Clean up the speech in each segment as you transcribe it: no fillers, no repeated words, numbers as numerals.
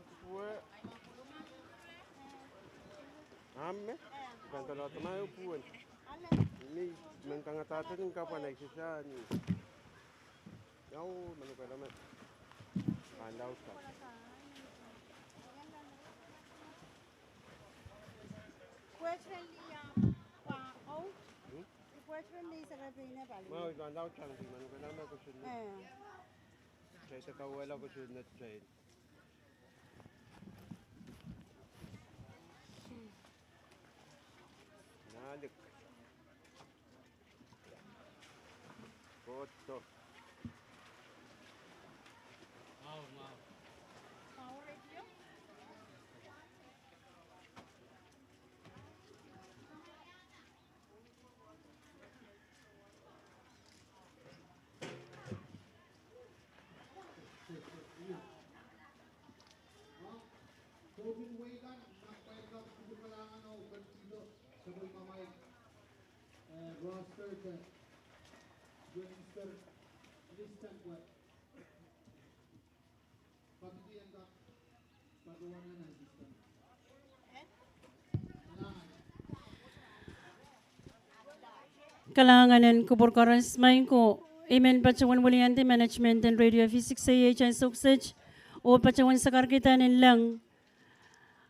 pue. Amme. Kan kalau teman puen. Ini mengkangatakan kapan naik sisa ni. Jauh menukai nama. Pandau tak. Mau pandau tak sih menukai nama kusun. Saya tak kau elah kusun net saya. Nalik. Foto. Kalanganan ko porkaras main ko imen pacawan wulianti management and radio physics say and suksej o pacawan sakar kita nilang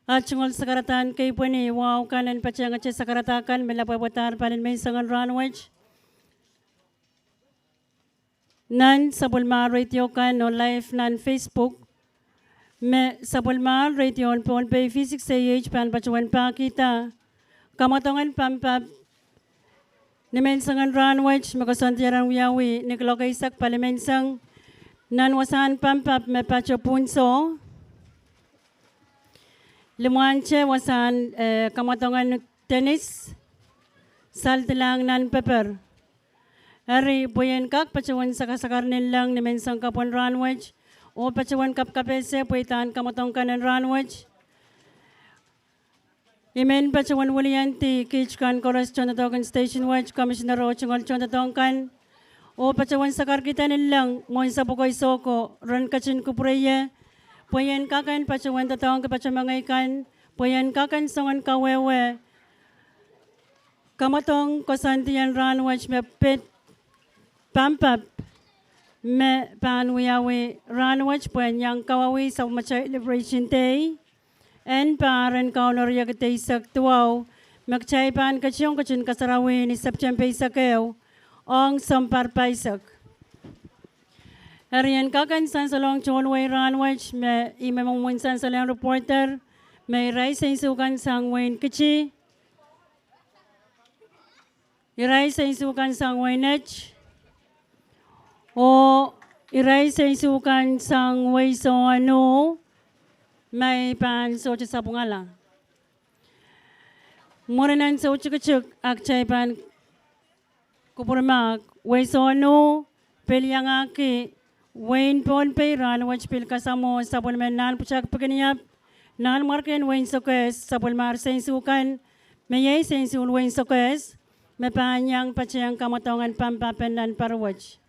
at sungol sakaratan kay pwene wow kanan pacang at sakaratakan melapawatar panin may sangan runwatch nan sabulma radio kan no live nan Facebook me sabulma radio on pon pay physics say pan pacawan pa kita kamatongan pampap Nimensangan ranwach makasantiaran wiyawi niklokay sak palimensang nanwasan pampap me pacho punso limuanche wasan kamatongan tenis saltilang nan pepper ari puyen kak pachawan sakasakar nilang nimensang kapon ranwach o pachawan kap kapese puitan kamatong kanan ranwach Imen pacawan wulianti kichkan koras chonatokan station watch commissioner o chungol chonatokan o pacawan sakar kita nilang mon sa bukoy soko ran kachin kupreye puyen kakan pacawan tatawang ke pacamangaykan puyen kakan songan kawewe kamatong kosantiyan ran watch me pet pampap me panwiyawi ran watch puyen yang kawawi sa machay liberation day En paren kaunor yagte isak tuaw, magchaypan kasyong kachin kasarawin ni September isakeo, ong sampar paisak. Ariyan kakan san salong chonway ranwach, me imamong san salang reporter, may ray sa isukan sang Wayne Kichi, iray sa isukan sang Waynech, o iray sa isukan sang Waysoano, may pan so sa bungala. Morenan so chukachuk ak chay pan kupurmak Waysoano pelyangaki Wayne pon payran wach pil kasamo sabon men nan puchak pagniap nan marken Wayne sokes sabon mar sensukan mayay sensul Wayne sokes may panyang pachayang kamatongan pampapen nan parwach.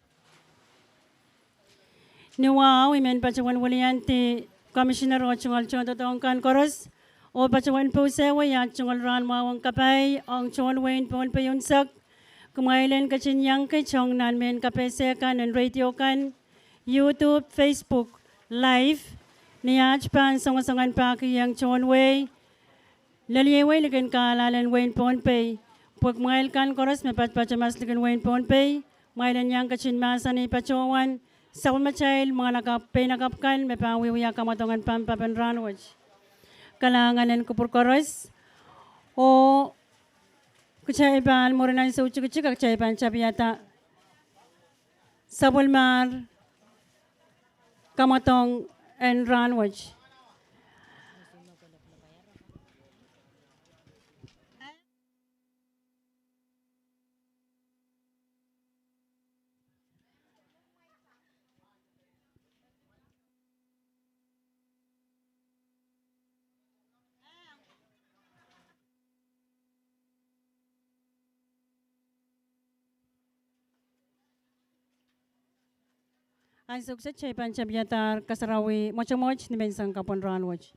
Niwaw imen pachawan wulianti Commissioner o chungol chontatongkan koros o pachawan po sewa ya chungol ran mawang kapay ang chungol wain pon payunsak kumailan kachinyang kay chong nanmen kapese kan and radio kan YouTube, Facebook, live niyach pan songasangan pa kiyang chungol way laliyeway ligan kalalan wain pon pay pag mail kan koros may patpachamas ligan wain pon pay mailan yang kachinmasa ni pachawan Sa machay mga pinakapkan may pawiwiya kamatongan pampapan ranwaj. Kalanganan ko por koros o kuchaypan morenan sa uchuk-uchuk kuchaypan chapiyata sabulmar kamatong and ranwaj. Ang sukses chay panchabiyatar kasarawi mochamoch ni mensang kapon ranwach.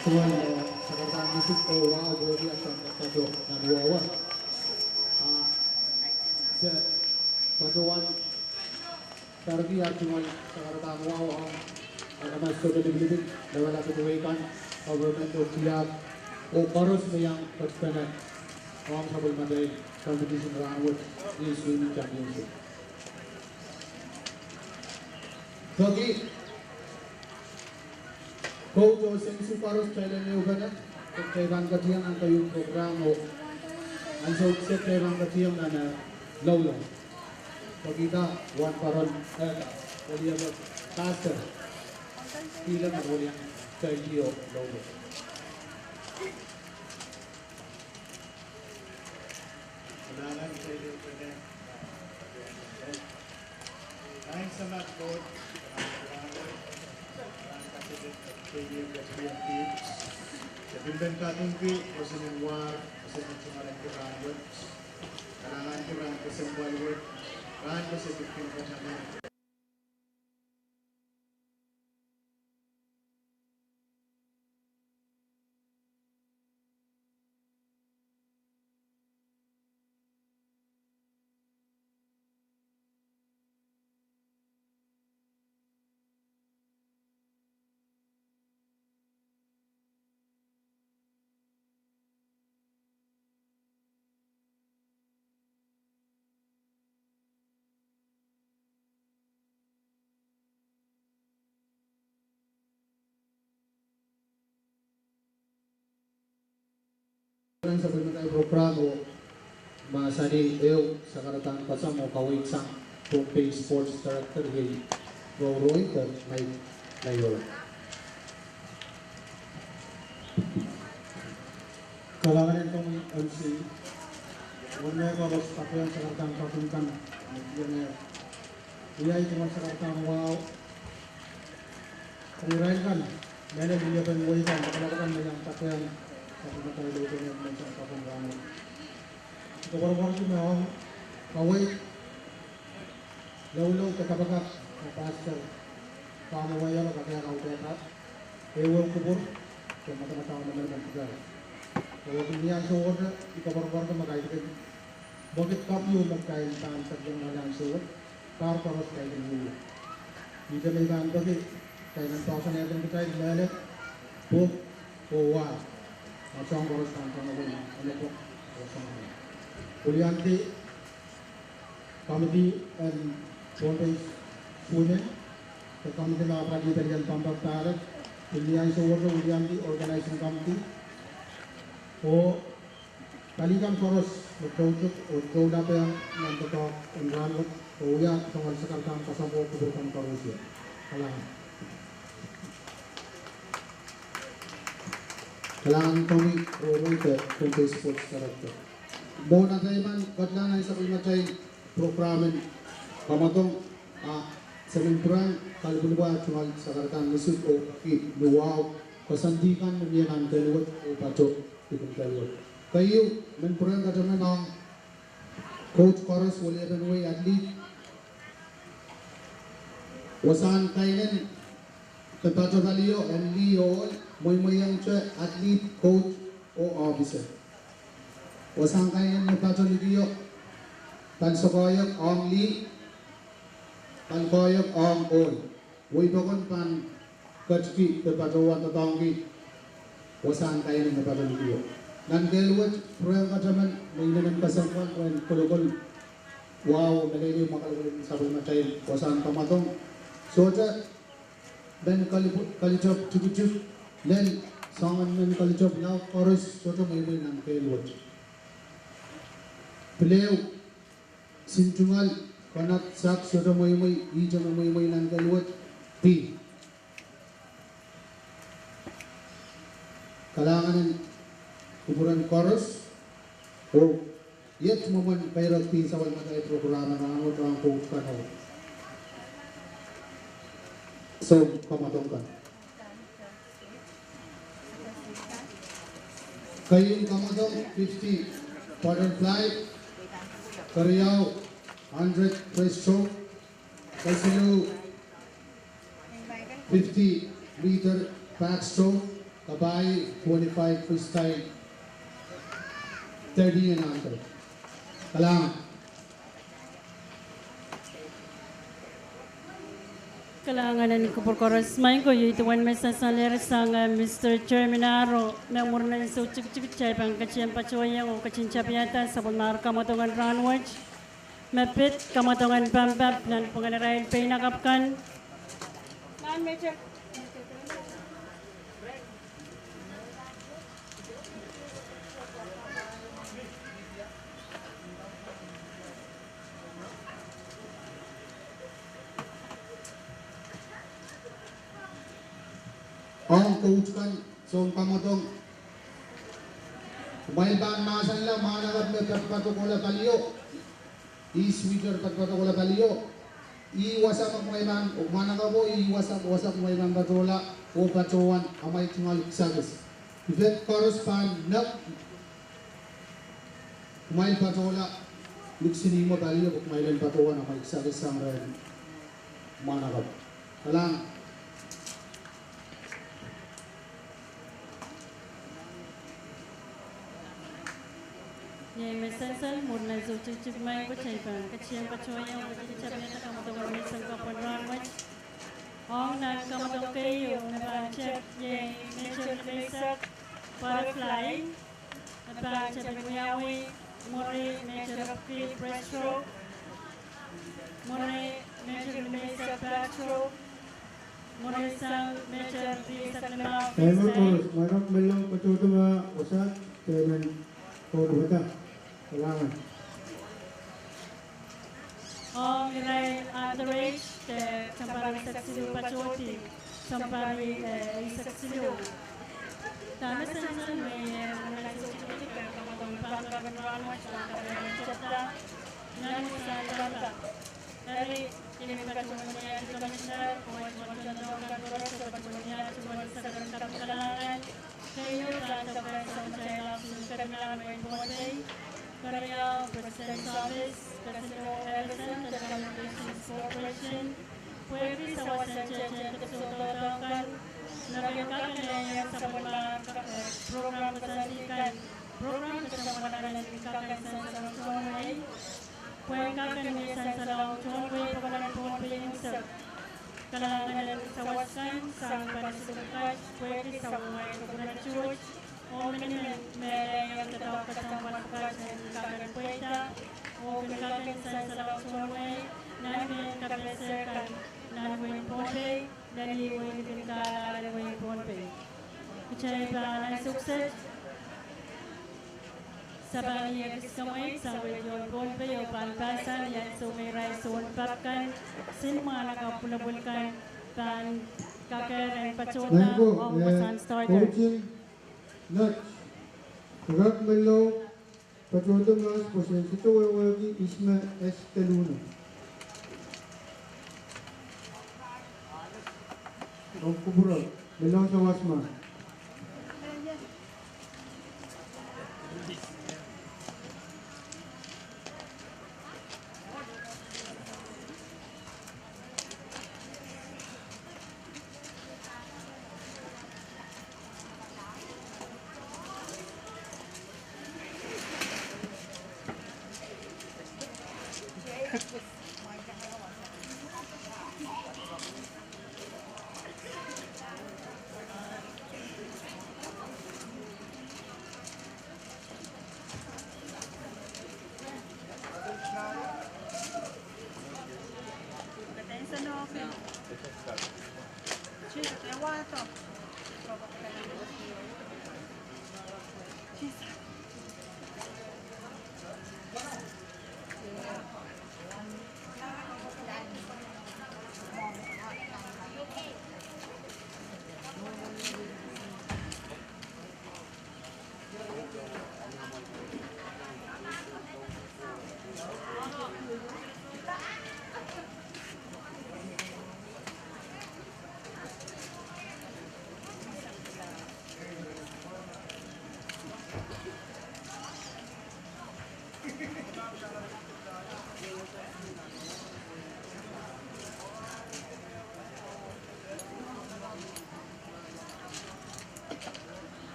Tuan sekarang musik wow bodi akan kado dan wawa. Paduan targi tuan sekarang wow ada masuk ke dalam dalam aku tuaikan government of tiap koros yang bersebenar orang sabul madai competition round di swimming championship. Bagi Coach Joseph Suparos Thailand ne ugana Thailand ka thiam ang kayo program o ang sa Thailand ka thiam na lolo pagita one paron waliya mo caster pila na waliya kayo lolo Thanks so much, Coach. Sebelum katunti, pasinin war, pasinin sumaran keranjut, kalangan keran kesembuhan word, kan kesebutin kesamaan. Sa pagkakay programo masani eu sa karatang pasang o kawit sang Pompey Sports Director Gay Roy ko may layola. Kalangan itong MC wala ko ros pakuyan sa karatang papuntan iyay tuman sa karatang wow kumirain kan mele biliya kan way kan kalakaran na yung pakuyan Aku nak tahu dulu yang macam apa pun kamu. Kawan-kawan tu memang kawai, lalu kekabak pasal kamu wayang kakek kau tehat, ewan kubur, mata-mata orang mendengar juga. Kalau dunia seorang di kawan-kawan tu makai itu, bukit kapu makai tan terjun malang seorang, kar terus kai dulu. Jika mereka bukit kai nanti yang kita lihat, buk, kuat. Macam boros kantor namun oleh kok bersama. Ulianti committee and Pompey Pune, the committee na pagi tarian pambak tarik, Ulianti Sawar Ulianti organizing committee. O kalikan koros bertutup o dapat yang nanti enran o ya tanggal sekarang pasang o kuburkan korosnya. Kalangan. Kailangan kami promote Pompey Sports Director. Bona tayo man, katlangan sa pagmatay programen pamatong sementuran kalbulwa tungal sa karatang musik o luwaw kasandikan mamiyanan kaluwat o paco itong kaluwat. Kayo, menpuran kataman ng Coach Coros wali Ranway athlete wasan kainan Kepaco Halio and Leo moy-moyang athlete, coach o officer. Wasang kainan Kepaco Lidio Pansokoyok Ong Li Pankoyok Ong Ol Woy Bakon Pan Kachki Kepaco Watatongki Wasang kainan Kepaco Lidio Nanggelwat Proyang Kacaman Mayinanan Kasangkwan Kwen Kulukul Wow Nagay makalagulin sa pagmatayin Wasang Kamatong Soja dan kali cukup len Sangan men kaljob now chorus soto may nang kelwat. Pleo sintungal kanat sak soto may ijam may nang kelwat P. Kalangan kuburan chorus o yet momen payroll P sa wal matay programa ng angot ang kano. So kamatongkan. Kayun kamatong 50 butterfly, Karyao 100 breaststroke, Kasilu 50 meter backstroke, Kabay 25 freestyle, 30 and under. Kalangan. Kailangan ni Kupur Koros main ko yung ituan may sasalir sang Mr. Terminaro na murna sa chik-chik chay pang kaciyang pachoyang o kachinchap yata sa punar kamatongan runwatch mapit kamatongan pampap nan panganarail pay nakapkan nan medyo Ang coach kan so pamotong kumain bang masan lang managap na pagpatukola kaliyo i-sweeter pagpatukola kaliyo iwasak ang kumain bang managap mo iwasak kumain bang patukola o patuwan amay tingal sagis that correspond na kumain patukola luksini mo kaliyo kumain patuwan amay sagis sang rin managap kalang Yang mesensal murna zo cik mai ko cai pan kaciyang pachoyang ko cicap yata kamatongan may sang kapon runwatch ong na kamatong kayo na panchep yang nature basic butterfly at panchep buyawi mori nature free breaststroke mori nature basic backstroke mori sang nature free sa lima freestyle Manok melong patuto nga usa temen ko buta kalangan Om Irai underage sampari saksilu pachoti sampari saksilu Tama sa may nagsusulit ka kamatong pangkaban runwatch ang chapta nan sa tanda dari ini pachoniya commissioner o pachonong kantor sa pachoniya sa karantang kalangan kayo tanto ka sa channel ng Terminal Main Bombay Karya President's Office, Casino Edison, Telecommunications Corporation, pwede sa wasan siya tutulungan nagkakaroon niya sa mga program kasalikan program sa mga nagkakaroon sa Chonway pwede kakanisan sa Chonway pagkalan po yung sa kalangan sa wasan sa panisukat pwede sa mga kabunan church o minimum may yung tatawag sa mga kakaroon pwede o pinakakaroon sa Chonway namin kapreserkan namin po dari way pinagkaalala way Bonpay. Kacay pangalan sukses sa bangiyag iskamay sa way Bonpay o panpasan yan so may raison patkan sin mga nakapulabulkan pan kakaran pachota o masan starter. Coaching nuts Rak Melo patuto nga posen sito wawagi Isma S. Teluno Ang kubura, bilang sa wasma.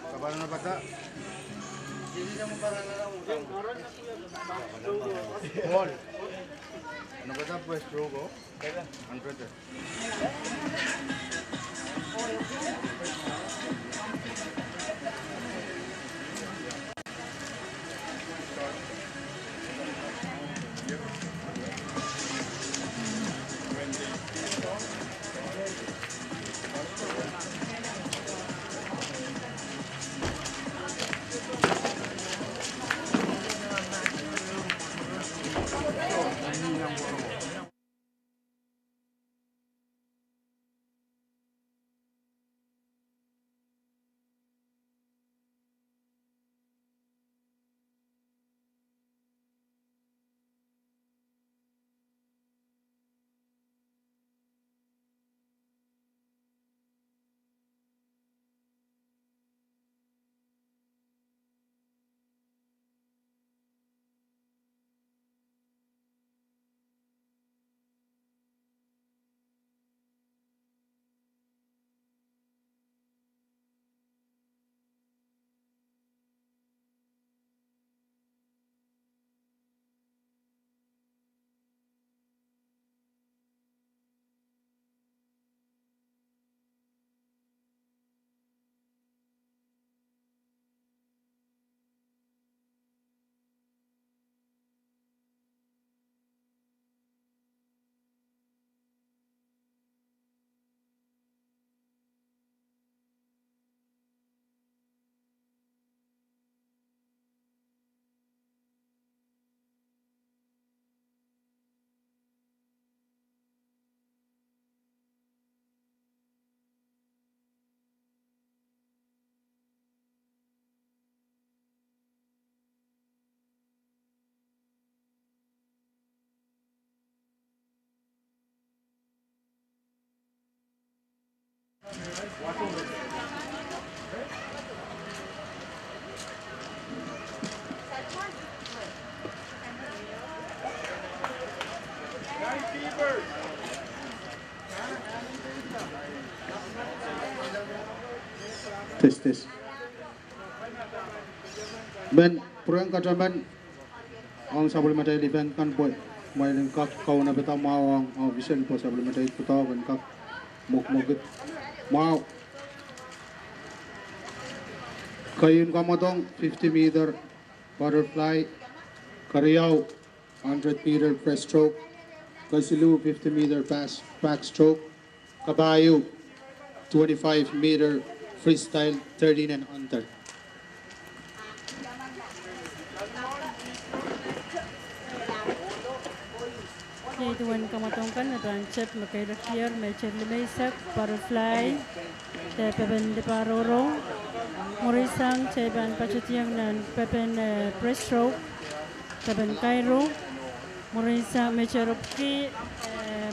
Kapan na bata? Paul. Ano ba ito? Pues, Rogo? Ano ba ito? Tes. Ben, proyek kaca ben, ang sabul matay event kan po, may kak kau na beta mau ang vision po sabul matay puta kan kak mukmugit mau. Kayun kamatong 50 meter butterfly, Kariyaw 100-meter breaststroke, Kasilu 50-meter backstroke, Kabayo 25-meter freestyle 13 and under. Tuan kamatongkan tuan chat makai rakier mecer lemaisak butterfly te pepen de paroro morisang ceban pacutiang nan pepen breaststroke pepen kairo morisang mecer opki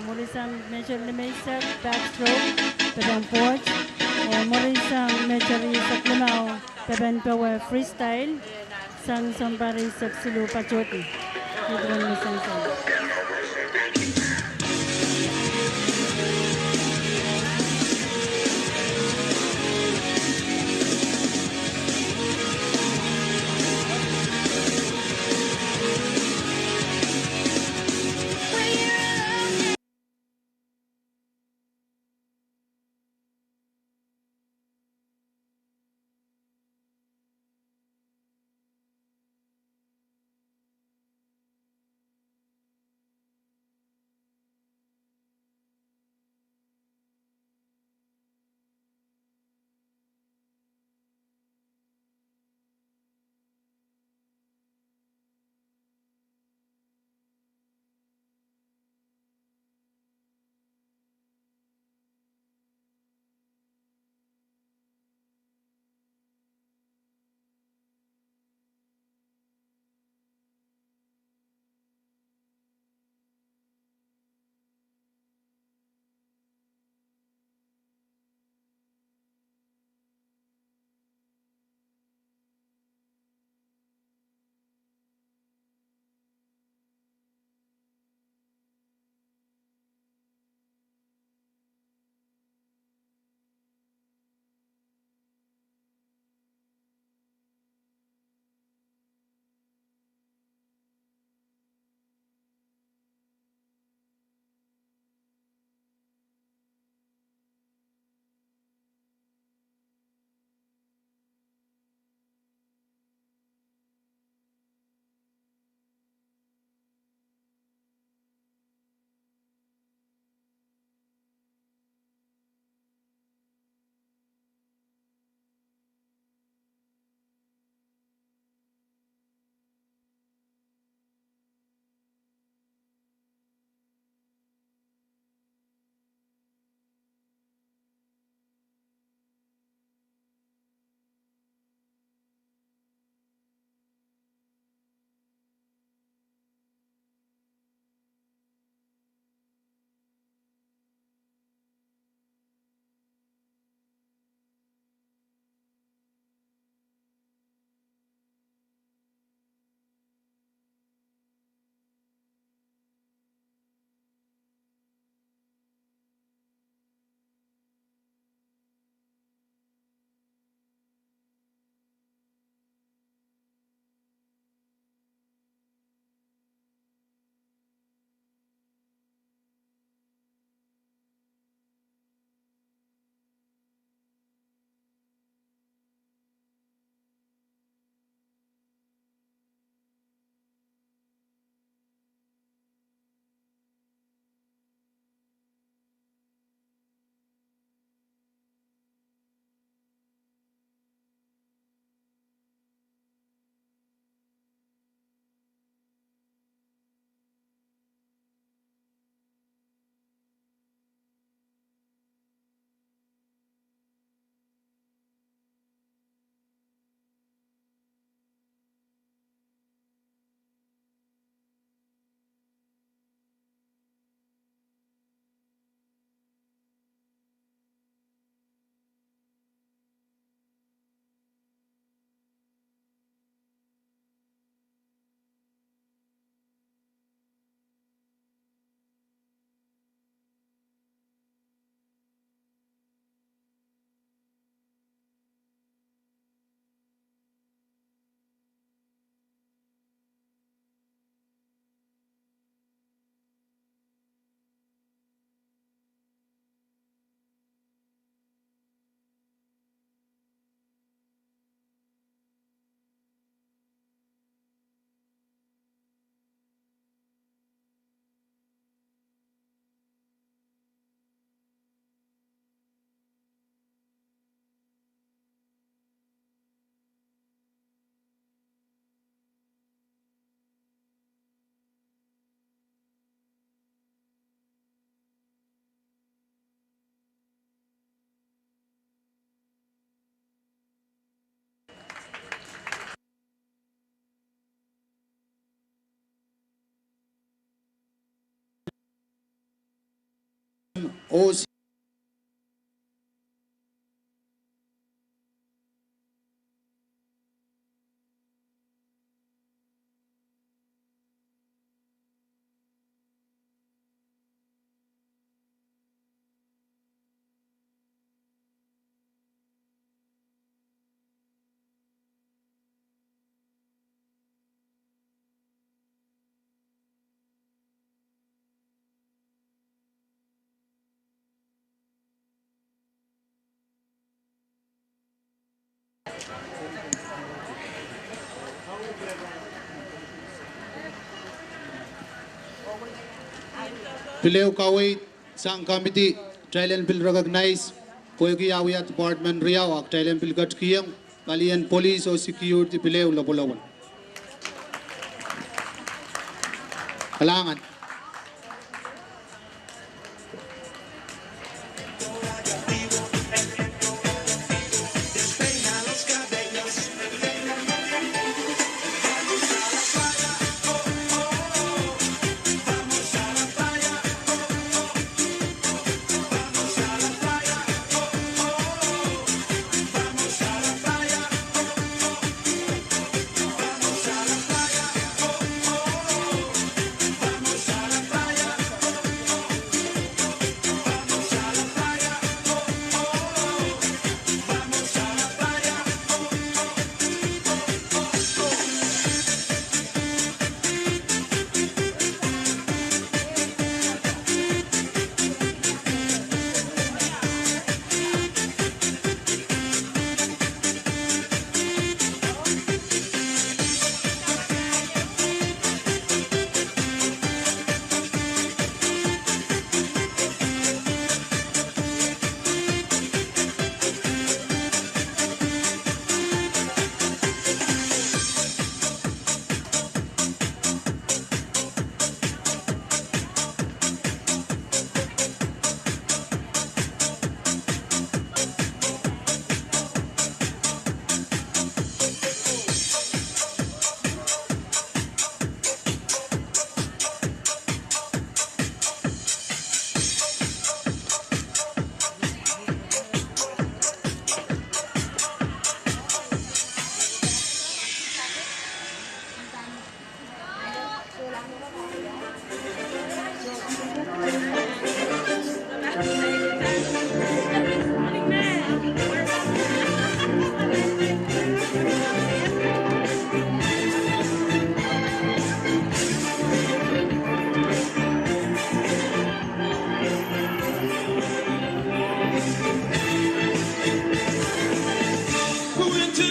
morisang mecer lemaisak backstroke pepen porch morisang mecer isak lemau pepen pewe freestyle sang sambari sak silu pacuti tuan misang sang. OC Pileu Kawai Sang Committee Thailand Bill recognize Koyaki Awia Department Riau Thailand Bill Gat Kiyang Kalian Police or Security Pileu Labulawan Kalangan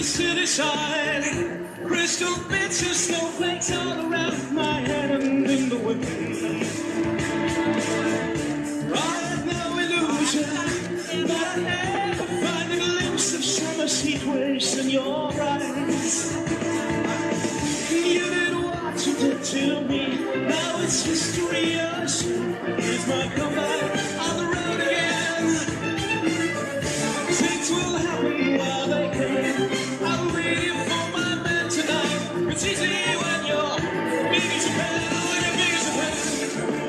City side, crystal bits of snowflakes all around my head and in the wind. I have no illusion that I ever find a glimpse of summer's heat waves in your eyes. You did what you did to me, now it's history. Here's my comeback on the road again. Things will happen while they can. I'll wait for my man tonight. It's easy when you're big as a pen, when you're big as a pen.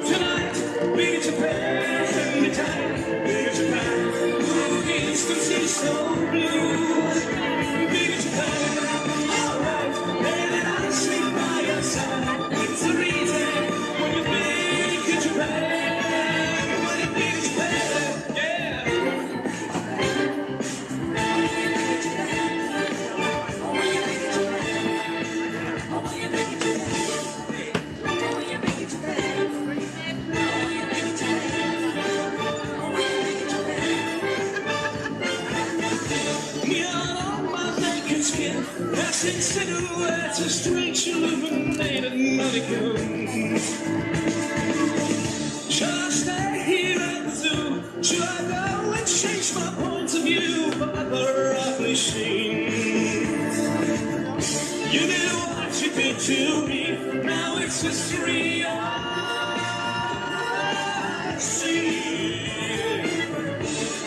Tonight, big as a pen, anytime, big as a pen. Blue distance is so blue, big as a pen. Alright, baby, I'll sleep by your side. It's the reason when you're big as a pen, when you're big as a pen, yeah. Passing silhouettes of strange illuminated mannequins. Shall I stay here at the zoo? Shall I go and change my point of view for other ugly scenes? You did what you did to me, now it's history I see.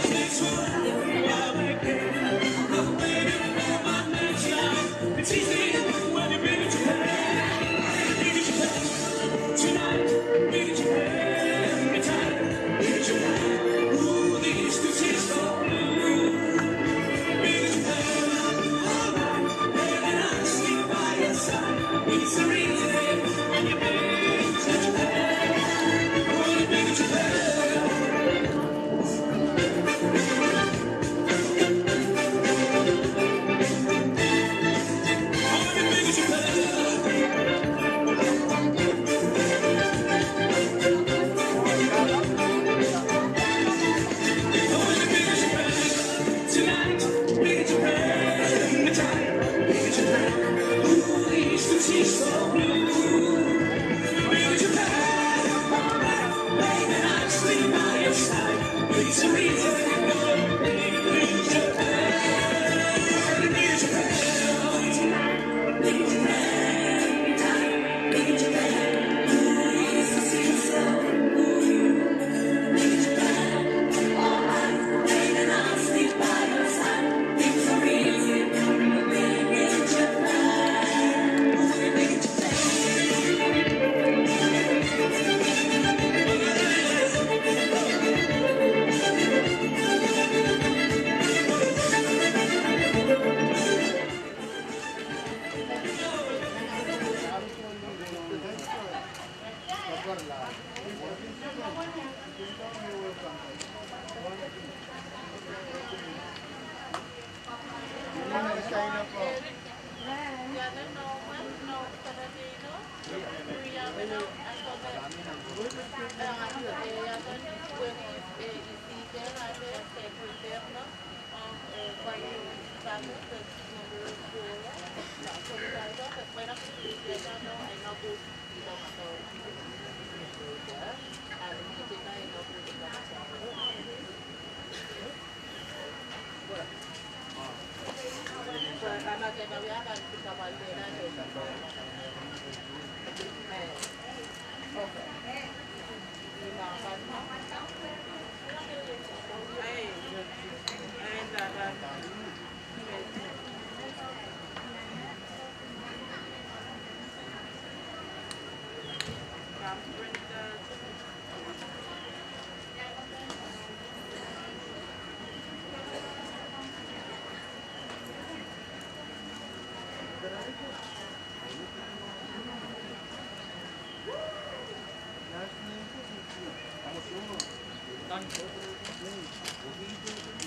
Things will happen while they can. I'm waiting for my next life. It's easy when you're big as Japan. Big as Japan. Tonight, big as Japan. Anytime, big as Japan.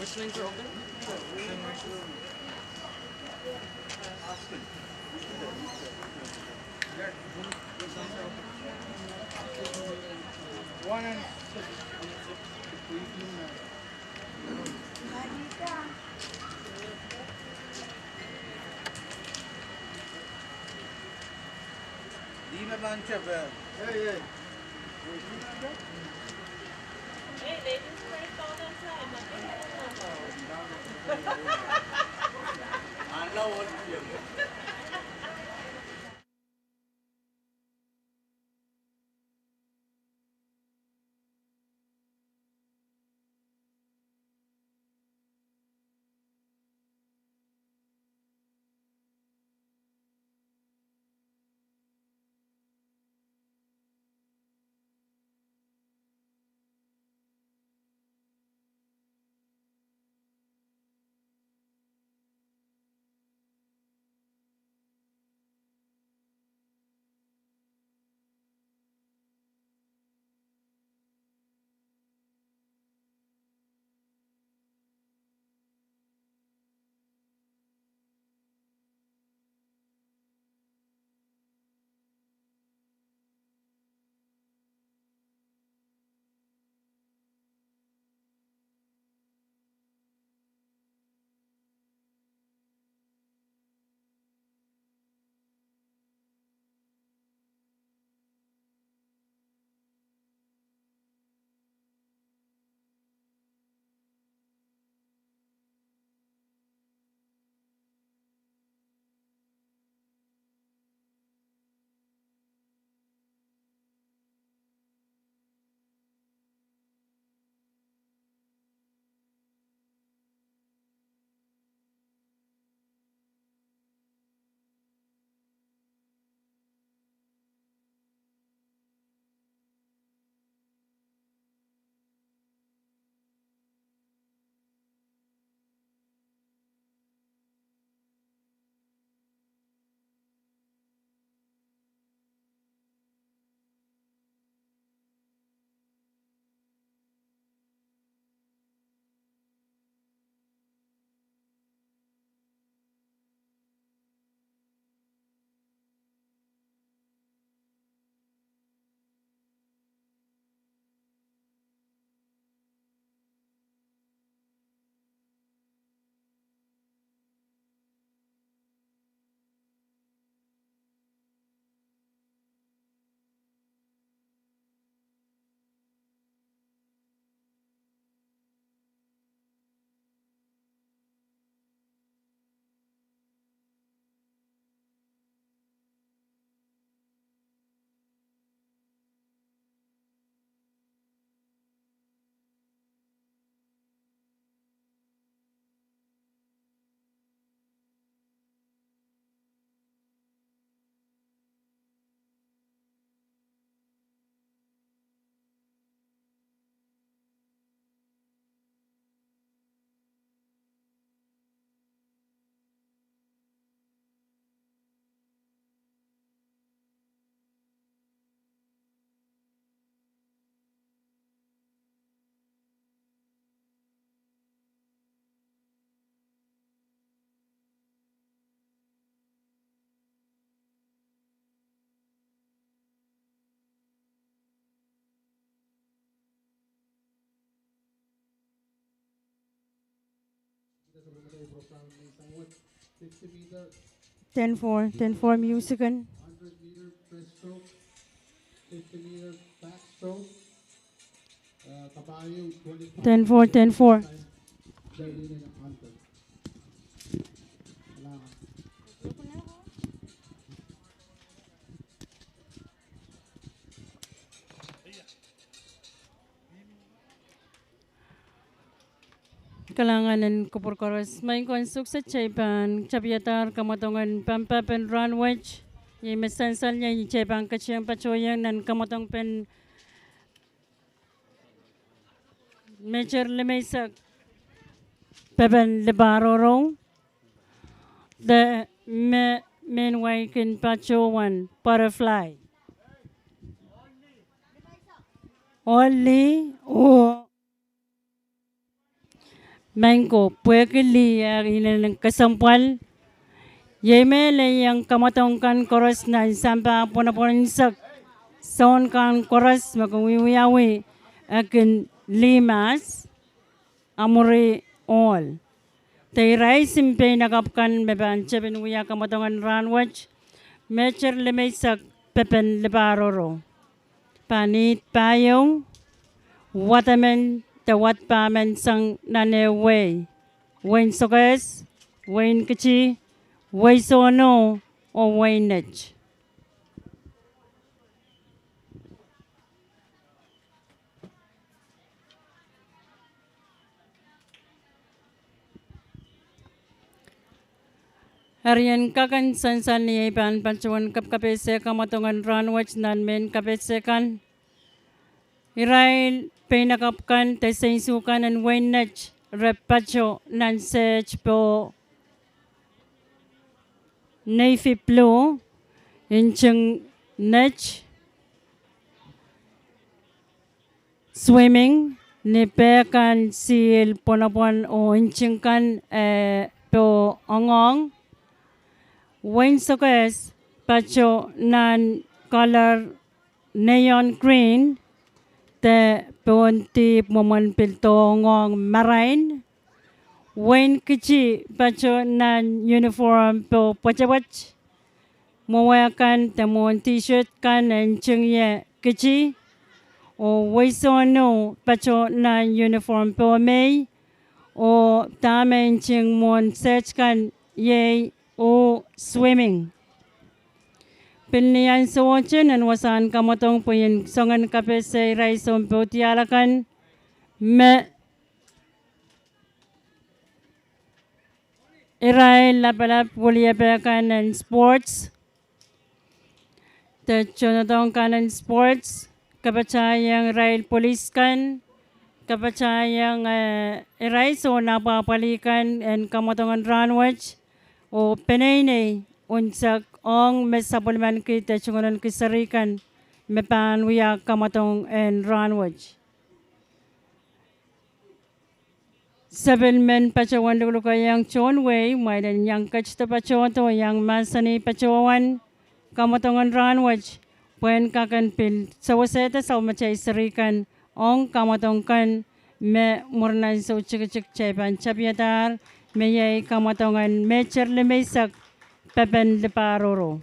Which lanes are open? One and Di ba man siya ba? Hey, hey. Ano what? Sumunod program ni Sangwat 50-meter, 10-4. 10-4 musican. 100-meter breaststroke, 50-meter backstroke, kabayo 25. 10-4. 10-4. Darlene and Hunter. Salamat. Kalanganan kupurkoros may konsuk sa Chaipan, Chapiatar, Kamatongan, Pampapen, Ranwich, yung mesansal niya, yung Chaipan, Katsiyang Pachoyang, nan Kamatong Pen, Major Lemaisak, Pepen Lebaroro, the main way can Pachowan, Butterfly. Only, oh. Mangko, puwekili ng kasampal. Yemele yang kamatongkan koros na sampa punapunsak. Son kan koros makawiwiyawi akin limas amuri all. Tayray simpe nakapkan meban cheben wiya kamatongan ranwach. Mecher lemaisak pepen lebaroro. Panit payong watamen tawat pamen sang naneway. Wain sokes, wain kichi, way sono, o wain nech. Harian kakan sansan ni ipan pancuan kapese kamatongan ranwach nan men kapese kan. Irail pinakapkan tesengsukan and wainach repacho nan sech po navy blue incheng nech swimming ni pekan sil ponapon o incheng kan po ongong wain sokes pacho nan color neon green te ponti momon piltongong marine wain kichi pacho nan uniform po pachawach mawakan temon t-shirt kan encheng ye kichi o waisono pacho nan uniform po may o tame encheng mon sech kan ye o swimming. Pilnian sa watchin and wasan kamatong po yung songan kape sa raison po tiyalakan me iray lapalap wuliyapakan and sports te chonatong kanan sports kapachayang rail police kan kapachayang iray so napapalikan and kamatongan ranwach o penene unsak ong mesapulman kita chungunan kisarikan mepan wiya kamatong and ranwach. 7 men pacawan dulu kayang John Way, may dan yang kacita pacawan yang masani pacawan kamatongan ranwach. Puan kakan pil sa waseta sa macay sarikan ong kamatongkan me murnan sa uchik-uchik chaypan Chapiatar mayay kamatongan mecher lemaisak Pepen Lebaroro.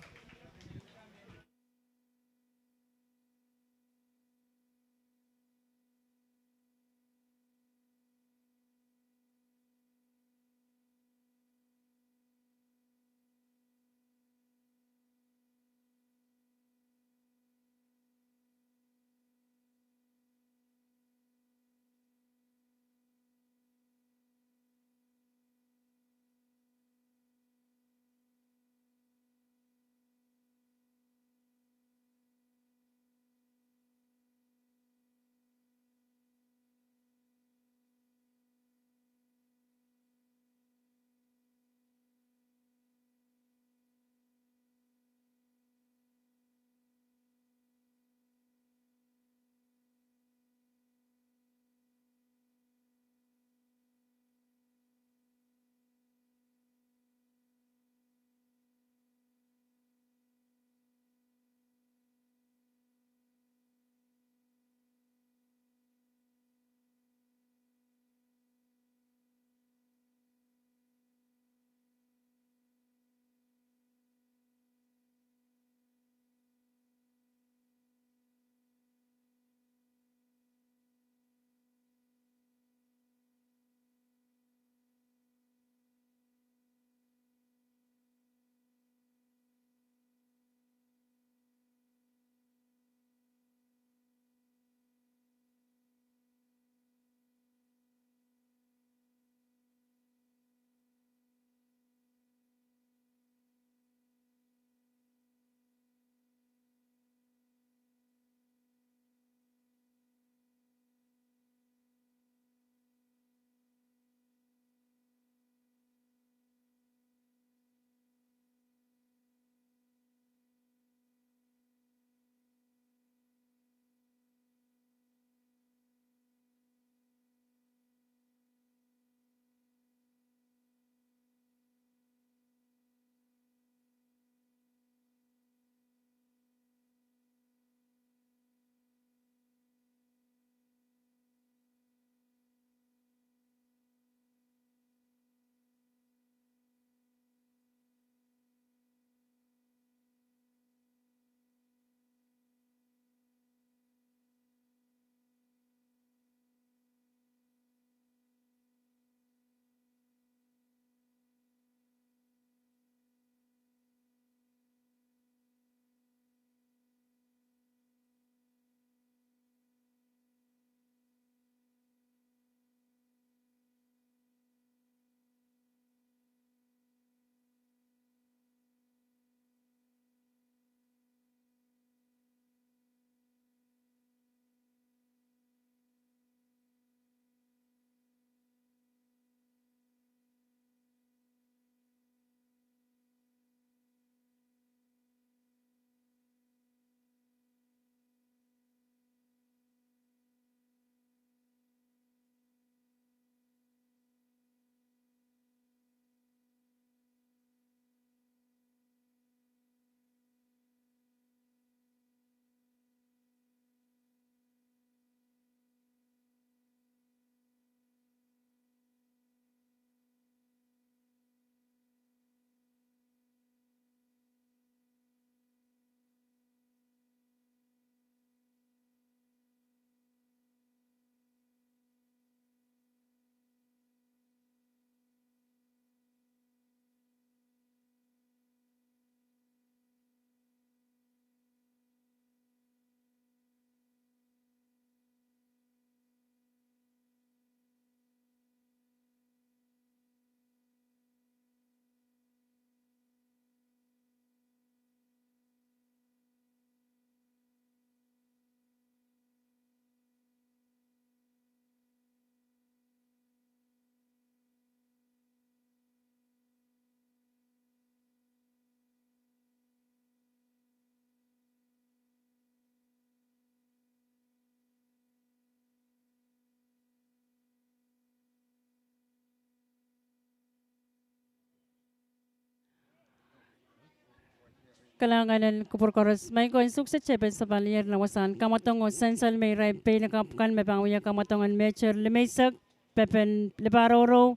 Kalanganan kupur koros may ko sukses chepen sa balier na wasan kamatong sensal may ray pay nakapukan may panguya kamatongan mecher limaysak pepen leparoro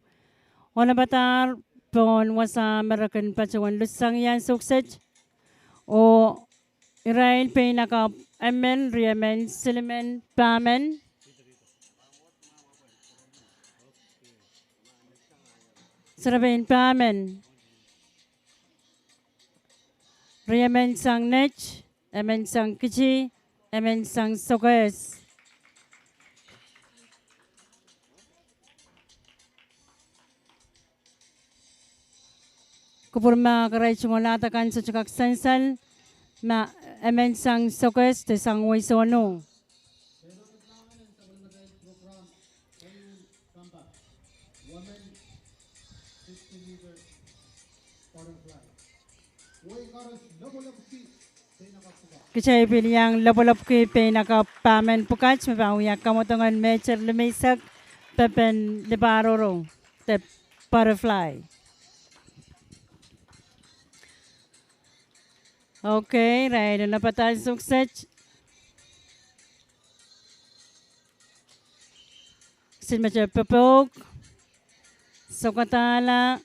ona batar pon wasa American pachawan lusang yan sukses o Israel pay nakap amen riamen silimen pamen sarabain pamen Riamen sang nech, amen sang kichi, amen sang sokes. Kupurma karay chungolata kan sa chukak sensal, ma amen sang sokes te sang waisono. Kichay piliyang lapolap ki pe nakapamen pukach mapawiyak kamotongan mecher lumisak pepen leparoro te butterfly. Okay, right. Na patay sukses. Sin mecher pepok. Sokatala.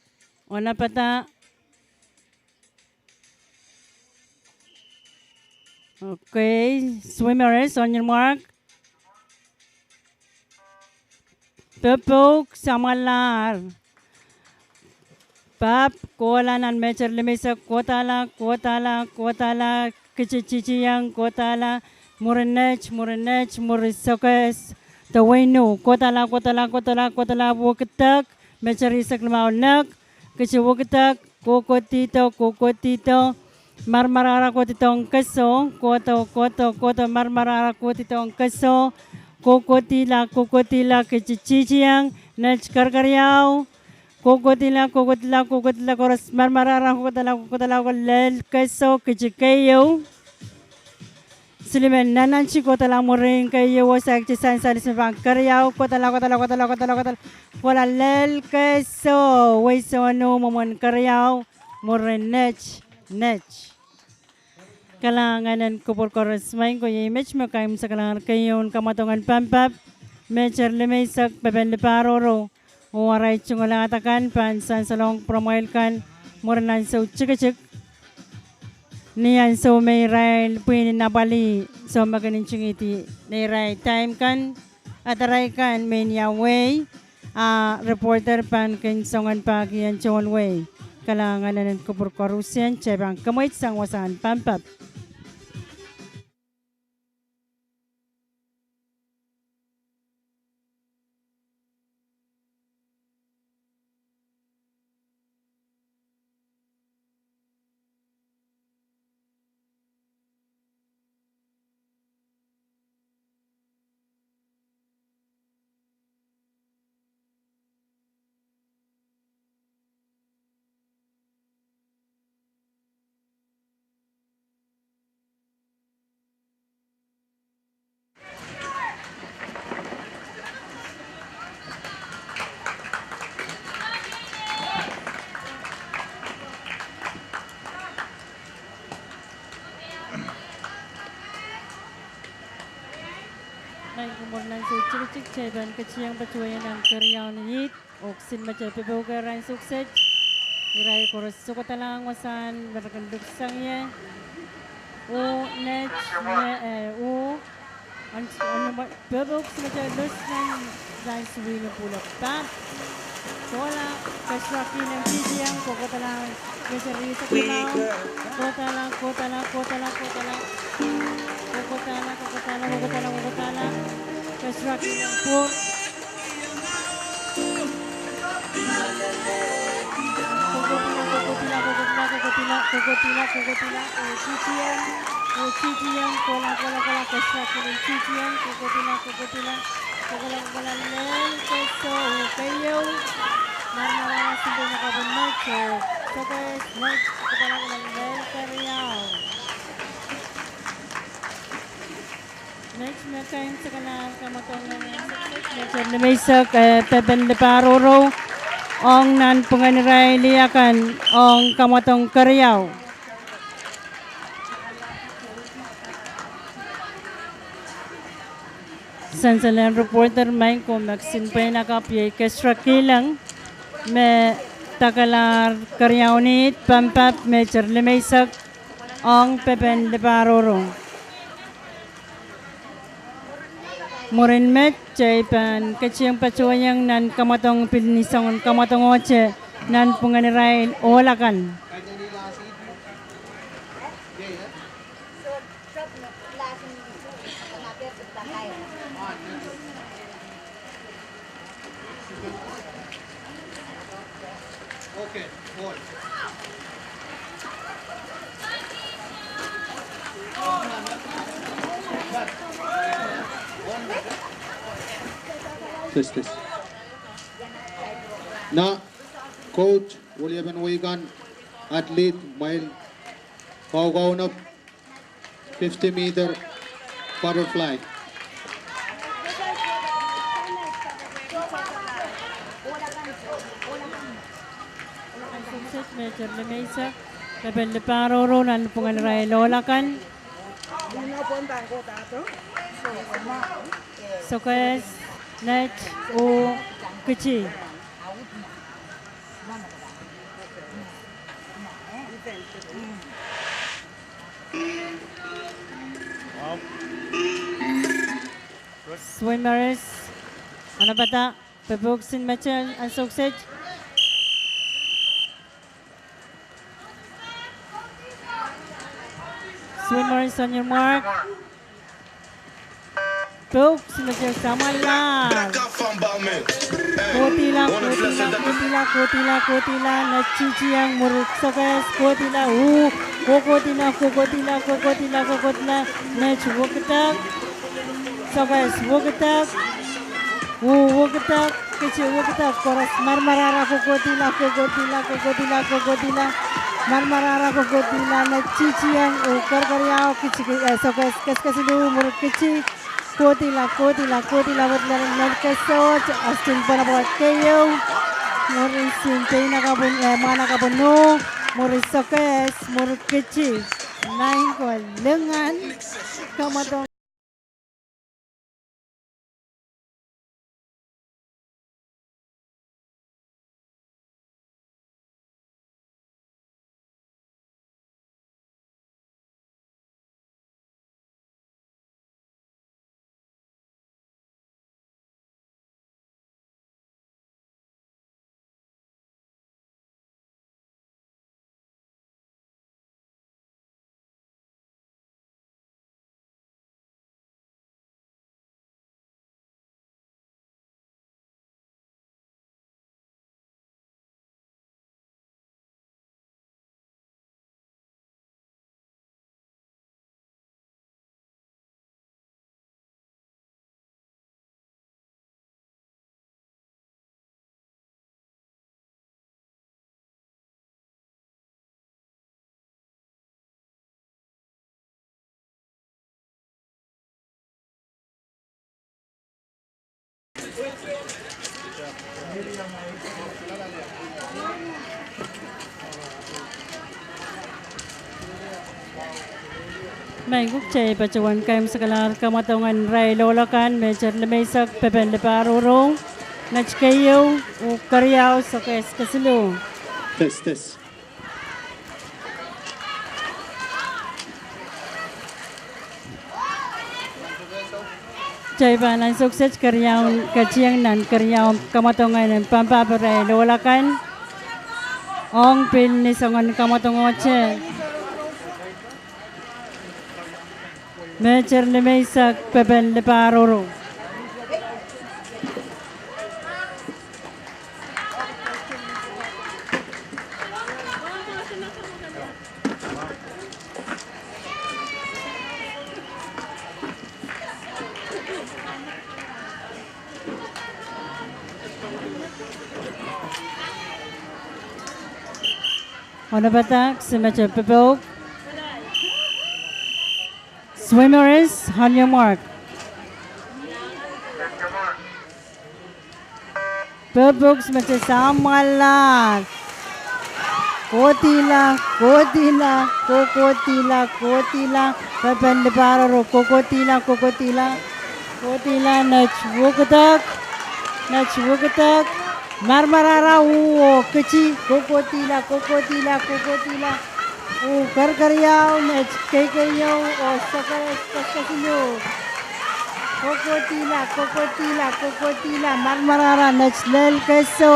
Ona pata. Okay, swimmers on your mark. Pepok samalar. Pap kola nan mecher limisa kotala kichichichiyang kotala murinech murisokes tawenu kotala woketak mecher isak limaunak kichi woketak kokotito marmarara kotitong keso koto marmarara kotitong keso kokotila kichichichiyang nech karkaryao kokotila koros marmarara kokotala lel keso kichikeyo silimen nananchi kotala muring kayo wasak chisan salis mapang karyao kotala wala lel keso waiso ano momon karyao muring nech kalanganan kupur koros main ko image mo kaim sa kalangan kayon kamatongan pampap mecher lemaisak pepen leparoro waray chungolatakan pansan salong promoilkan muranan so chikachik niyan so may rail puinin nabali so maganin chungiti na ray time kan at aray kan may way reporter pan kinsongan pa kiyan chungol way kalanganan kupur korusyan cebang kamoy sang wasan pampap. May kumurnan sa chik cheban kachiyang batuayan ang karyaw niyit oksin macha pibugaran sukset iray koros sukatalang wasan barakanduk sangye o net o ano ba pibuk macha lusnan dahil suwino pulak pa wala kaswaki ng chiyang kokatalang mesari sa kumaw kotala kaswaki ng por kokotila o chichiyang kola kaswaki ng chichiyang kokotila lel keso kayo marmara sindo nakabunod so guys next kola lel karyaw. Next na kain sa kanan kamatong na may sa pepen leparoro ong nan punganiray liyakan ong kamatong karyaw. Sansalan reporter main ko Maxine Painakapye kestra kilang me takalar karyaunit pampap me cherlemaisak ang pepen de paroro. Morin met chay pan kachiyang pachuayang nan kamatong pilnisang kamatong oche nan punganirail olakan. Okay, hold. This. Now, coach William and Wigan, athlete, mile, kau na 50-meter butterfly. Sukses me cherlemaisak pepen de paroro nan punganirail olakan. Sokes net o kichi. Swimmers, ano bata? Pebuksin match ang sukses. Swimmers on your mark. Folks, sama lang. Kotila, nachiciyang muruk sokes, kotila, kokotila, nech woketak, sokes, woketak, kichi woketak, koras, marmarara, kokotila, marmarara, kokotila, nachiciyang, karkaryaw, kichi, sokes, kaskasilu, muruk kichi, Kotila buat Narkesot, Astin Panabot Kayo, Morisin Pinakabun, Manakabuno, Morisokes, Morikichi, Nain ko, Lengan, Kamatong. Menguk chay pacawan kaim sekalar kamatongan rai lolakan mecer lemaisak pepen leparurung nachkayo u karyao sokes kasilu. This. Chay panan sukses karyao kaciang nan karyao kamatongan pampaparai lolakan ong pil ni songan kamatongoche. Mecer lemaisak pepen leparurung. Ono batak semacam pepok. Swimmers, on your mark. Pepok semacam samalah. Kotila, pepen de pararo, kokotila. Kotila Nachwukatak, Marmarara, Kichi, Kokotila, Karkariao, Nach Kakayo, or Sakaras Casino. Kokotila, Marmarara, Nachlel Keso.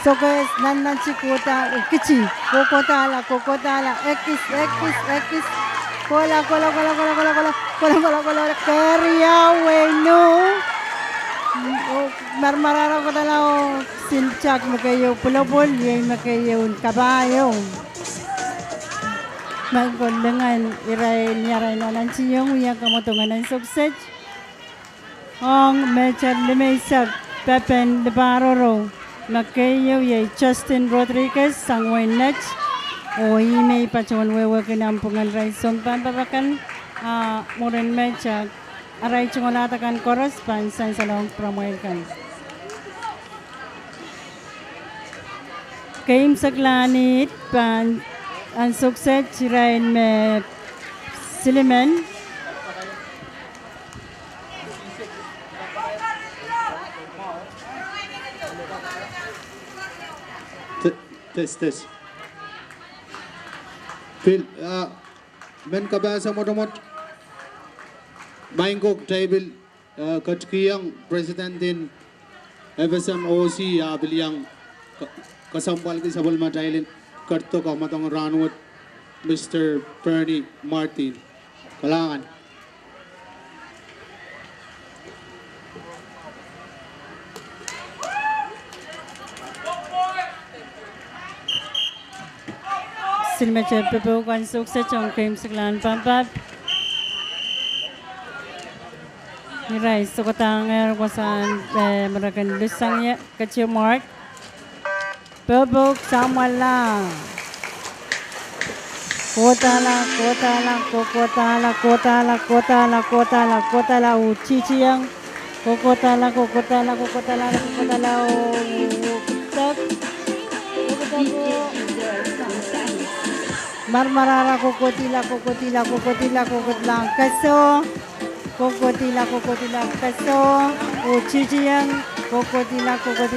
Sokas Nananchi Kota, Kichi, Kokotala, X. Cola, carry no. Marmarara ko dalaw sinchak makayo pulabol, yay makayo kabayo. Maggolengan iray na nansiyong uyang kamotungan ng sukset. Ang Mechar Limaysag, Pepen Lebaroro, makayo yay Justin Rodriguez, Sangway Nech. O may pacuan wewe kinampungan raison pampapakan muren mecha aray chungolatakan koros pansan salong promoykan. Kaim saglanit pan ang sukses sirain me Silimen. Test. Phil, men kabasa modomot Maingok table katkiyang president din FSMOC bilyang kasampal ki sabal matailin karto ka matong ranwat Mr. Bernie Martin kalangan Silma Chepepo kan sukses chong Kaim Saglan Pampap. Nirai sukotanger wasan merakan lusangnya kecil mark. Bebuk sama lang. Kota la uci yang. Kota la Marmarara kokotila kaso ucijian kokotila kola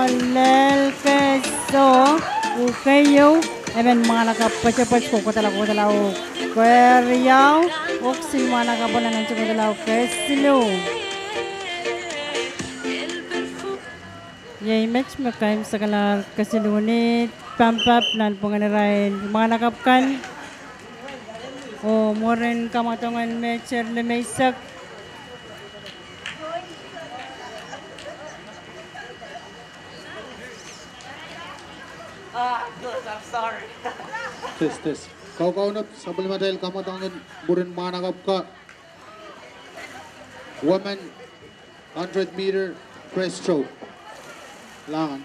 lel kaso ukayo even mana ka pacapac kokotala keriau oksil mana ka bolangan kokotala kasilo. Yay match makaim segala kesilunit pampap nan pengenerain manakapkan o moren kamatongan matcher lemaisak Good, I'm sorry. Test. Kau na sabal matail kamatongan burin manakapka women 100-meter breaststroke. Langan.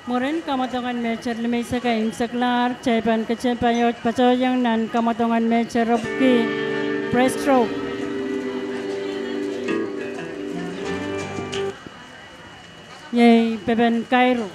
Moren kamatongan matcher lemaisak kaim saklar cepan kecepayon pacoyang nan kamatongan matcher robki breaststroke. Yay Pepen Cairo.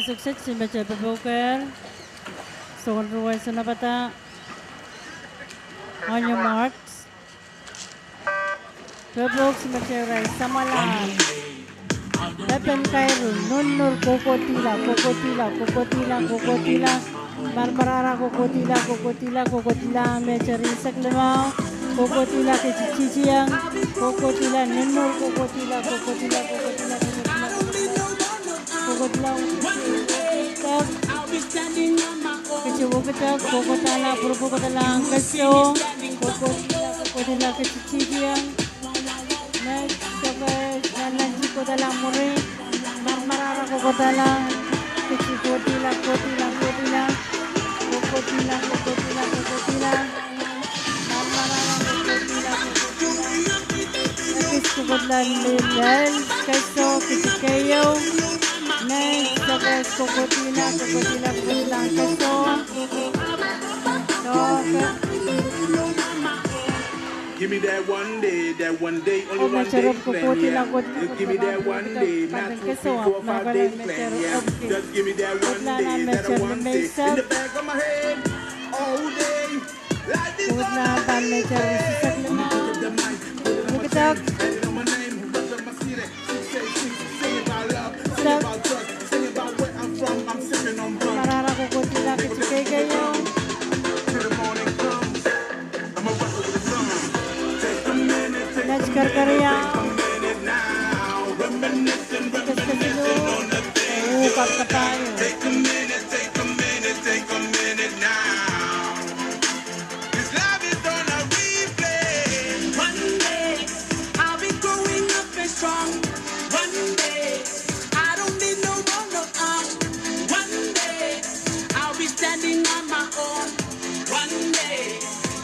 Sukses si Baca Poker. Soal ruway sa nabata. On your marks. Pebok si Baca Ray. Samalan. Pepen Kairu, Nunur Kokotila, Kokotila, Kokotila, Kokotila, Barbarara Kokotila, Kokotila, Kokotila, Meceri Seklemau, Kokotila ke Ciciang, Kokotila, Nunur Kokotila, Kokotila, Kokotila, Kokotila, Kokotila, Kecewuketak, Kokotala, Purpokotala, Keso, Kokotila ke Ciciang, Nalanji Kotala Muri, Marmarara Kokotala, Kotila, Kotila, Kotila, Kokotila, Kokotila, Kokotila, Marmarara Kokotila, Kokotila, Kokotila, Lel, Keso, Kicikayo, Next, Kokotila, Kokotila, Kokotila, Keso, Give me that one day, only one day plan, yeah. Just give me that one day, not 2, 3, 4, 5 day plan, yeah. Just give me that one day, that I want day. In the back of my head, all day, like this. And on my name, who runs up my city, sing about love, sing about trust, sing about where I'm from, I'm sipping on rum. Till the morning comes, I'm a wrestle with the sun. Take a minute, take a minute now, reminiscing on the things. Take a minute now. This love is on a replay. One day, I'll be growing up and strong. One day, I don't need no one. One day, I'll be standing on my own. One day,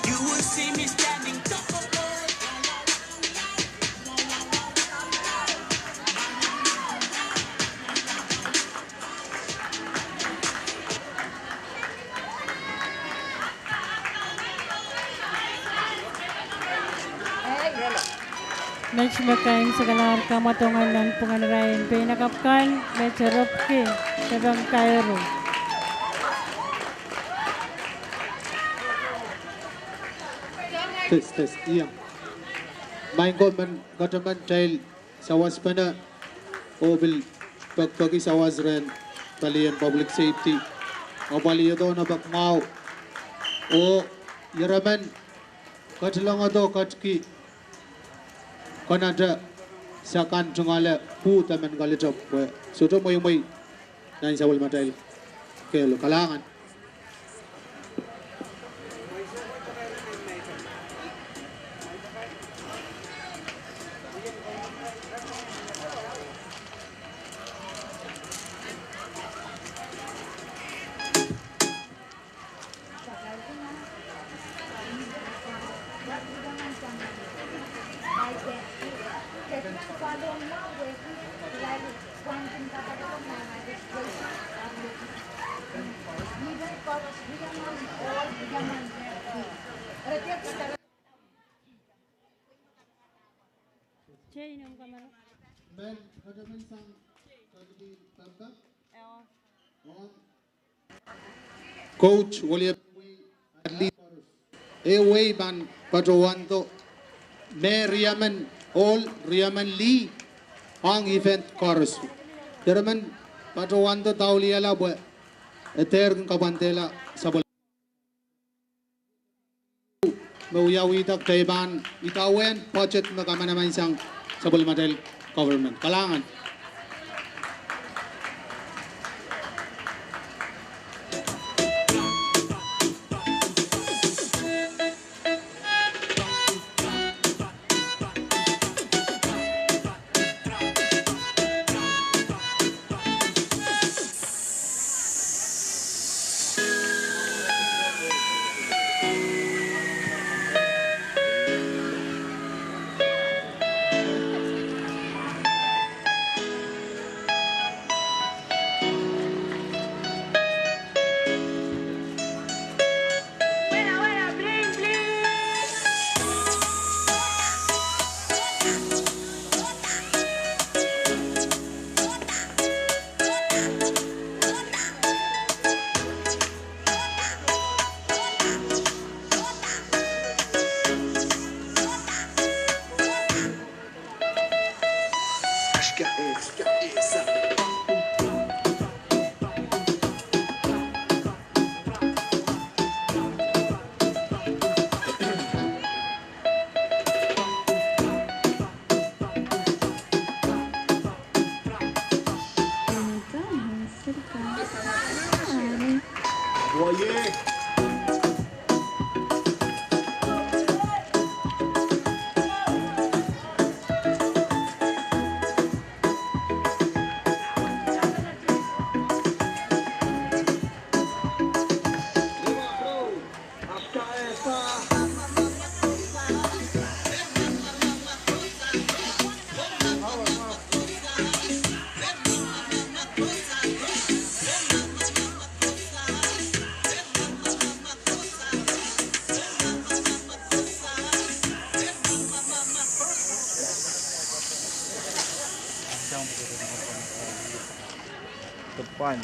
you will see me standing tall. Next makain segala kamatongan dan penganarayan pinakapkan Mecerupki Sebang Kairu. Tes, iya. Main government child sawas pana obil pagi sawas ren palian public safety. Opali ito na bakmao. O yaraman katlang ato katki kanada sakan tungala pu taman galajop. So to mo yung may nang sawal matal kelo kalangan. Ben, ada mensang kami tangkap. Coach William Adli Away ban Patrowanto Me Riaman All Riaman Lee ang event chorus. Jeraman Patrowanto tauliala buat eter kabantela sabol. Mauyawi tak taiban itawen budget makamanaman isang sabol madel government kalangan. Depan.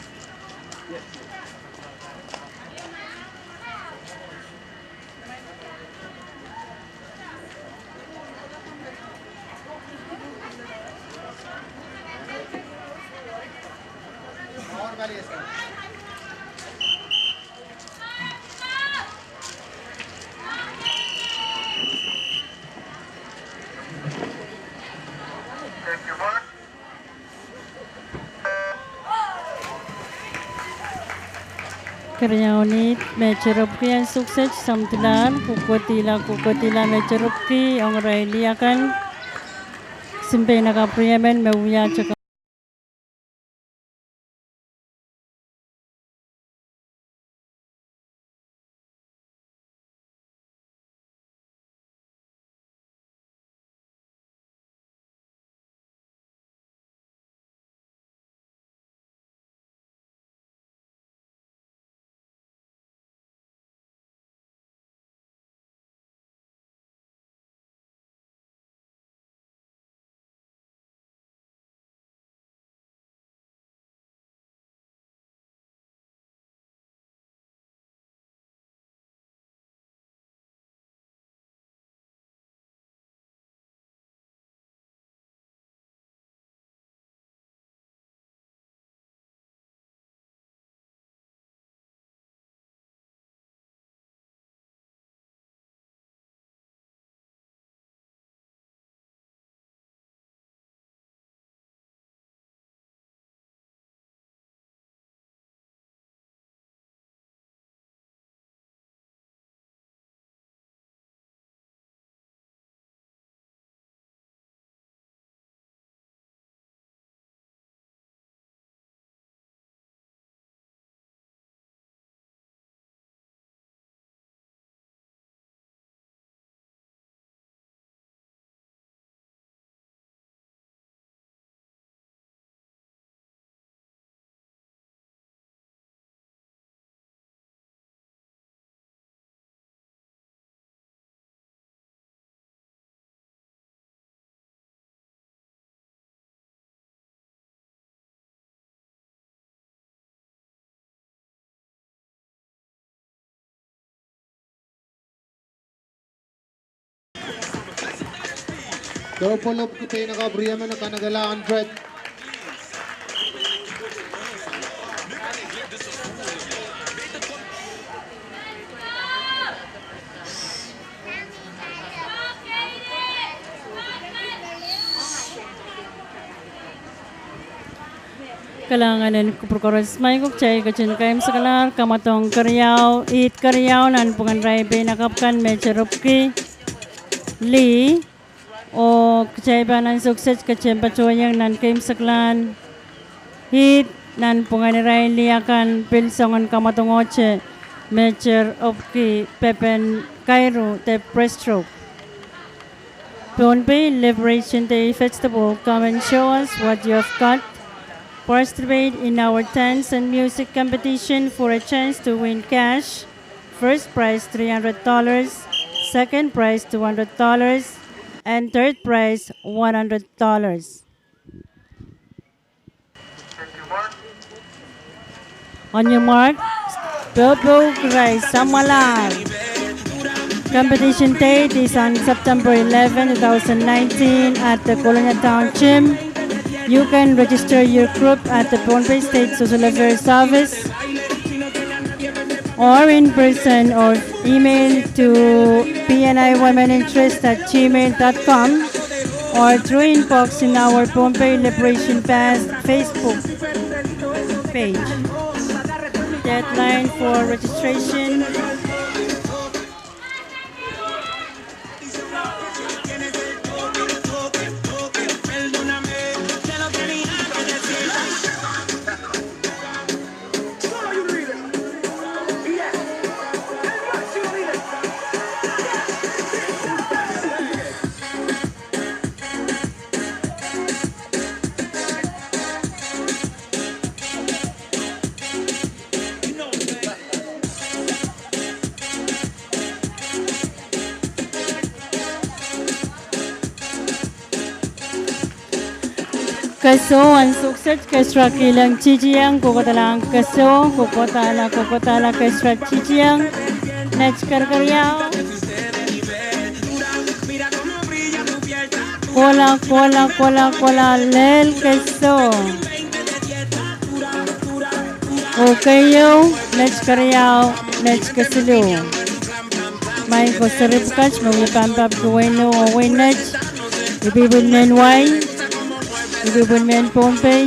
Karyawanit mecerupki yang sukses samtilan kukutila mecerupki ang railiakan simpe nakapriyamen mewuya cakap Daw pulop ko tayo nakabriyaman na kanagalaan, Fred. kalanganan ko prokuros may kuk chay kachin kaim sakalar kamatong karyaw nan pungan rai be nakapkan mecerupki li o kachay banan sukses kachem pacoyang nan kaim saklan hit nan pungan rai liakan pilsongan kamatong oche mecerupki pepen kairu te prestroke. Pohnpei Liberation Day Festival, come and show us what you have got. Participate in our dance and music competition for a chance to win cash. First prize $300, second prize $200, and third prize $100. On your mark, Bobo Rai Samalar. Competition date is on September 11, 2019 at the Colonia Town Gym. You can register your group at the Pohnpei State Social Affairs Office or in person or email to pniwomeninterest@gmail.com or through inbox in our Pohnpei Liberation Past Facebook page. Deadline for registration kaso ang sukset kesra kilang cijiang kokotalang kaso kokotala kesra cijiang nachkar karyao kola lel kaso okayo nachkaryao nachkasilo may ko saripkach mga pampap kuweno o wenach ibibun nenway Ibibun men Pohnpei,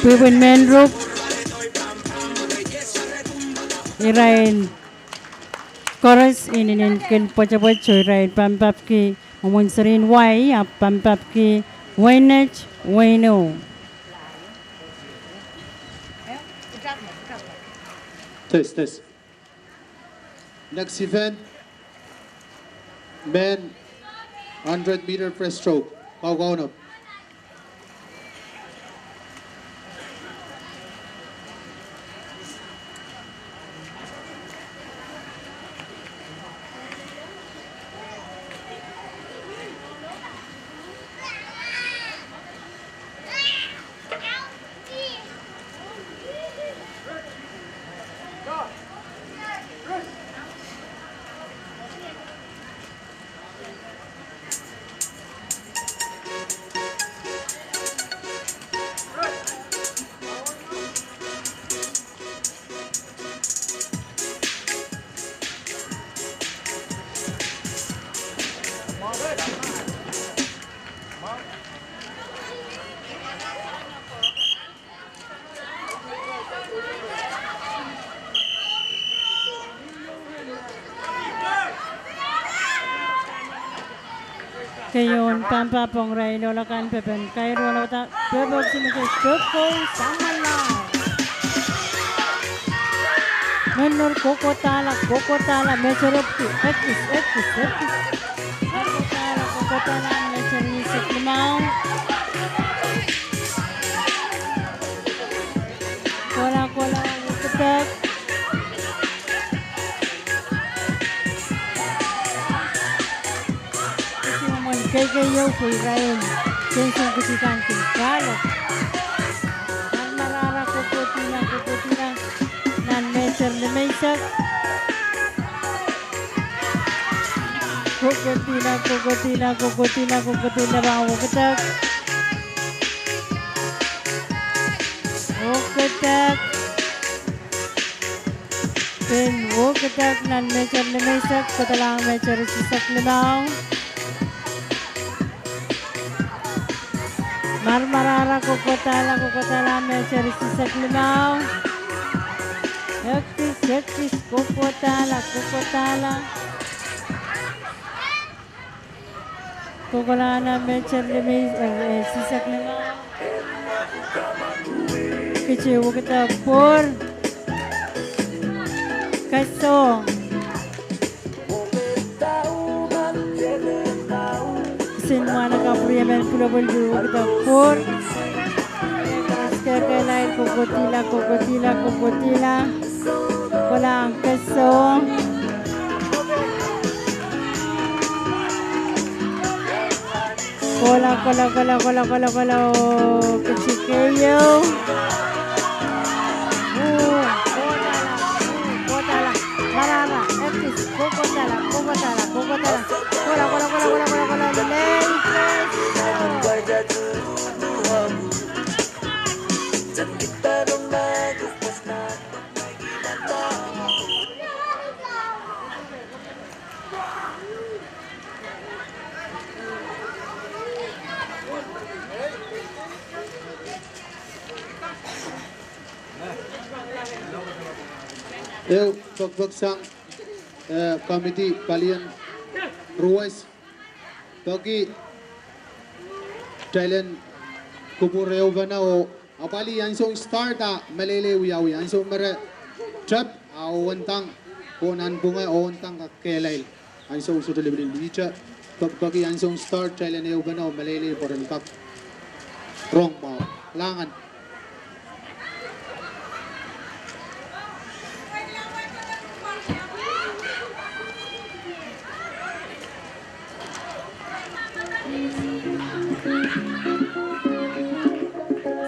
Ibibun men Rup, Irain Chorus inin kin pochapocho Irain pampapki umunsarin Wai pampapki Wainach Waino. Test. Next event, men 100-meter breaststroke. Go na. Kayon pampapong ray lolakan pepen kay rolata bebok sinike koko samala menur kokotala mecherupki ekis kokotala mecheri seklimau kola uketek Kayo po Ryan, sensong kutikan kalo. Ang marara kukutila, nan meser na mesak. Kukutila, bang uketak. Then uketak nan meser na mesak, katalang meser sisak limang. Marmarara kokotala mencari sisak limau. Ektis kokotala. Kokolana mencari sisak limau. Kecewa kita por kaso. Semua nak kapuriamen pulau belu kita pur. Sekarang lain kokotila. Kolang keso. Kola kecikayo. Kokotala. Marara. Ekis. Kokotala. Kola. Eu pagbagsang committee kalian ruwais bagi Thailand kupureo bana o apali yansong starta malele uyawi yansong mere trap awantang konan bunga awantang kakelail yansong sutulibili licha bagi yansong start Thailand eu bana o malele poran kak rong ba langan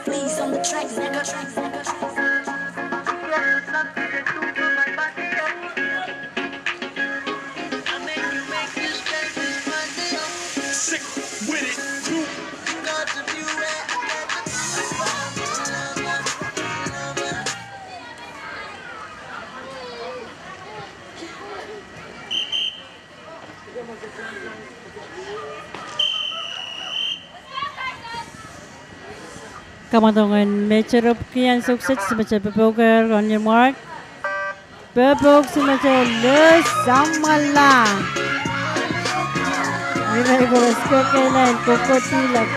Please on the track, nigga. Sick with it, too. Kamatongan mecerap kian sukses semacam pepoker on your mark. Pepok semacam les samala. Ini boros kekelan kokotila.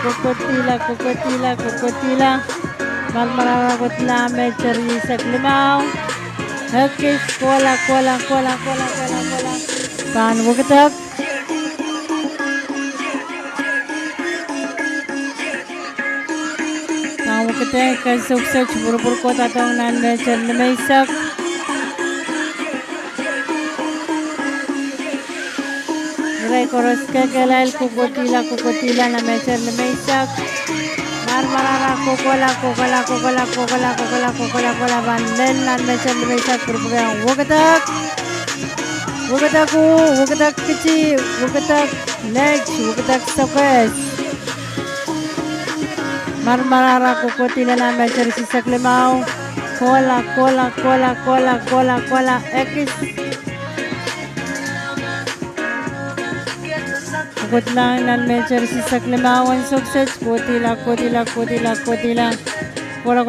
Malmarara kotla meceri seklimau. Hakis kola. Pan wuketak. Kamu ketika sukses buru-buru kota tongnan mecer lemaisak. Nilai koros kekelal kukutila na mecer lemaisak. Marmarara kukola bandel na mecer lemaisak berpegang wuketak kecil, wuketak next, wuketak sukses. Marmarara kukutila na mecer sisak limau. Kola ekis. Kukut lang na mecer sisak limau ang sukses. Kutila. Kola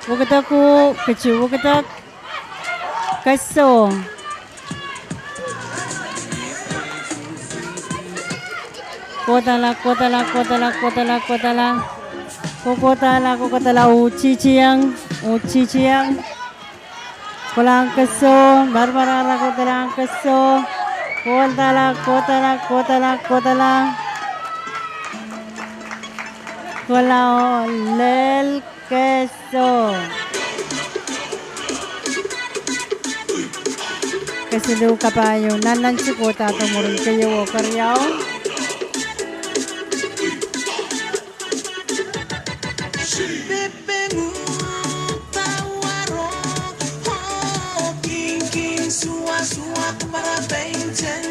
wuketaku kecil wuketak. Kaso. Kotala uciciang kolang keso barbarara kotalang keso kotala kola lel keso kesilu kapayo nanan si kota tumurun kayo karyao.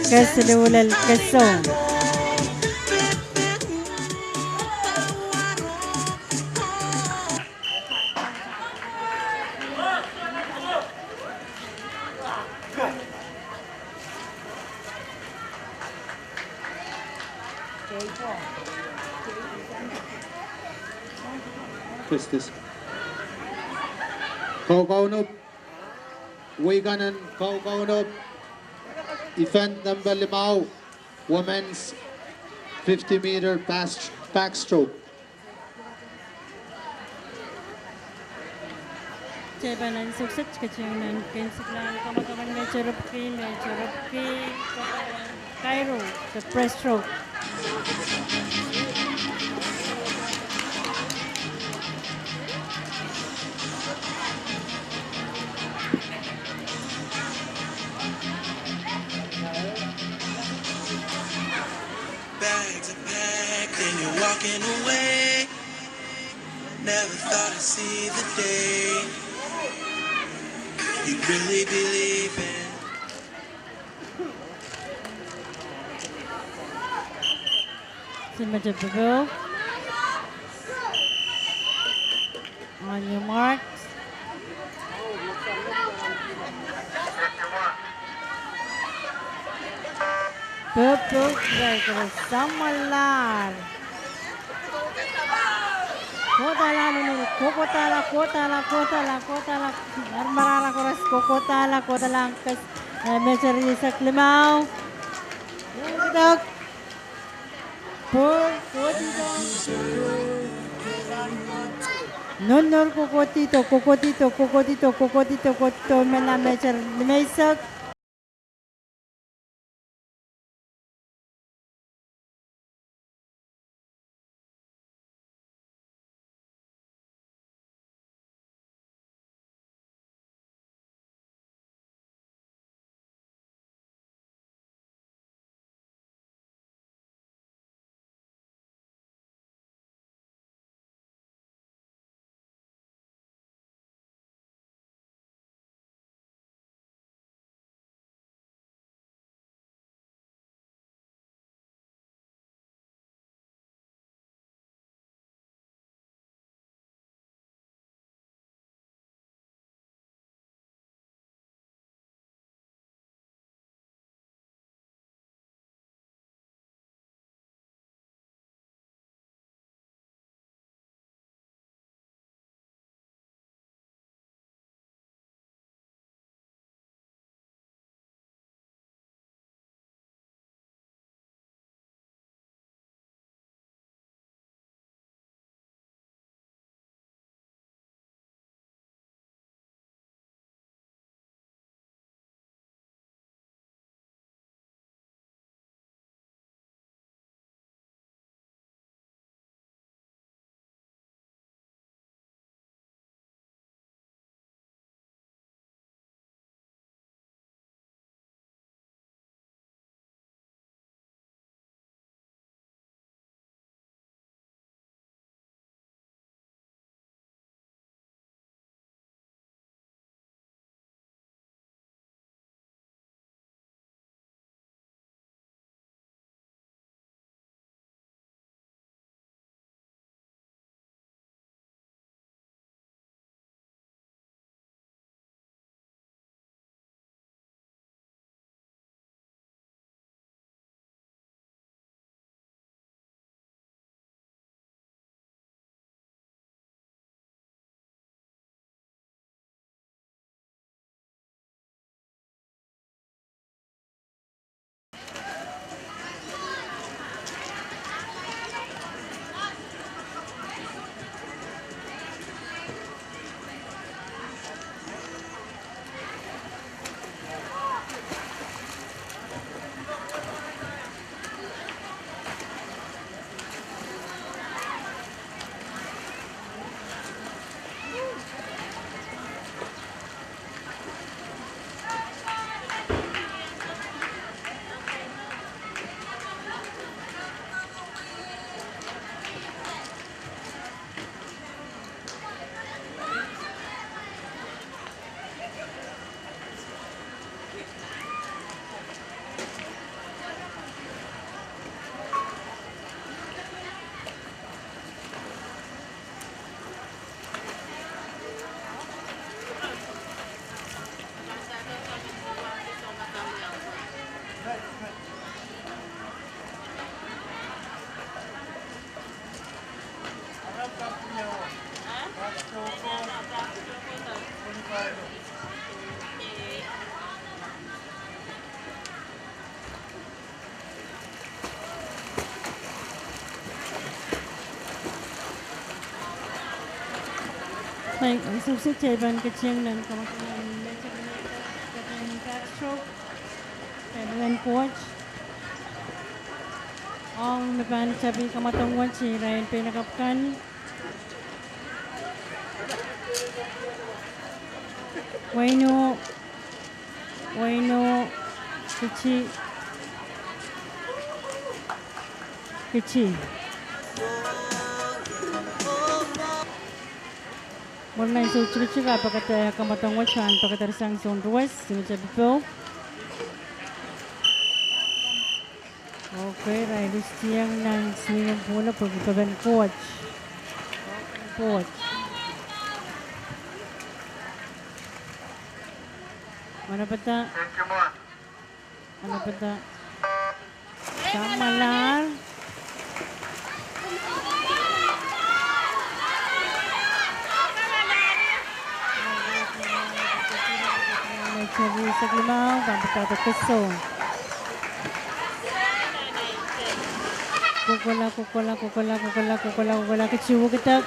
Keselulal keso. Christus. Kaukaunop. Wayganan Kaukaunop. Event number 5, women's 50-meter backstroke. Cebanan sukses keciunan kensiklan kamu-kamu mecerupki Cairo the breaststroke. Bags are packed and you're walking away. Never thought I'd see the day you really believe in. Semacam begitu. On your marks. Betul, baik, samalar. Kotala nunul, kokotala, kotala, kotala, kotala, marmarala koras, kokotala, kotala, kas, mencari saklimau, untuk, kokotito, nunul kokotito, kokotito, kokotito, kokotito, kokotito, mena mencari mesak. Baik, ang susi Cheban Kacheng dan kematian Catherine Castro, Evelyn Poch, ang napan sabi kamatungwan si Ryan Pinakapkan, Waino, Kichi. Mula sa ucuk-ucuk apakah kamatang wacan apakah tersang son ruas semacam itu. Okay, riders siang nang swing bola pagkaban coach. Mana peta? Mana peta? Samalar. sa limang, pampatato kaso. Kukula, kachiwo kitak.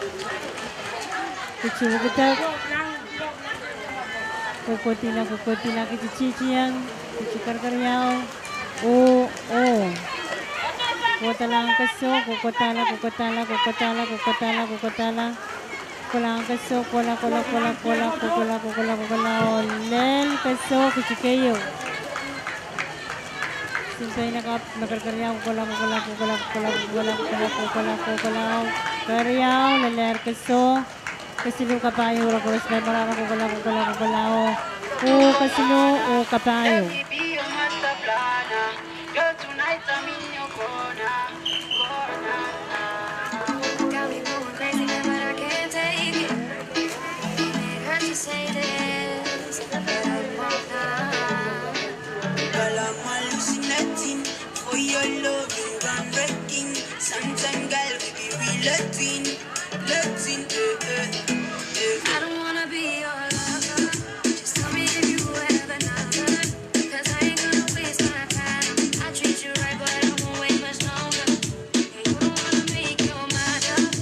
Kukutila, kichichiyang, kichikarkaryaw. Kukutala ang kaso, kukutala. Kulang kaso, kukula, lel kaso, kichikayo. Simpay nakarkaryaw, kukula. Karyaw, leler kaso. Kasilo kapayo, rakulas na marara, kukula. Kasilo, kapayo. Got me going crazy, but I can't take it. It hurts to say this, but I won't now. Girl, I'm hallucinating for your loving, groundbreaking. Sometimes, girl, we be relating. I don't wanna be your lover. Just tell me if you have another. 'Cause I ain't gonna waste my time. I treat you right, but I won't wait much longer. And you don't wanna make your mind up.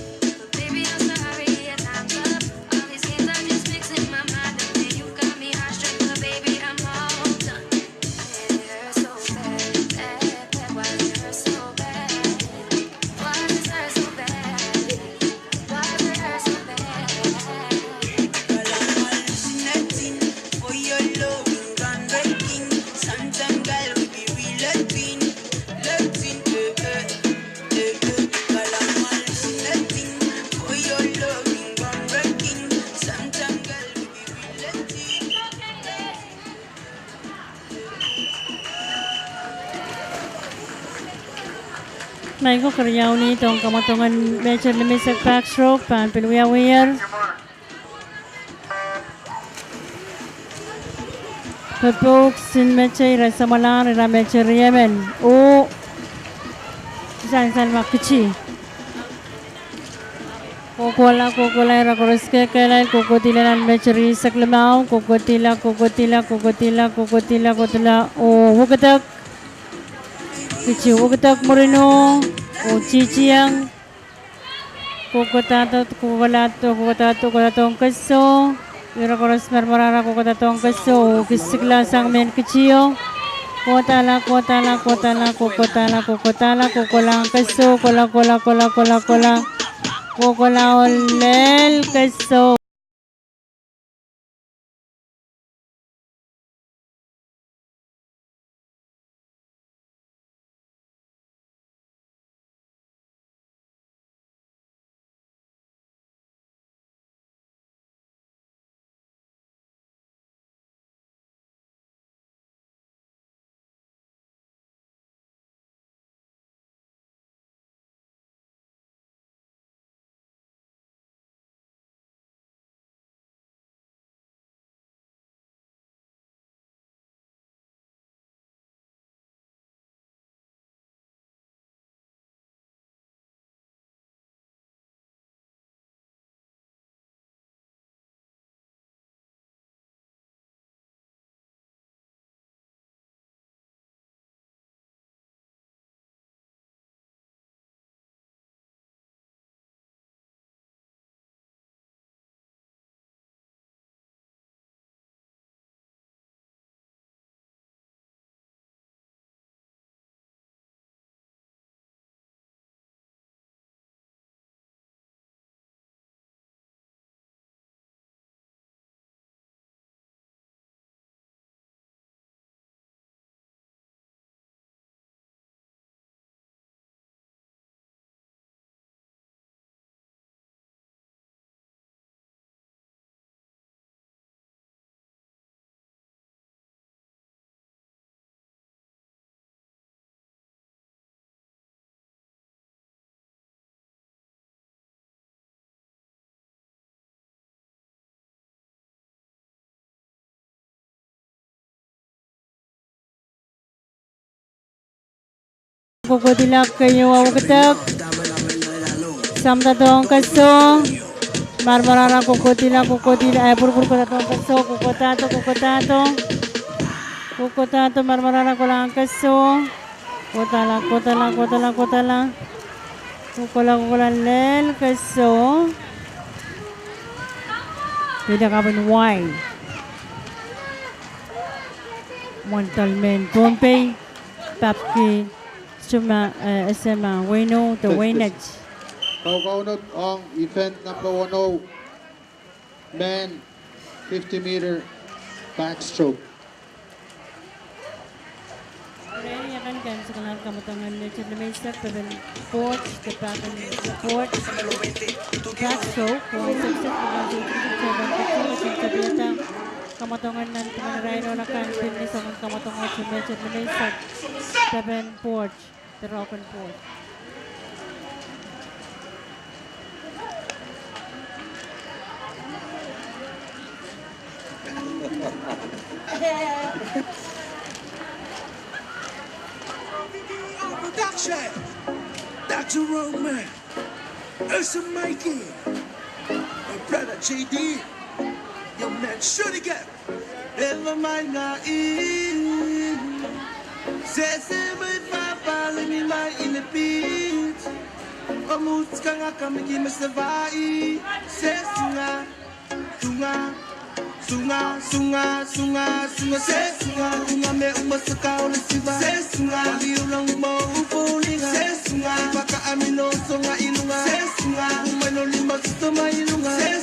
But baby, I'm sorry, yeah, time's up. All these games are just mixing my mind up. And you got me heartstruck, but baby, I'm all done. And it hurts so bad. Why does it hurt so bad? Why does it hurt so bad? Why does it hurt so bad? Girl, I'm hallucinating for your loving, groundbreaking. Sometimes, girl, we be relating. Girl, I'm hallucinating for your loving, groundbreaking. Sometimes, girl, we be relating. May ko karyaw ni itong kamatungan medyo lumisag backstroke, pan pilwiyawiyar. Pepok sin meche rasa malar ra meche Yemen. San makichi. Kukula ra koroske kelal kukutilan meche risak lemau kukutila. Wukatak. Kichi wukatak moreno. Chichiyang. Kukulatong kaso. Ira koros marmarara kukulatong kaso. Kisigla sang men kichiyo. Kukutala. Kukulang kaso. Kula. Kukula olel kaso. Kukutilak kayo wukatak. Samtatong kaso. Marmarara kukutila. Purpur katatong kaso. Kukutato. Kukutanto marmarana kulang kaso. Kutala. Kukula lel kaso. Tidak kabin wide. Montalmen Pompey. Papki. Suma SMA. Wayno the Waynage. Kaukaunod ang event number 10, men 50 meter backstroke. Ready akan kan sekarang kamu tangan lecet lemesek peben port tepakan port backstroke kau sukses dengan seven kecil kamu tangan nanti menerai nolakan finish akan kamu tangan lecet lemesek peben port terokan port. Production, Dr. Roman, Ursa Mikey, my brother JD, your man Shooty Gap, never mind not in. Says my papa, let me lie in the beach. Omus kanga kamiki Mr. Vai, says Sunga, unga me umasaka ole siva. Wali ulang mo upolinga. Baka amino songa ilunga. Umano lima sutoma ilunga. Take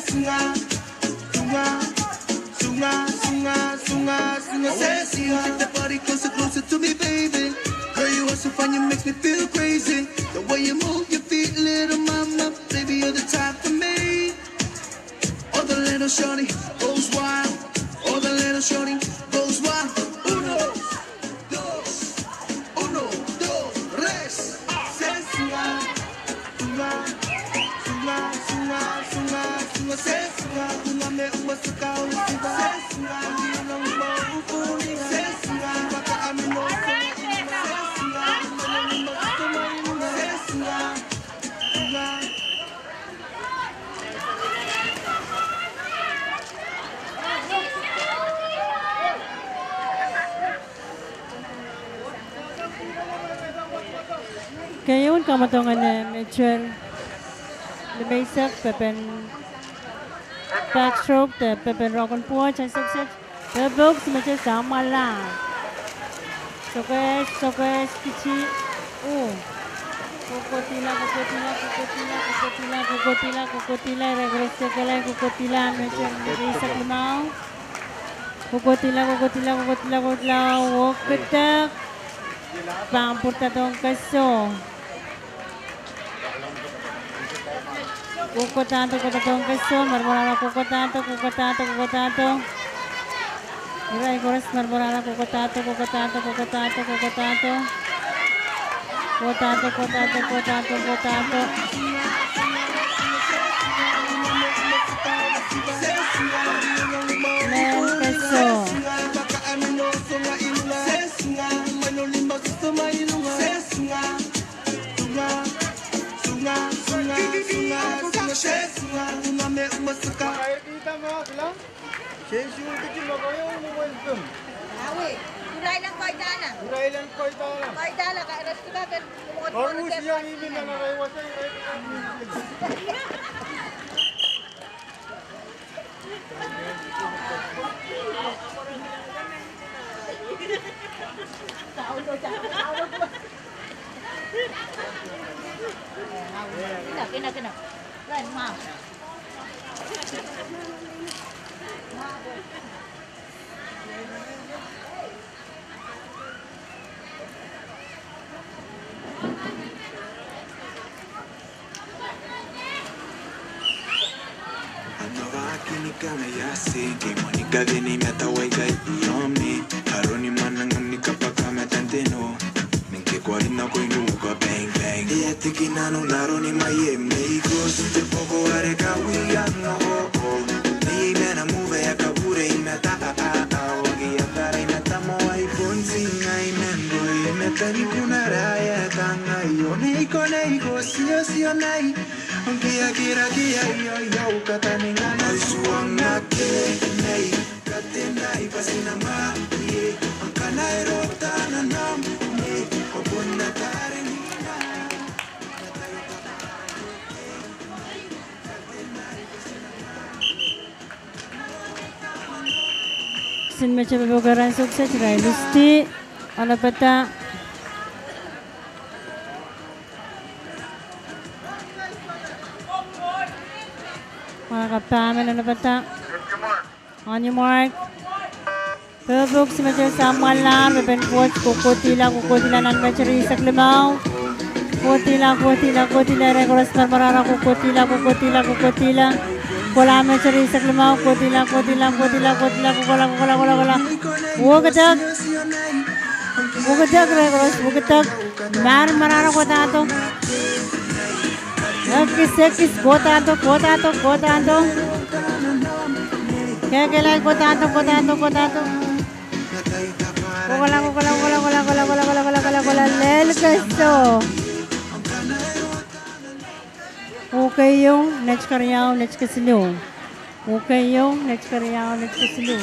the body closer to me, baby. Girl, you are so fun, you makes me feel crazy. The way you move your feet, little mama, baby, you're the type for me. All the little shorty goes wild. All the little shorty goes wild. Uno, dos, tres. Sunga me umasaka ole siva. Wali ulang mo upolinga. Baka amino songa ilunga. Kayon kamu tangan mature lemesek peben backstroke peben rokan port and sukses. Bebuk semacam sama lah. Sokes kecil. Kukutila regres sekalai kukutila macam lemesek lemau. Kukutila ketak. Pampur tatong kaso. Kukutanto kaso. Marmorala kukutanto. Irai koras marmorala kukutanto. Mel kaso. Kita mo bilang. Session kecil mo kayo welcome. Awi, turay lang ko'y dana. Uray lang ko ito na. Ko'y dana, kaya resto ka, pero Baru siang ini na nakaiwasan. Kena. Lain, maaf. Kama yasi kimoni kadeni meta waiga yomi haroni manangam nikapaka metanteno minke kwarina koinuka bang bang etikina no laroni maye meiko sute poco are kawiya no ni mena move ya kabure imeta ogi atara imeta mo ai ponzi ngai mendo imeta ni kunaraya kanga yone iko sio nai Kia yo katani ngana suanga ke nei katenai pasina ma ye Sin macam pembugaran sukses Rai Lusti ala peta mga kapamen ala peta on your mark pebuk si macam samalan bepen coach kukutila nan macam isak lemau kutila rekoras marmarara kukutila kola macam isak lemau kutila kola Wugadag rekoras wugadag marmarara kotato Sekis kotato Kekelai kotato Kola lel kesto Okay yung next karyaw next kasino Okay yung next karyaw next kasino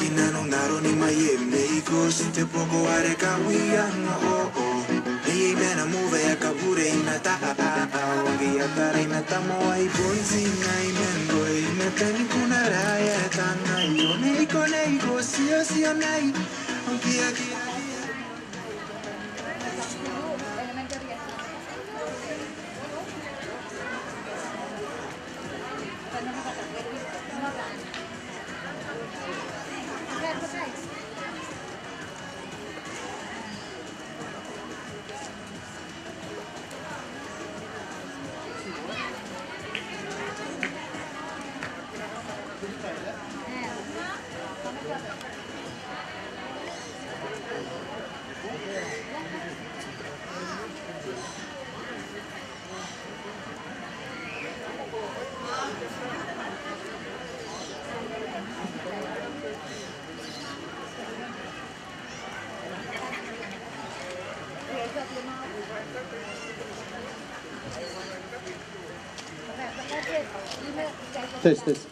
Test.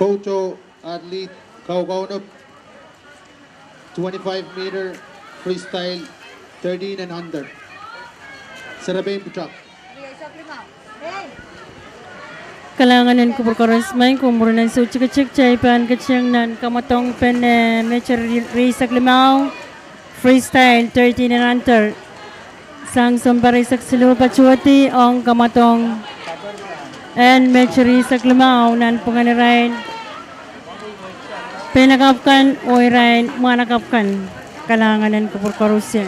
Coach athlete kau na 25-meter freestyle 13 and under. Sarabay pucak. Kalanganan ko berkoras main kumurunan so cik caipan kecing nan kamatong pen mecer race limau freestyle 13 and under. Sang sombaray saksilo pacuati ong kamatong and mecer race limau nan penganirain penakapkan oirain manakapkan kalanganan ko berkorusya.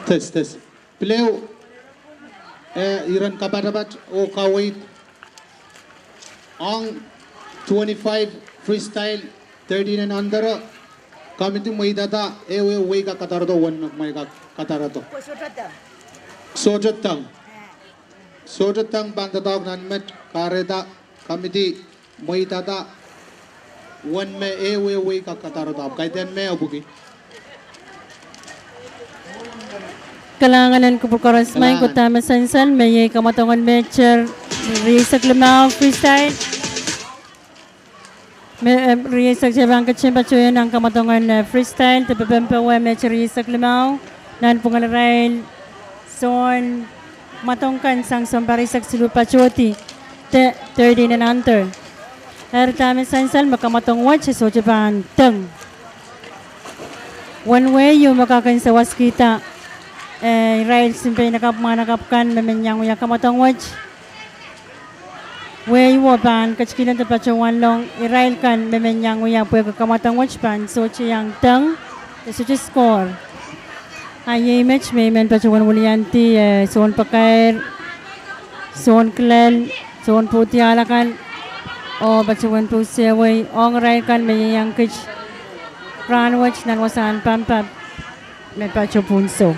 Test. Pleo iran kabarabat o kawait ang 25 freestyle 13 and under kami tu may data ewe ka katarado one may ka katarado sojatang bandatag nanmet kareda kami ti may data one me ewe ka katarado kaiten me obugi kalanganan ko po karasmay ko tama sansan may kamatongan mecher risak lemau freestyle risak sebang kecil pacuyan ang kamatongan freestyle tapi pempawa mecher risak lemau nan pungalaray son matongkan sang somparisak silupa choti te 30 and under tama sansan makamatong watch so japan teng one way yung makakain sa waskita Rail simple nakapkan memenyang uya kamatong watch way wapan kacikilan tepat cuan long Rail kan memenyang uya puya kamatong watch pan so yang teng so score ay match memen pacuan Wulianti son pakai son klen son putih alakan o pacuan pusia way ong Rail kan memenyang kec run watch nan wasan pampap me pacu punso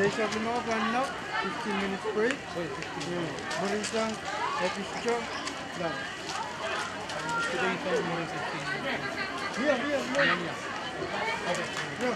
Desa Lima Panok, 15 minutes break. Murinsang, Episco, lang. Iya. Okay. Yo.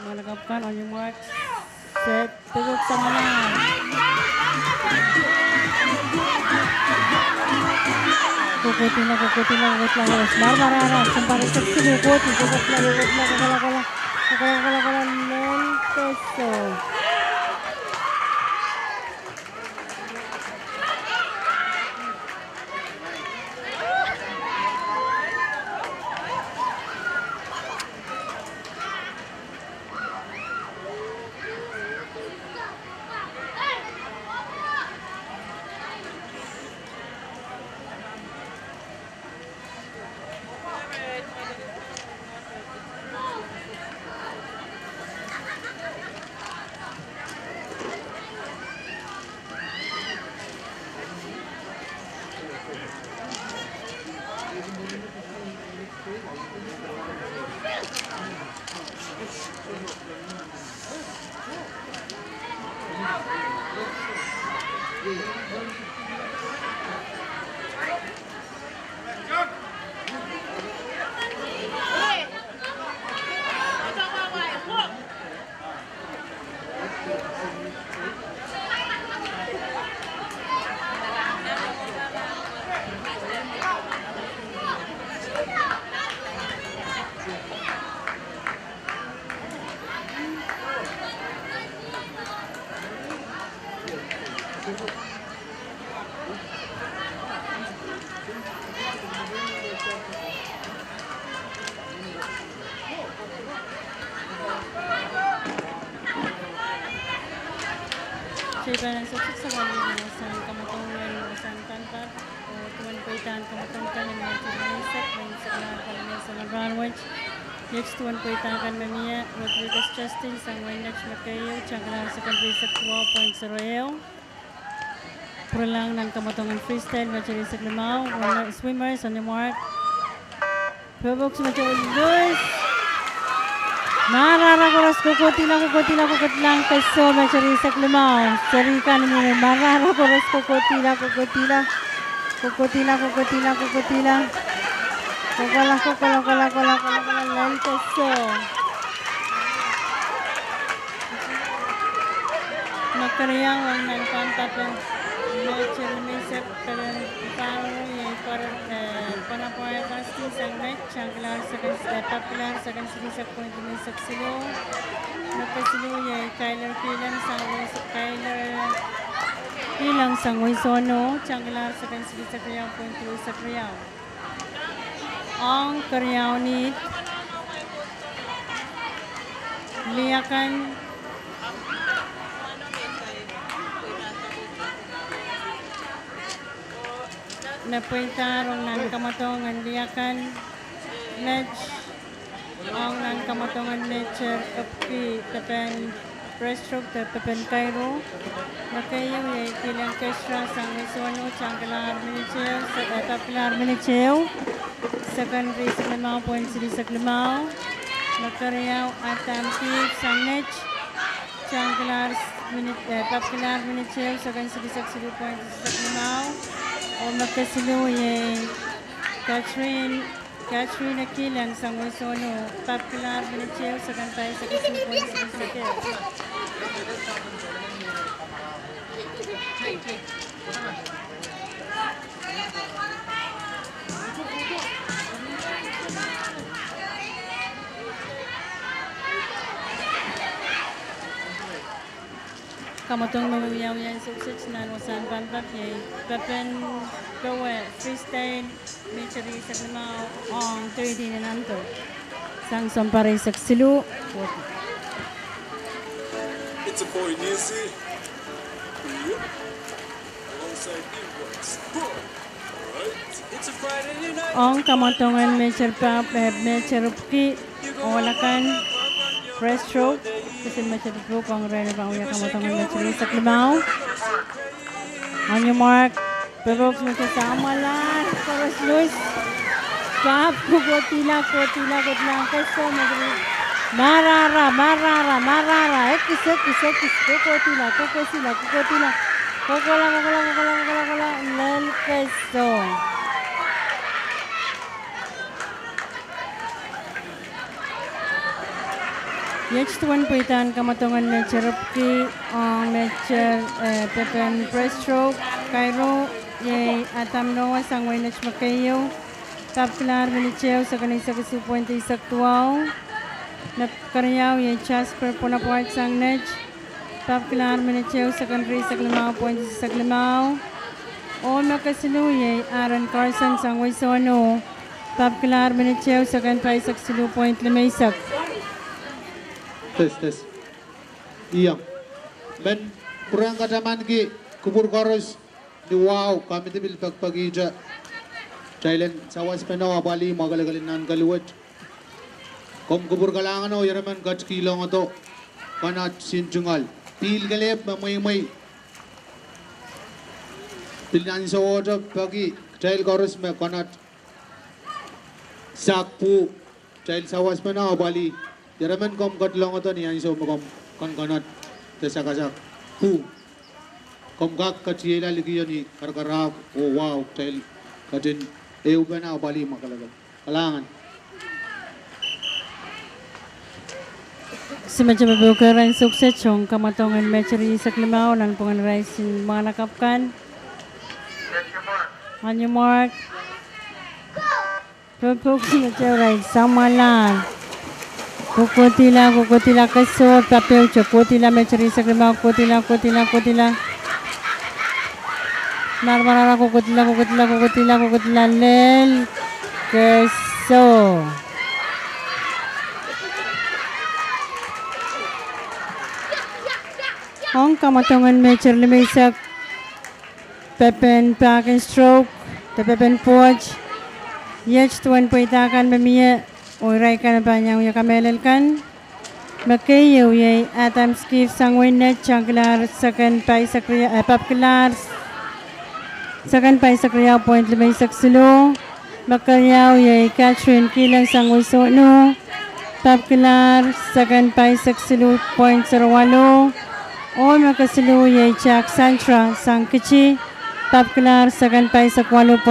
Menegapkan on your mark, set, tugok sa malam. Kukutin lang, Barbara, sempari seksi, kukutin, kukula, Lenteso. Siya ng suksit sa mga isang kamatungan ng isang tantar o tuwan ko itaan kamatungkan ng mga sinisip ng sa kalamin sa Brownwatch. Next tuwan ko itaan kan mamia Rodriguez Justin sang Waynex Macayo Chaglar sa country sa 12.0 Pulang ng kamatungan freestyle Machiri sa Limao swimmers on the mark Provox Machiri Luz Mararakoras kukuti lang kaso Machiri sa Limao Sarikan mo mararakoras kukuti lang Lenteso Nakariyang ang nagpantatan Nature Misep Paro Panapoy Basti Sangat Changlar Popular Sagan Sinisap Point Misep Silo Napasilo Kyler Pilan Ilang Sangway Sono Changlar Sagan Sinisap Riyaw Point Luisa Riyaw Ang Karyaw ni Liakan Napunta rong nan kamatongan liakan Nedge ang nan kamatongan nature upki tapen breaststroke tapen Cairo Nakayaw kilang kestra sang Misono Changlar Minicheo sa Tapilar Minicheo secondary sa Limao point Sili sa Limao Nakariyaw at Tampig sang Nedge Changlar Papkilar Minichev sakan sigisak silu point sisak limaw. O magkasilu yung Catherine Akilan sa Moisono. Papkilar Minichev sakan tayo sa silu point sisak limaw. Kamatong mamayaw yan sukses na wasan panpap yay Pepen gawa freestyle mitri sa limaw ang 30 na nanto sang sampare sa silu. It's a boy Nancy. Alongside Inwards. Alright. It's a Friday night. Ang kamatongan mecher pap mecher upki olakan fresh stroke kasi mecher stroke ang rene pa uya kamatongan mecher sa limaw. On your mark, perok mo sa amalan, Coros Luis. Pap kutila kutlang keso magri. Marara, ekis, kukotila, kokola, lel keso. Yech tuan puitan kamatongan mecher upki, mecher pepen breaststroke, Cairo, ye atam noa sangway nech makayo, Papkilar Minichev sa kanisa kasi puwente isak tuwaw, Napkaryaw ye Jasper Ponaport sang nech, Papkilar Minichev sa kanri sa klimaw puwente sa klimaw, o makasilu ye Aaron Carson sang Waisono, Papkilar Minichev sa kanpay sa silu puwente limaysak. Tes. Iyang. Ben, kurang kadaman ki kubur koros di wow kami tibil pagpagija. Thailand sawas penawa bali magalagalin nan kaluwat. Kom kubur kalangan o yaraman kat kilong ato kanat sinjungal. Pil galep mamay. Pilnan sa order pagi Thailand koros me kanat sakpu Thailand sawas penawa bali. Jaraman kom katlong ato ni anso mo kom kanat tesakasak pu kom gak kachila ligiyo ni karkarap o wow tail katin eubena bali makalagal kalangan Si medyo mabukaran sukses yung kamatongan mechery sa klimaw nan pungan rice mga nakapkan. On your mark. Pupuk si medyo rice samalan. Kukutila kasut papel kutila mechery sa klimaw kutila. Marmarara kukutila lel keso. Ang kamatongan mecher limisak pepen pack and stroke the pepen forge yech tuan puitakan memia oirai kan panyang ya kamelel kan makayo ye atam skif sangwin net changlar second pai sakriya papkilar second pai sakriya point limisak silo makayaw ye Catherine kilang sangwiso no papkilar second pai saksilo point 08 o makasilu ye Jack Santra sang kichi Papkilar second pai sa 8.5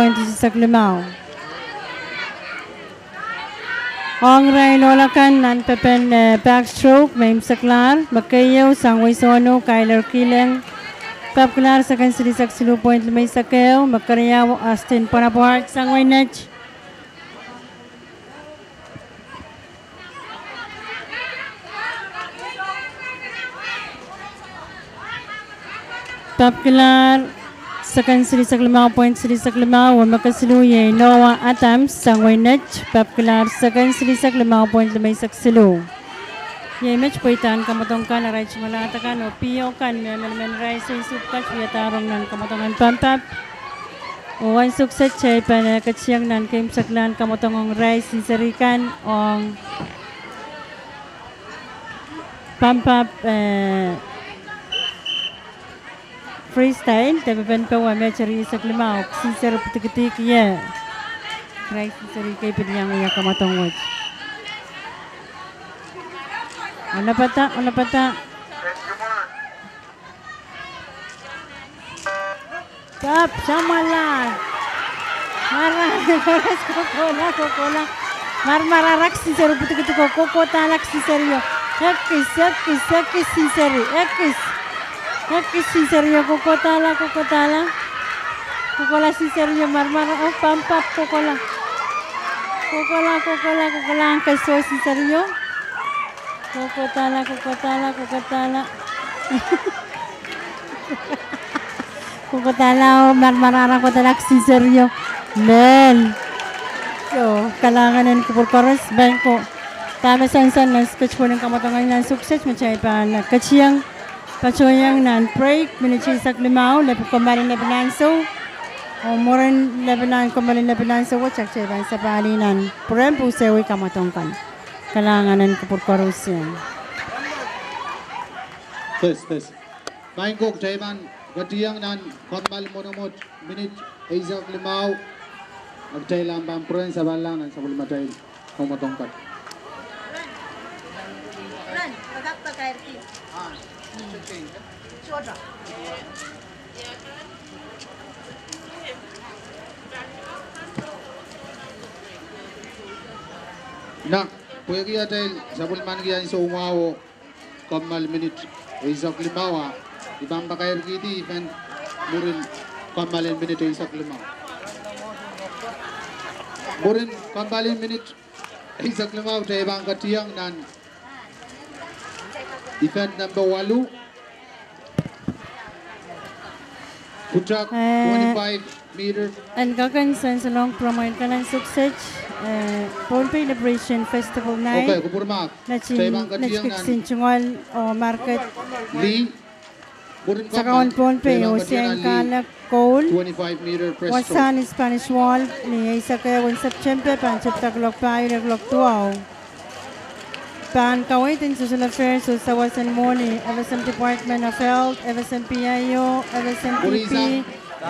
Ong ray lolakan nan pepen backstroke may saklar makayaw sang Waisono Kyler Kileng Papkilar second silisak 0.5 sakayaw makariyaw Austin Ponaport sang Wainech Papkilar second silisak 5.6 wa makasilu ye Noah Adams sang Wainech Papkilar second silisak 5.5 silu ye match poitan kamatongkan aray malatakan o piyo kan men rice soup kat tarong nan kamatongan pampap o wan sukses chay pan katsiyang nan kim saklan kamatongong rice sarikan ong pampap freestyle tapi pen pawa mechery sa klimaw sincere putik ya rice sari kay pinyang ya kamatong watch Ana pata Stop, samalan. Maras kokola. Marmararak si seru putu koko talak si serio. Ekis si seri. Ekis si serio koko tala. Kokola si serio marmara pampap kokola. Kokola angka so si serio. Koko tala. Koko tala marmara ko talak si serio. Mel. So, kailangan ko purkoros bangko. Tama san ng sketch po ng kamatangan ng sukses macay pa na kachiyang pachoyang nan break minichisak limaw lepo kumarin lebananso o moren lebanan kumarin lebananso wachak chay ban sa palinan purem po sewi kamatongkan. Kailangan ko purkoros yan. Tes. Bangkok Jaiban Gatiang nan Kotmal Monomot minute Isaac Limau Agtailang Bampren sa balang ng sabul matay kumatongkat. Ren, agak pa kay Ricky. Soda. Na, puya kia tail sabul man kia so umawo Kotmal minute Isaac Limau ibang bakay Ricky event murin Kotmal minute Isaac Limau. Murin kembali minit Isaac Limau Jaiban Gatiang dan event number 8 Puncak 25 meter. And kakansan sa long promote ka ng sukses Pompey Liberation Festival Night. Okay, kupurmak. Jaiban Gatiang dan Sinchungol o market Lee Murin sa kawan Pompey o siyang kalak Cole. 25 meter breaststroke. Wasan Spanish Wall ni isa kaya 1 September pancap taglok payo naglok tuaw. Pan kawitin susunod affairs sa Wasan Moni, FSM Department of Health, FSM PIO, FSM PP,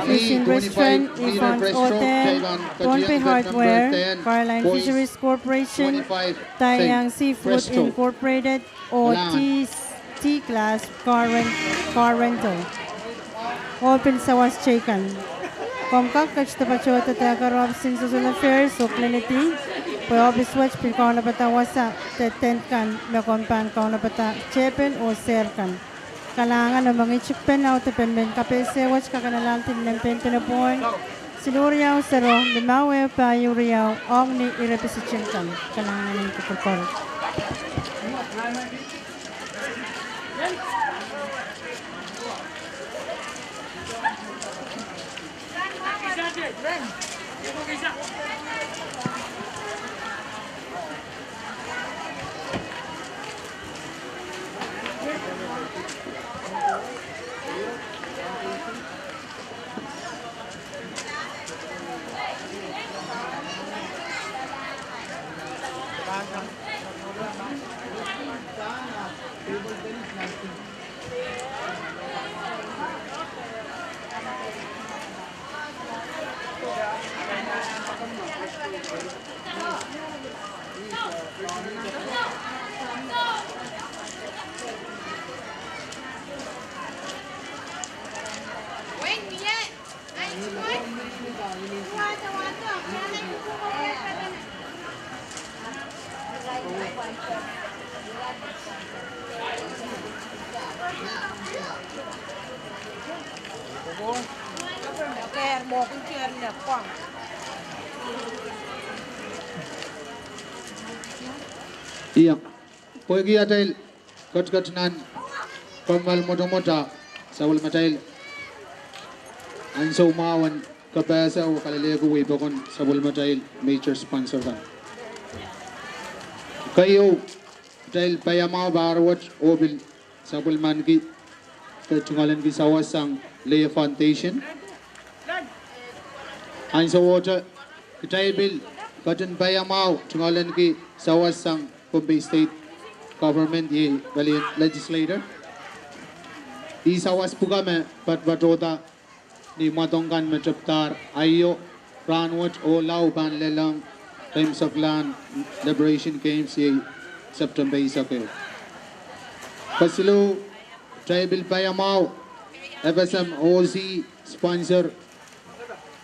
Fishing Restaurant, Ifans Hotel, Pompey Hardware, Caroline Fisheries Corporation, Tayang Seafood Incorporated, o T-Class Car Rental. Open sa was chicken. Komkak kach tapachot at Robson Susan Affairs o Clinity. Pwede office watch pin kau na bata wasa tent kan na kompan kau na bata chepen o serkan. Kalangan ng mga chikpen na utapen ben kapese watch kakanalantin ng pentinapon. Sinuriyaw saro limawe pa yuriyaw ong ni irepresisyon kan. Kalangan ng kupulkor. Okay, mo kung chair niya kwang. Iya. Pwede kia tail kat nan Kotmal Motomota sabul matay ang sa umawan kapasa o kalilego wibakon sabul matay major sponsor kan. Kayo tail payama barwat obil sabul manki kachungalan ki sawasang Lea Foundation. Ang sa water kitay bil katan payama chungalan ki sawasang Pompey State Government ye valiant legislator. Isawas pugame patbatota ni matongkan machaptar ayo ranwat o lauban lelang Times of Land Liberation Games ye September isa kayo. Pasilu tribal payamaw FSM OC sponsor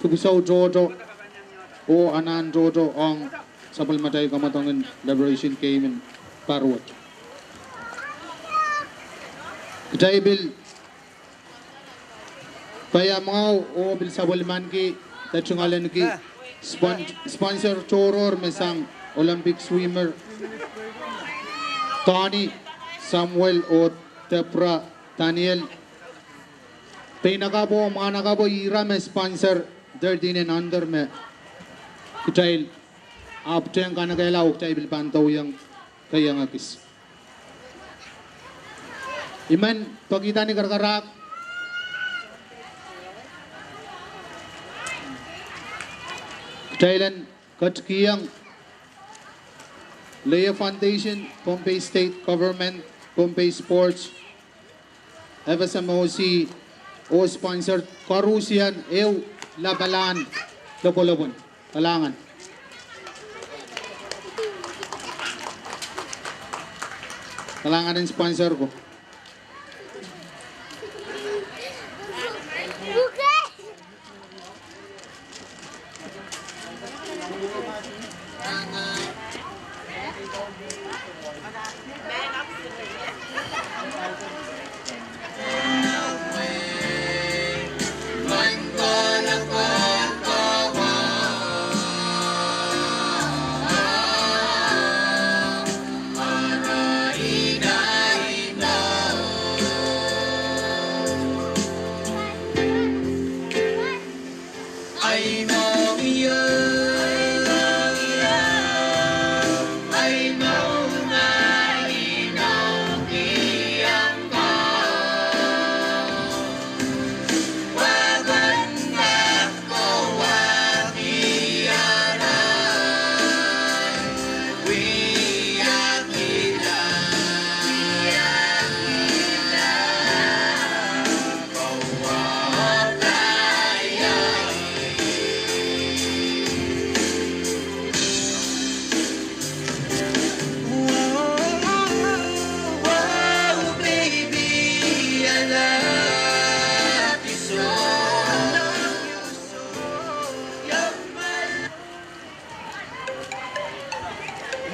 Tugusaw Jojo o Anan Jojo ang Sapalmatay Kamatangan Liberation came in Parwat. Kajaibil Paya Mau o Bil Sabaliman ki Tachungalan ki sponsor Choror Mesang Olympic swimmer Tony Samuel o Tepra Daniel Pinakabo mga nakabo ira में sponsor 13 and under में kitail आप टें काना कहला उक्ताई bill पांताऊ yang kaya ngakis iman pagita ni karkarak kitailan katkiyang Leia Foundation, Pompey State Government, Pompey Sports, FSMOC, o sponsor Karusian Ew Labalan Lopolopon Talangan Talangan ang sponsor ko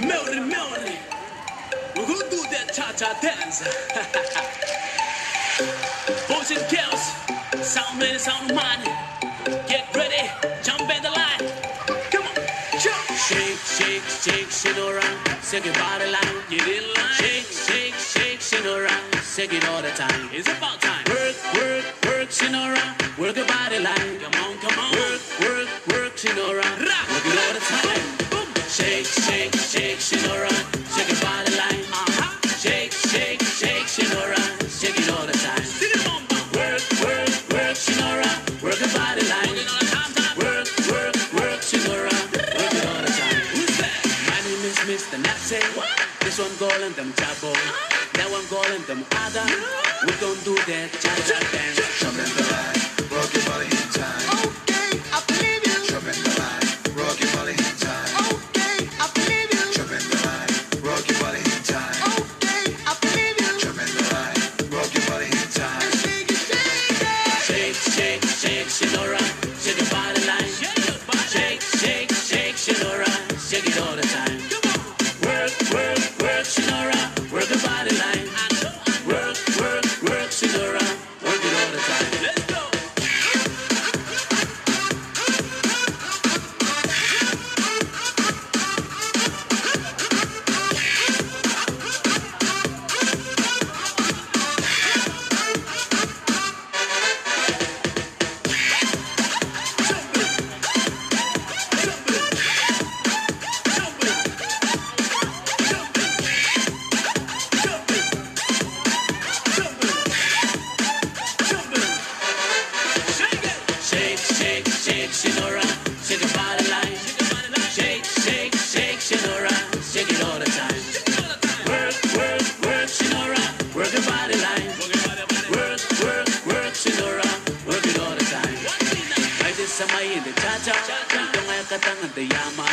Melody. We're gonna do that cha-cha dance. Boys and girls, sound man, sound man. Get ready, jump in the line. Come on, jump. Shake, shake, shake, shake around. Shake your body line, get in line. Shake, shake, shake, shake around. Shake it all the time. It's about time. Work, work, work, shake around. Work your body line. Come on, come on. Work, work, work, shake around. Work it all the time. Shake, shake, shake, shake around. Shake your body line. Shake, shake, shake, shake around. Shake it all the time. Work, work, work, shake around. Work your body line. Work, work, work, shake around. Work it all the time. Who's that? My name is Mr. Natsy. This one calling them Chabo. That one calling them Ada. We gon' do that cha-cha dance. Jump in the line, rock your body in time. Okay, I believe you. Jump in the line, rock your body in time. Okay, I believe you. Jump in the line, rock your body in time. Okay, I believe you. Jump in the line, rock your body in time. Shake it, shake it. Shake, shake, shake, shake around. Shake your body line. Shake, shake, shake, shake around. Shake it all the time. Work, work, work, shake around. Work your body line. Work, work, work, shake around. Work it all the time. Let's go. Shake, shake, shake, shake around. Shake your body line. Shake, shake, shake, shake around. Shake it all the time. Work, work, work, shake around. Work your body line. Work, work, work, shake around. Work it all the time. Ay de samay de cha-cha. Ganito nga katangan de yama.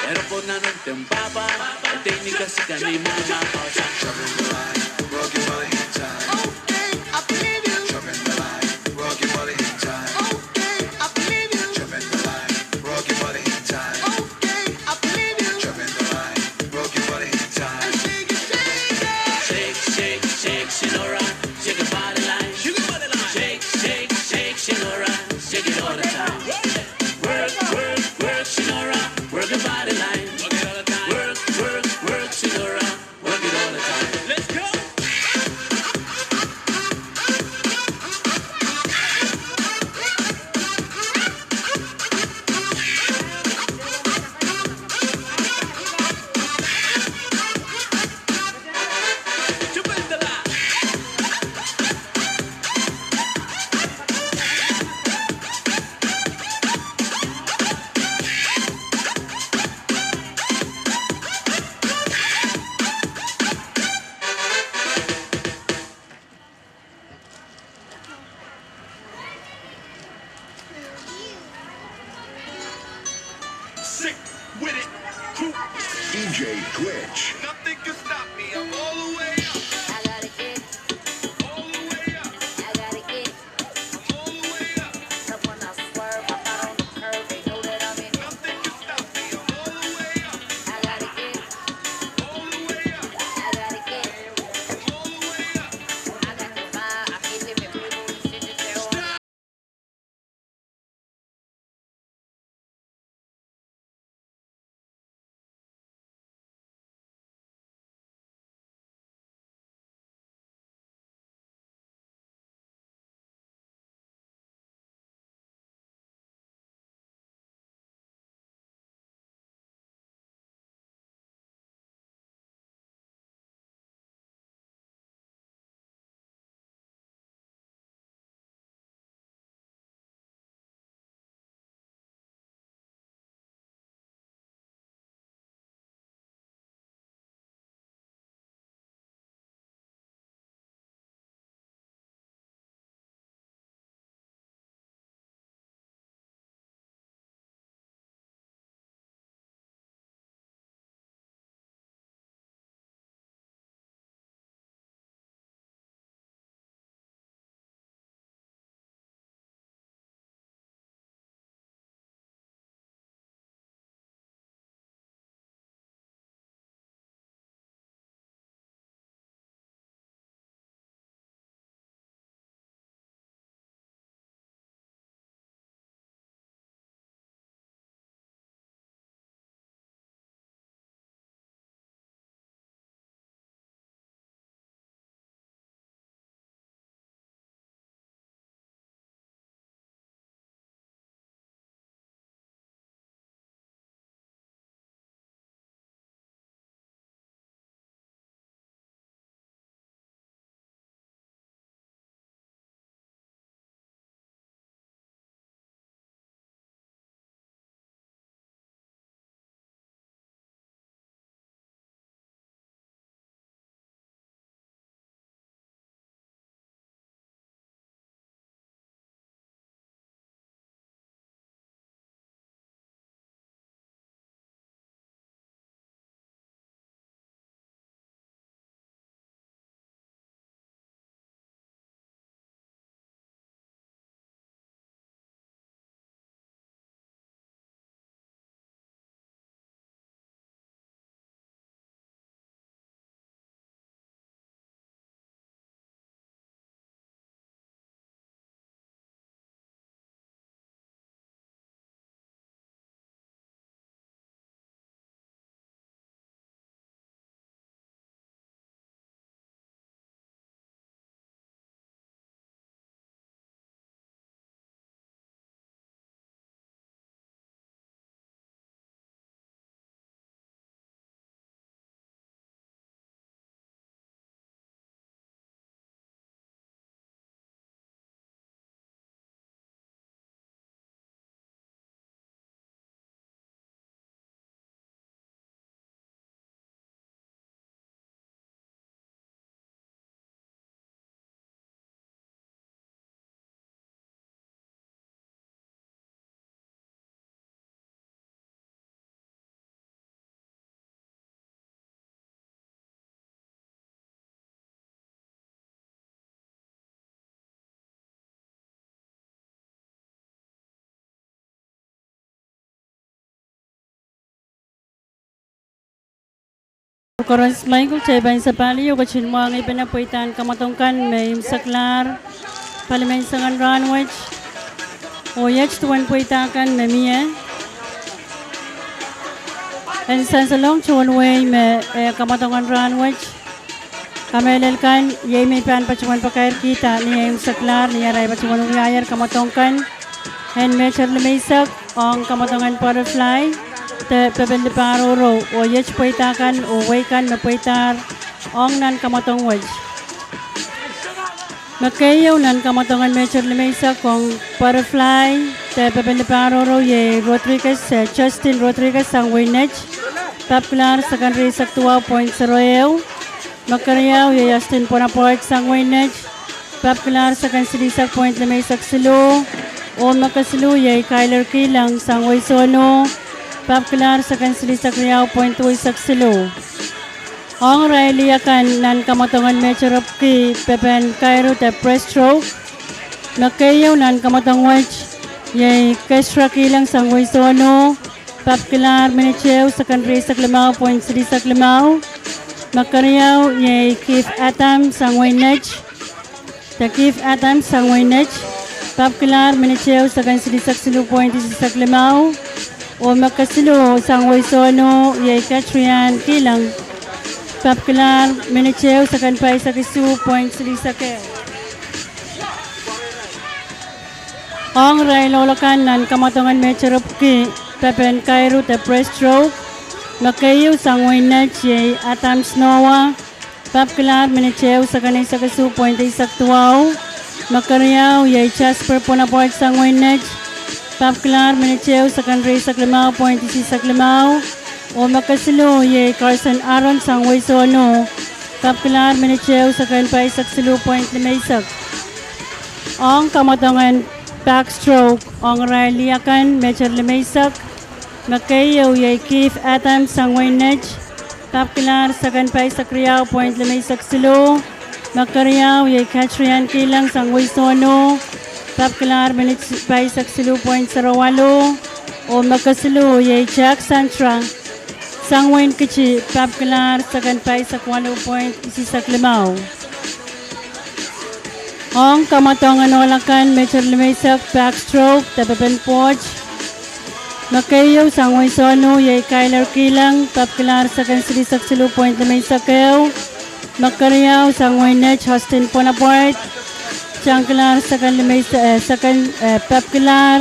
Pero po na ng tempapa. Ay teknika sa kanima. Jump in the line, rock your body in time. Okay, I believe you. Jump in the line, sick with it. DJ Twitch. Nothing can stop me. I'm all the way up. I gotta get, All the way up. I gotta get. I'm all the way up. Up when I swerve, I'm out on the curve. They know that I'm in. Nothing can stop me. I'm all the way up. I gotta get, All the way up. I gotta get. I'm all the way up. I got the vibe. I can't live it. People who sit in their own. Koras may kung sa ibang sa paliyo, kachin mo ang ipinapuitan kamatongkan, may saklar, palimen sangan ranwich, o yach tuwan puitakan, may miye. And sa long chuan way, may kamatongan ranwich, kamelelkan, yay may pan pachuan pakair kita, niya yung saklar, niya ray pachuan uyayar kamatongkan, and may charlamisak, ang kamatongan butterfly, te pepende paroro o yech poitakan o weikan na poitar ong nan kamatong wej makayaw nan kamatongan mecher lemesa kong butterfly te pepende paroro ye Rodriguez Justin Rodriguez ang winech taplar sa kanri saktua point seroew makarayaw ye Justin Ponaport sang winech taplar sa kan silisak point lemesa silo o makasilo ye Kyler Kilang sang Waisono Papkilar sa kansili sa Kriyaw, point 2 isak silo. Ong Riley akan nan kamatongan mecherop ki pepen Cairo te breaststroke. Nakayaw nan kamatong watch. Yay kestra kilang sangway sono. Papkilar minichew sa kanri sa Klimaw, point 3 sa Klimaw. Makariyaw yay Keith Atam sangway nech. Ta Keith Atam sangway nech. Papkilar minichew sa kansili sa Silo, point 3 sa Klimaw. O makasilo sangway sono yay Katrian kilang. Papkilar minichew sa kanpay sa Kisu, point 3 sa Kel. Ong Railolakan nan kamatongan mecherop ki pepen Cairo te breaststroke. Makayo sangway nech yay Atam Snowa. Papkilar minichew sa kanay sa Kisu, point 3 sa Tuaw. Makariyaw yay Jasper Ponaport sangway nech. Papkilar minichew sa kanri sa Klimaw, point 3 sa Klimaw. O makasilo yay Carson Aaron sangway sono. Papkilar minichew sa kanpay sa Silo, point 5 isak. Ong kamatongan backstroke. Ong Riley akan mecher 5 isak. Makayaw yay Keith Atam sangway nech. Papkilar sa kanpay sa Kriyaw, point 5 isak silo. Makariyaw yay Katrian kilang sangway sono. Papkilar minipay sa Silo, point 08. O makasilo yay Jack Santra sangwain kichi. Papkilar sa kanpay sa 8, point 1 sa Klimaw. Ong kamatongan olakan mecher 5 isak backstroke tapapen Poch. Makayaw sangway sono yay Kyler kilang. Papkilar sa kansili sa Silo, point 5 isak kew. Makariyaw sangway nech Austin Bonaparte. Changkilar Papkilar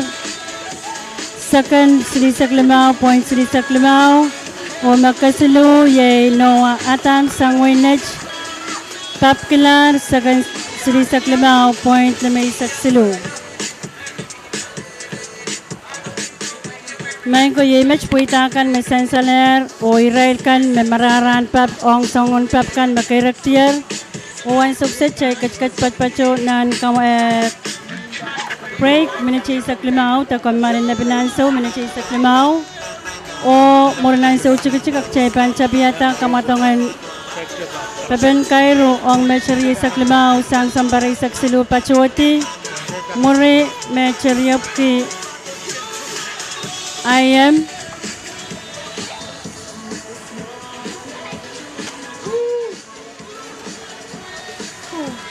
Sili sa Klimaw, point 3 sa Klimaw. O makasilo yay Noah Atam sangway nech. Papkilar Sili sa Klimaw, point 5 sa Silo. May ko yay match puitakan may sensaler o irail kan may mararan pap ong songon pap kan makiraktier. Uwan sukset chay kachkat patpacho nan break minachay sa Klimaw ta kamarin na binanso minachay sa Klimaw o muranan sa uchikachikak chay panchabiyata kamatongan pepen Cairo ong mecheri sa Klimaw sang sambaray sa Silo pachuoti muri mecheriop ki IM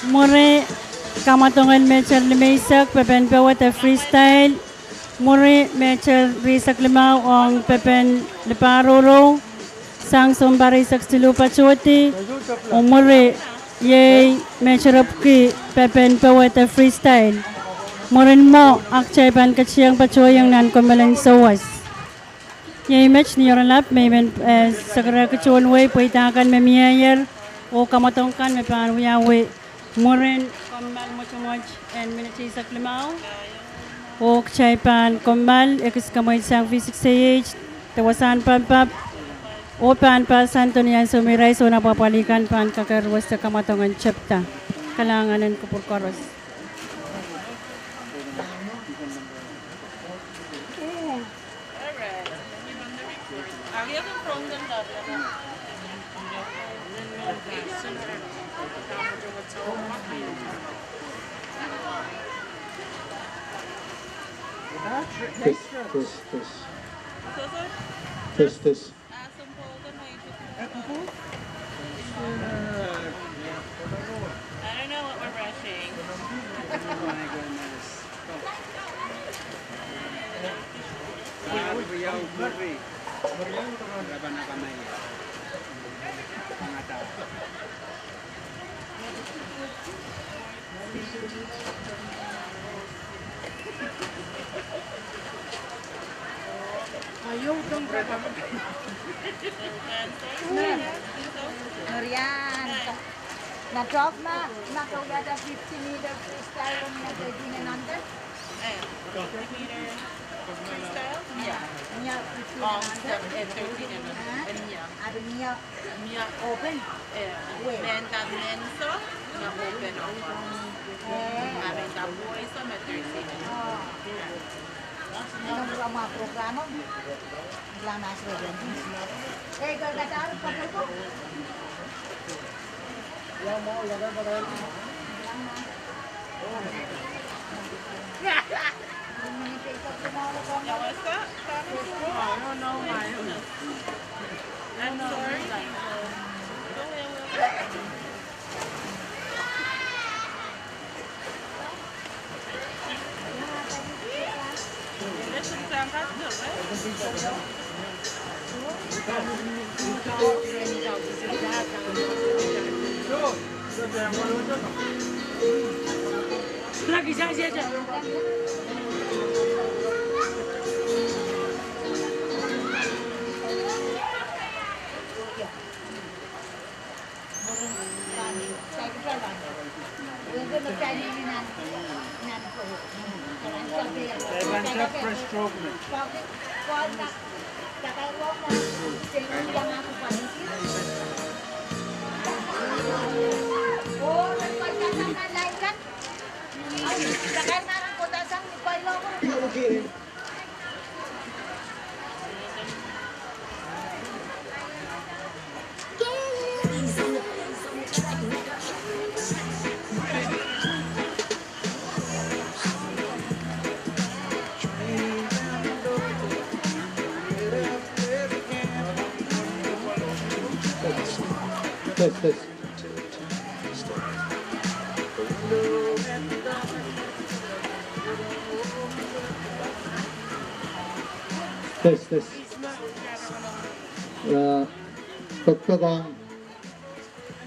Muri kamatongan mecher 5 isak pepen pewat freestyle. Muri mecher risak 5 ong pepen leparuro sang sombari sak Silo pachuti. O muri yay mecher upki pepen pewat freestyle. Murin mo akchay pan kachiyang pachoyang nan komelan sawas. Yay match ni yoralap may men sakara kachuan way puitakan may miyayer o kamatongkan may panwiyawe. Murin kombal mo tumoj and minachay sa Klimaw. O kachay pan kombal ekis kamoy sang physics age tawasan pampap. O pan pa santo niyan sumiray so napapalikan pan kakarwas sa kamatongan chapta. Kalanganan ko por koros. Test. I don't know what we're brushing. Nurian. Na-drop na. Nakawala 50 meter freestyle kung nag-ready na nandun. 50 meter freestyle? Yeah. Niya 50 Oh, na nandun. 13 and Mia. Ano niya? Mia. Open. Where? Then that Menso, na open ako. Amin ka boys, so may 13. Anong ramap? programa. Programa sa rin. Eh, gagawin pa po. Yang mau lagay pa tayo. Yeah, what's that? No, no, mine. I'm sorry. Go ahead, Lagi saja. Oh, nagpagkakan na like kan? Ay, sakay na ng kutasang ni Pailo ko. Test. Test. Pagka kang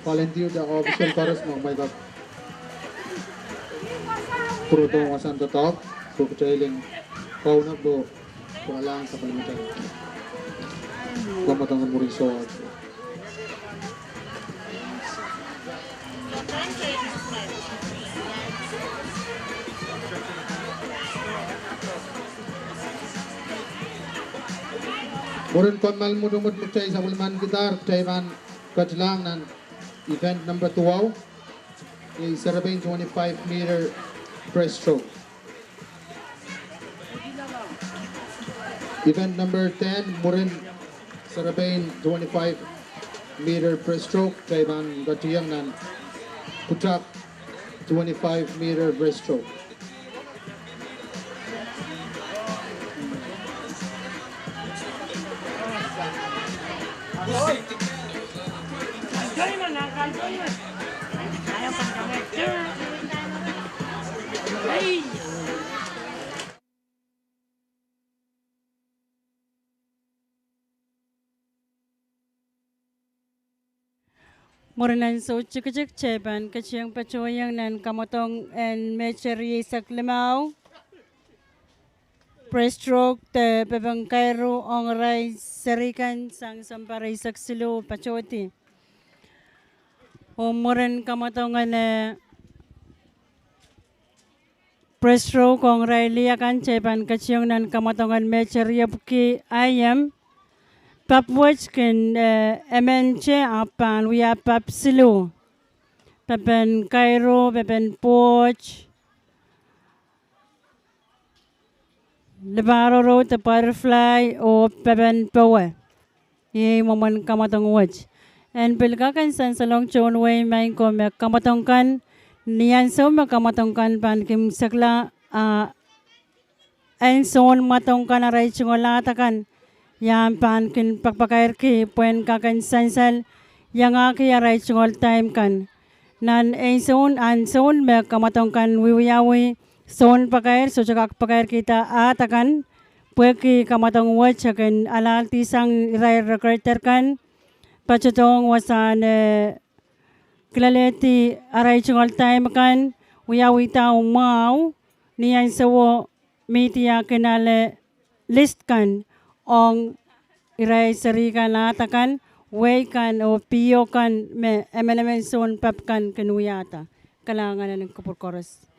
volunteer the official chorus mo, may kag puro to wasan to top, pagkailing kaunap do, lang sa kalimutan. Kamatangan mo rin so. Murun pamal mo dumod mo chay sa ulman gitar, chay man kajlang ng event number 12, is Sarabane 25-meter breaststroke. Event number 10, Murun Sarabane 25-meter breaststroke, chay man kajlang ng Putak 25-meter breaststroke. Moranan so chikachik cheban kachiyang pachoyang nan kamotong and mecheri saklimao. Breaststroke te bebang kairo ong ray serikan sang samparay saksilo pachoti. O moran kamatongan breaststroke ong ray liakan cheban kachiyang nan kamatongan mecheri apki ayam. Papwach kan MNC apan wiya papsilo. Papan kairo, papan poch. Lebaro road the butterfly o papan power. Ye moman kamatong watch. And pilkakan san salong chon way main ko me kamatong kan niyan so me kamatong kan pan kim sakla ain son matong kan aray chungola takan. Yang pan kin pagpakair ki puen kakan sansal yang aki aray chungol time kan nan ein son an son me kamatong kan wiwiyawi son pakair so chakak pakair kita atakan pueki kamatong watch akan alal tisang iray recruiter kan pachatong wasan klaleti aray chungol time kan wiyawi tao mau niyan sawo media kenale list kan ong iray sari kan atakan way kan o piyo kan me MLM son pap kan kenuyata kalangan ng kupurkoros.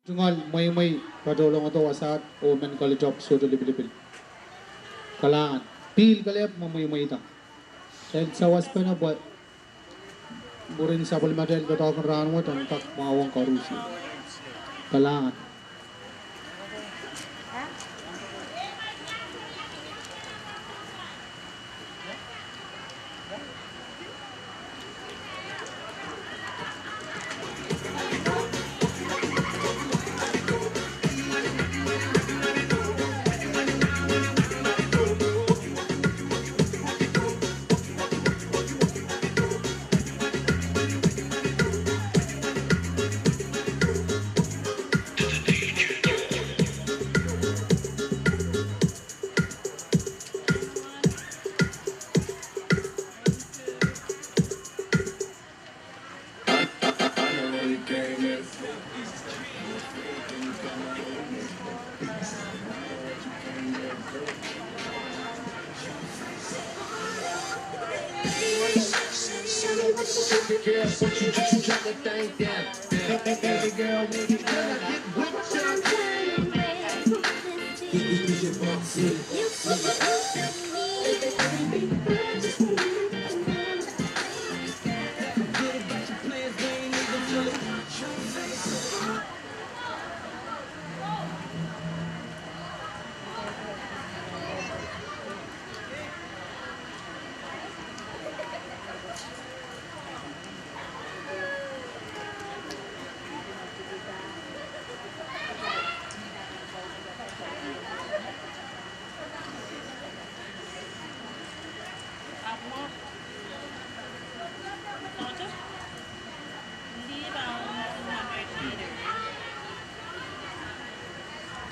Jungal may padolong ito asat Omen College of Sudo Libilipil. Kalangan. Pil kalip may ita. Dahil sa waspa na buat burin sa palimadel katawag ng rano mo tantak mawang karusi. Kalangan.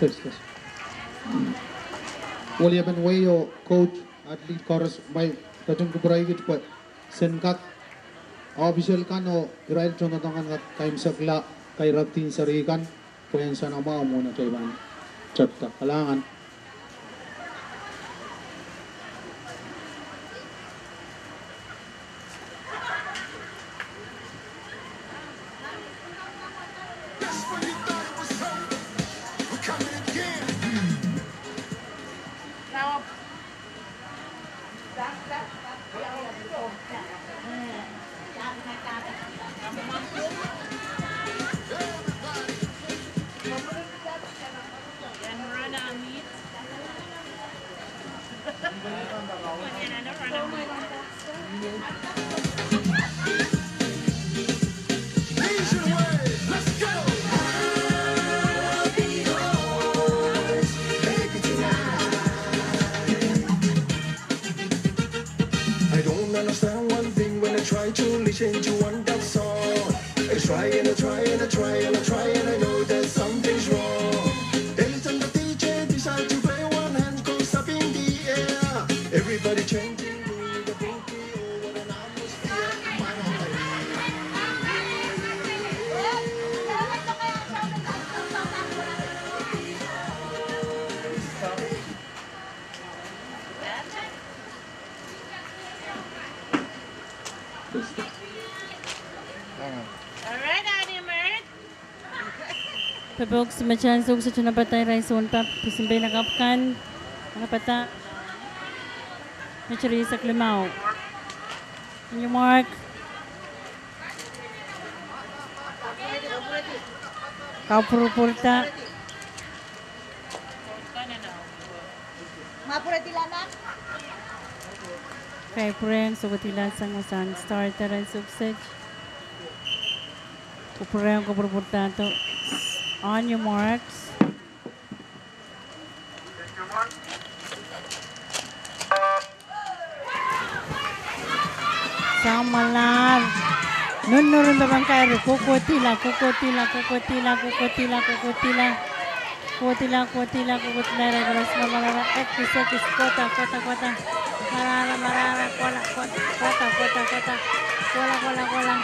Yes. Wali ban wayo coach athlete chorus by tajung kubray git ko senkak official kano irail chono tangan time sakla kay ratin sarikan kuyan sana mo na kay ban chatta kalangan. Pabok sa machan sa sa batay rai son pa pisimbay nakapkan nakapata Machari sa Klimao. New mark. Kapurupurta. Mapuratilanak. Kay Pureng subatilan sang masan starter and subset. Pureng kapurupurta to. On your marks. Samalar. Nunurun babang kairo. Kukutila. Regalas malara. Ekis. Kota. Marara. Kota. Kola.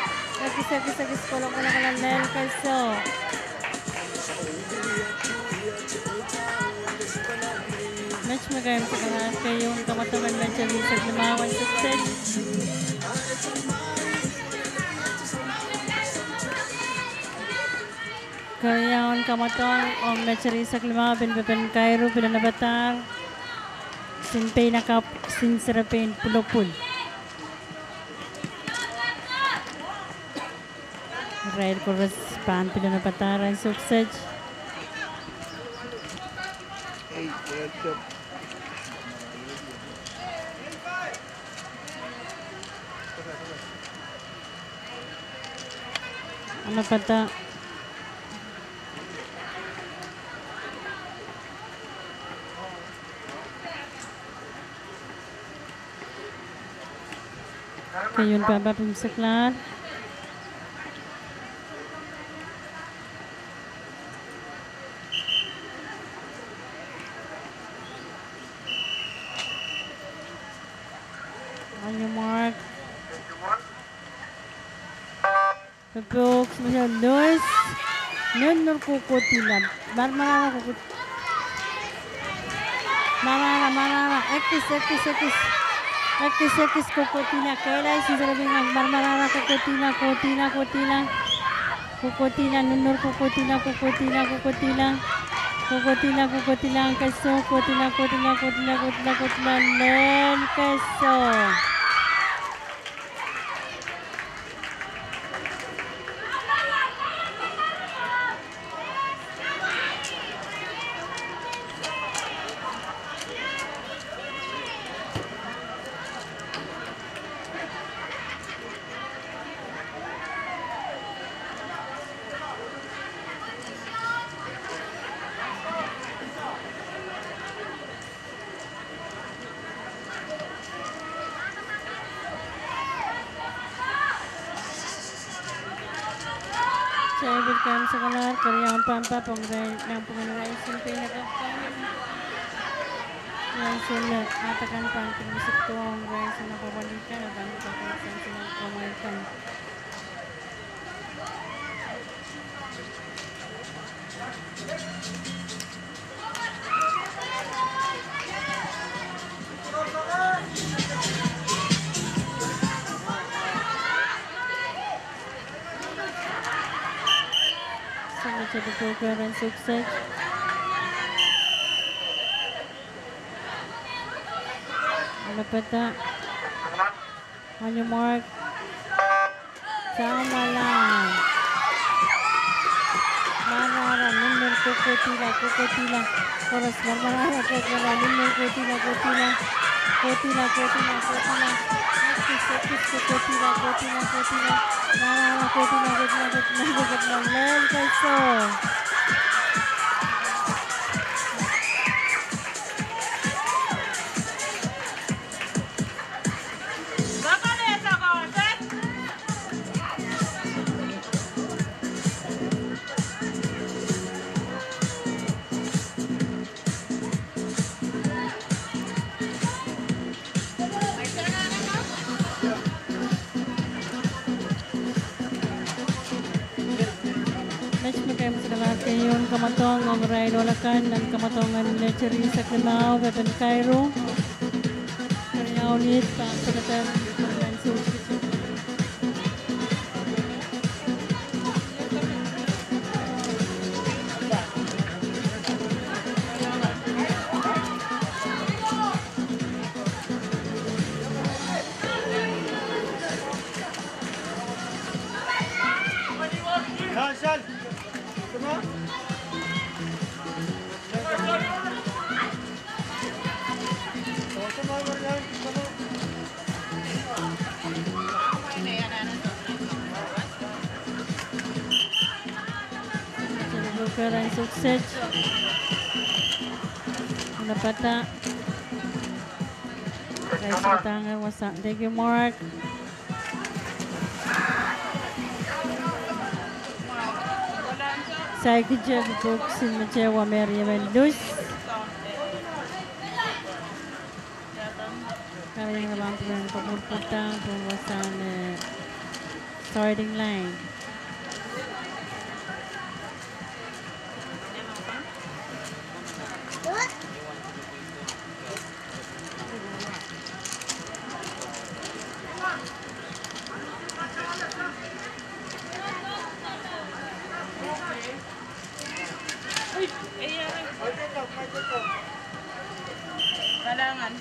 Ekis. Kola. Lel kaiso. Match magayam sa kanahan kayong kamataman Machari sa Limawan success. Karyawan kamatong ang nachari sa klima pinpepen Cairo pila na batar sinpay na kap sinserapen pulopul. Rail chorus pan pila na bataran suksej. Ano pata? Kayun pa ba pimsaklar? On your mark. Pagkooks mo siya, Luis. Nun kukutilan. Marmara kukut. Marara. Ekis kukutina. Kailay sisarabing ang marmara kukutina. Kukutina. Nunur kukutina. Ang kaso. Kukutina. Lel kaso. Saya berikan sekolah karyawan pampa yang pengerai simpai nakapkan yang sulit atakan panting bisik tuang rai sana pabalikan abang pakaikan sana pamaikan. Jadi program sukses. Ano pa ta? On your mark. Sama lang. Marara, number kukutila. Chorus, marara, kukutila, number kukutila. Sekis kukutila. Marara, kukutila. Lel kaso. Kayun kamatong ang ray dolakan dan kamatongan leceri sa Climao Pepen Cairo. Karyaw ulit pa pagkatan pagkatan sulit. Keren sukses. Napata. Guys, tangan wasak. Thank you, Mark. Saya kerja di buksin mencewa Maryam Endus. Kami yang mampu dengan pemurputan penguasaan starting line. Iya. Kalangan.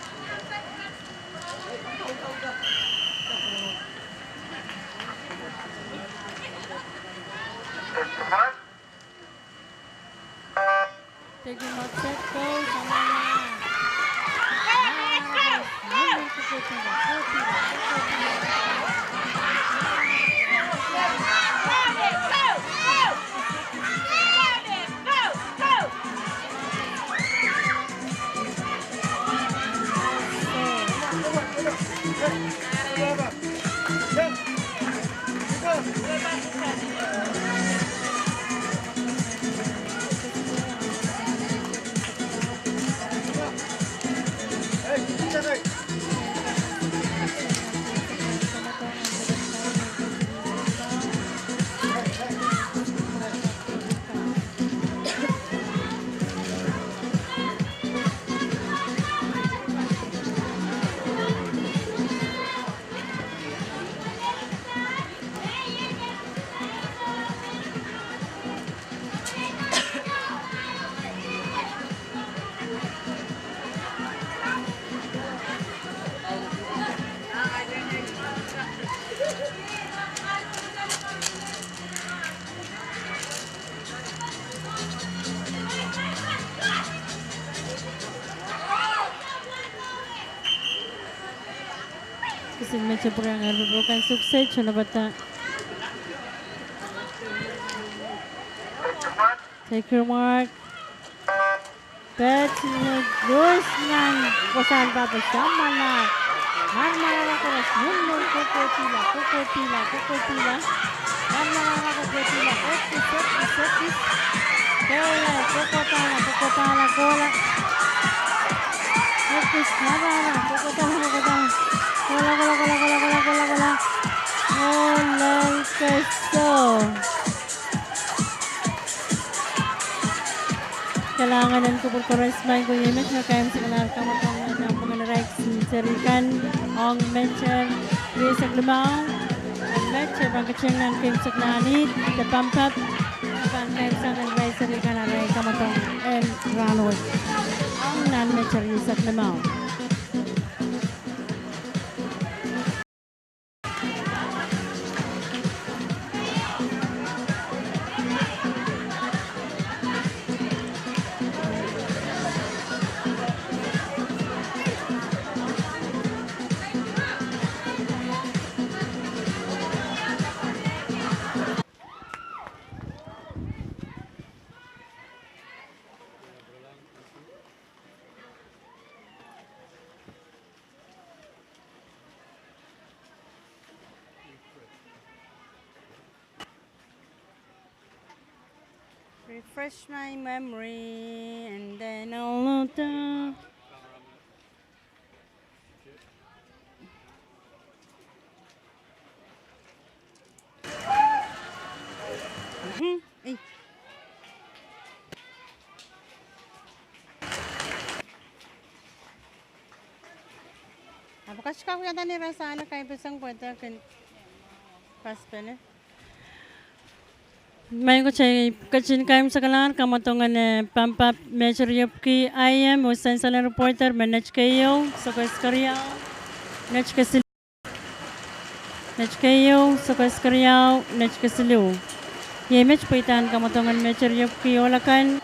Take your mark, set, go. Sama na. Mundur ke kotila. Kasi medyo perang bukan sukses cuna bata. Take your mark. That's Luis nan kosan papa sama na. Har marara koras mundur kokotila. Har marara kokotila. Okis. Kola kokotala kola. Okis marara kokotala. Kola. Walang kaso. Kailangan ko po koras may guyimit na kayang sa kanar kamatong ng panganarek sarikan ang mention risag lumaw ang mention ang katsing ng kim sa klanit the pampap ang kayang sa nanay sarikan aray kamatong and ranod ang nan-mention risag lumaw. Refresh my memory and then I'll load down. Apakah kau yang tadi rasa anak kayak pisang buat kan pas pene? May ko chay kachin kaim sa kalangan kamatongan pampap measure yopki IM usan sa reporter manage kayo sa kaskaryaw manage kasiliw yemech paitan kamatongan measure yopki olakan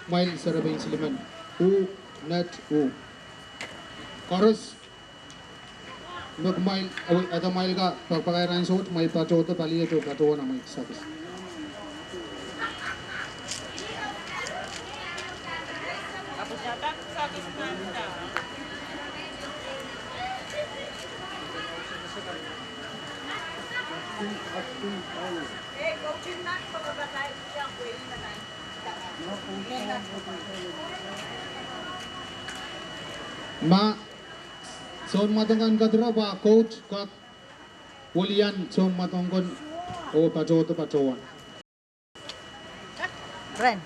Mail Sarabin Siliman. U Nat U. Chorus. Magmail away at a mile ka pagpakairan suot may patroto palito pato na may sakis. Tapos yata sa akin na. Coaching na pagkakatay siya ko yung nanay. Ma son matangkan kadra ba coach ka Wulian son matangkon o patroto patroan. Ren.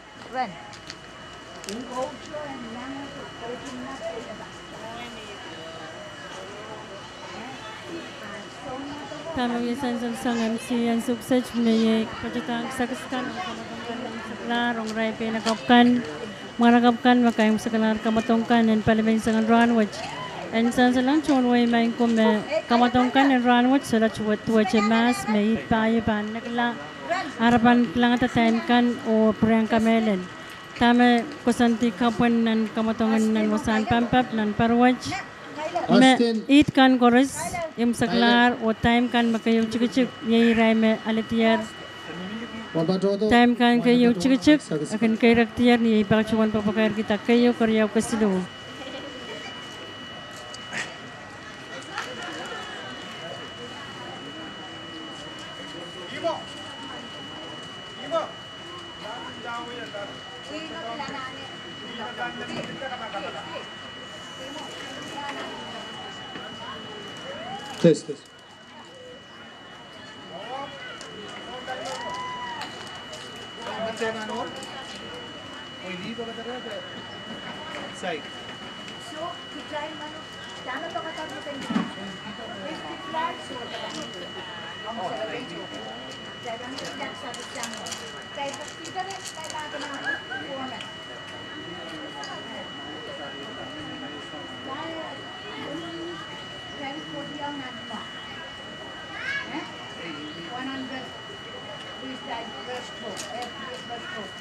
Kami bisan sang MC yang sukses may pajutang sakaskan ang kamatongkan ng saklar ang ray pinakapkan marakapkan makayong saklar kamatongkan and palibing sang ranwich and san salang chonway may kume kamatongkan and ranwich so that's what mas may payapan nakla harapan lang at time kan o priyang kamelen tama kusanti kapwan nan kamatongan nan wasan pampap nan parwach Austin. Eat kan chorus im saklar o time kan makayo chik yai rai me alitiar time kan kayo chik akan kay raktiar ni ipakchuan papakair kita kayo karyaw kasido Test. Side. So, kitlain man. Sana to katawag mo tayo. If kitlain, so ang celebration. Kaya kami kitlain sa bisang mo. Kaya kita rin, kaya natin ang format. Kaya, very 40 ang nagpa. 100 is that first book. First book.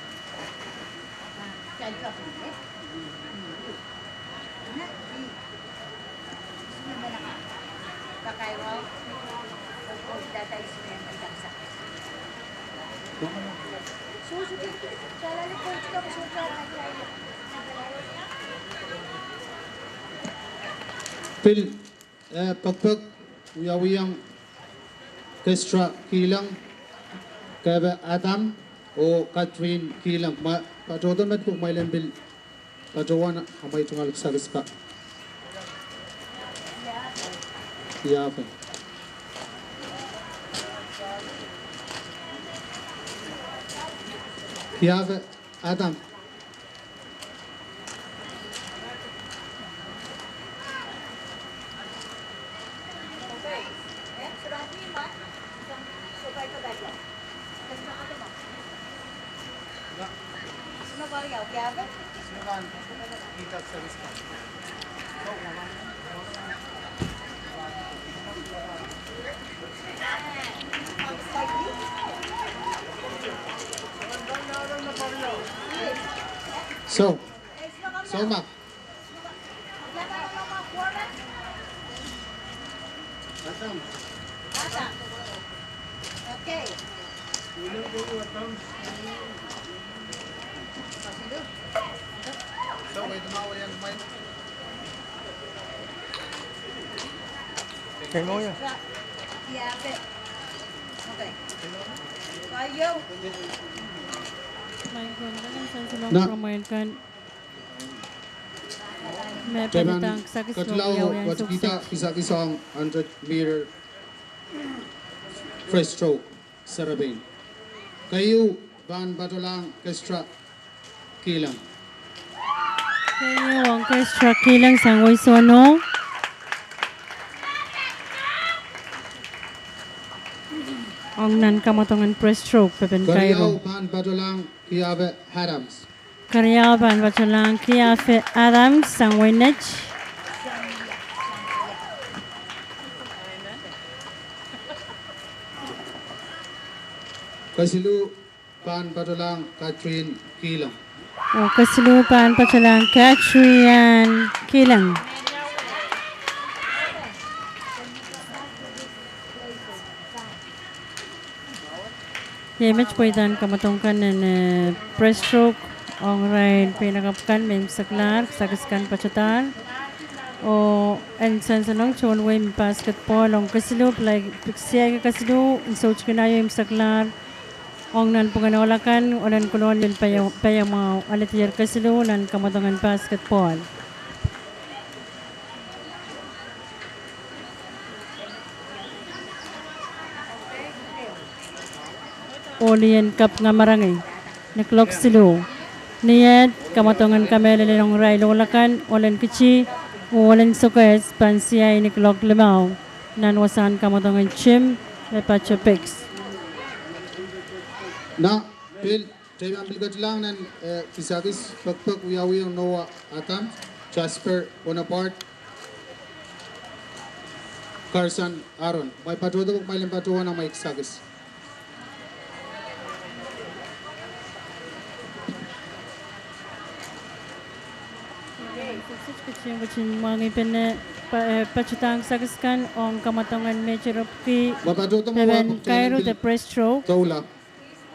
Child company, eh? Kakairaw, o datay sila yung magdaksa. So, kalali coach ka, masuka na tayo. Phil, pagpag uyawiyang Kestra Kilang, Kaya Adam o Catherine Kilang. Patroton met po may lembil patrowan amay tungal sagas ka. Yapen. Yave Adam. So Mac. Okay. So wait tumawa yan Mike. Kay mo yan. Yeah, okay. Kayo. may ganda san salang Na- promote kan may Kailan palitang sakis katlaw yang wat sukses kita kisang 100-meter first stroke Sarabin. Kayo ban batolang Kestra Kilang. kayo ang orchestra kilang sangway sono ang nan kamatongan press stroke pepen Kariyaw Cairo ban batolang Kiave Adams. karyaban batalang Kiafe Adams sangway nech Kasilu ban batolang Catherine Kilang. O kasilupaan pa silang Katrian Kilang. Match po itan kamatungkan ng breaststroke ang ride pinakapkan may saklar sagaskan pacatar o ensan sanong chon way basketball ang kasilup like siya kasilu insouch kinayo yung saklar ang nan panganolakan o nan kulon yung payang mga alatiyar kasilu nan kamatungan basketball. Olian Cup nga marangay. Naklok silo. Niyat, kamatongan kamela ng ray lolakan, olan kichi, olan sukes, pansiyay naklok limaw. Nanwasan kamatongan chim, lepacha pix. Na, Phil, tayo ambil kat lang nan kisakis pagpag uyawi ang Noah Atam, Jasper Bonaparte, Carson Aaron. May patuwa ito may patuwa ng may kisakis. Kucing mga pacutang sagaskan ang kamatongan Mecheropki Beben Cairo the breaststroke. Taula.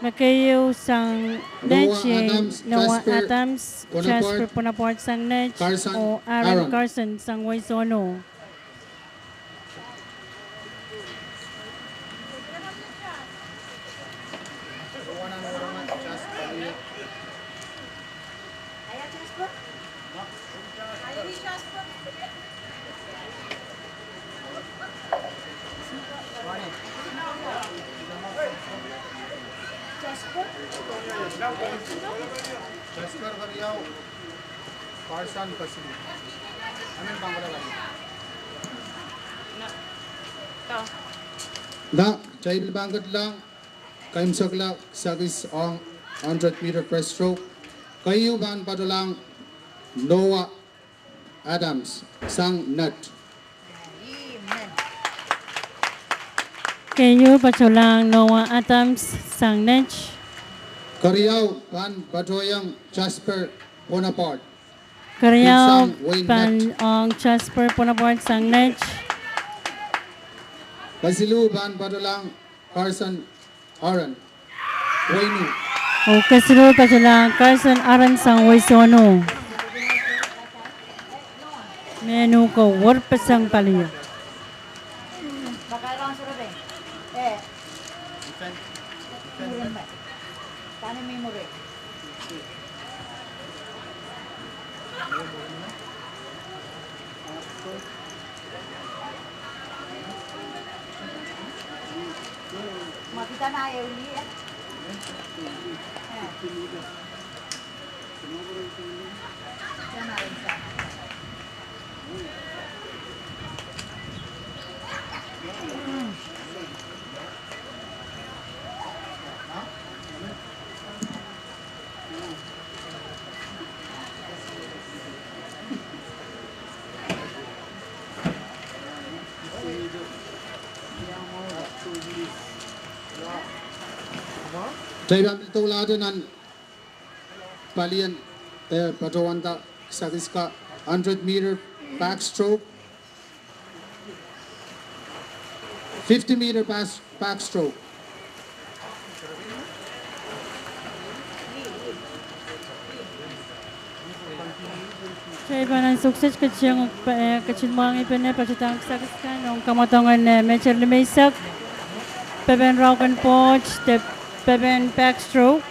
Makayo sang Neche Noah Jasper Adams, Bonaparte, Jasper Bonaparte sang Nech Carson o Aaron Aaron. Carson sang Waisono. Jasper Variaw, Carson Pasili. Anong pangkala lagi? Da, chaybil bangkat lang. Kaimsak lang, sagis ang 100-meter breaststroke. Kayo ban padulang Noah Adams, sang nut. Kayo paculang Noah Adams sang Nech. Kariyaw ban padoyang Jasper Bonaparte. Karyaw Isang Wayne pan Nut. ang Jasper Bonaparte sang Nech. Basilu ban padulang Carson Aaron. Waynu. O kasilo paculang Carson Aaron sang Waisono. Menu ko warpasang paliyo. Baka lang sa rabe. Murin ba? Paano may murin? Makita na ayaw liya. Yan na rin siya. Tayo ambil taulado nan palian patawanta sagis ka 100-meter backstroke, 50-meter backstroke. Kaya pa ng sukses katsiyang mga ipin pacutang sagaskan ang kamatongan Mecher Limaysak. Peben Raukan Poch, Peben backstroke.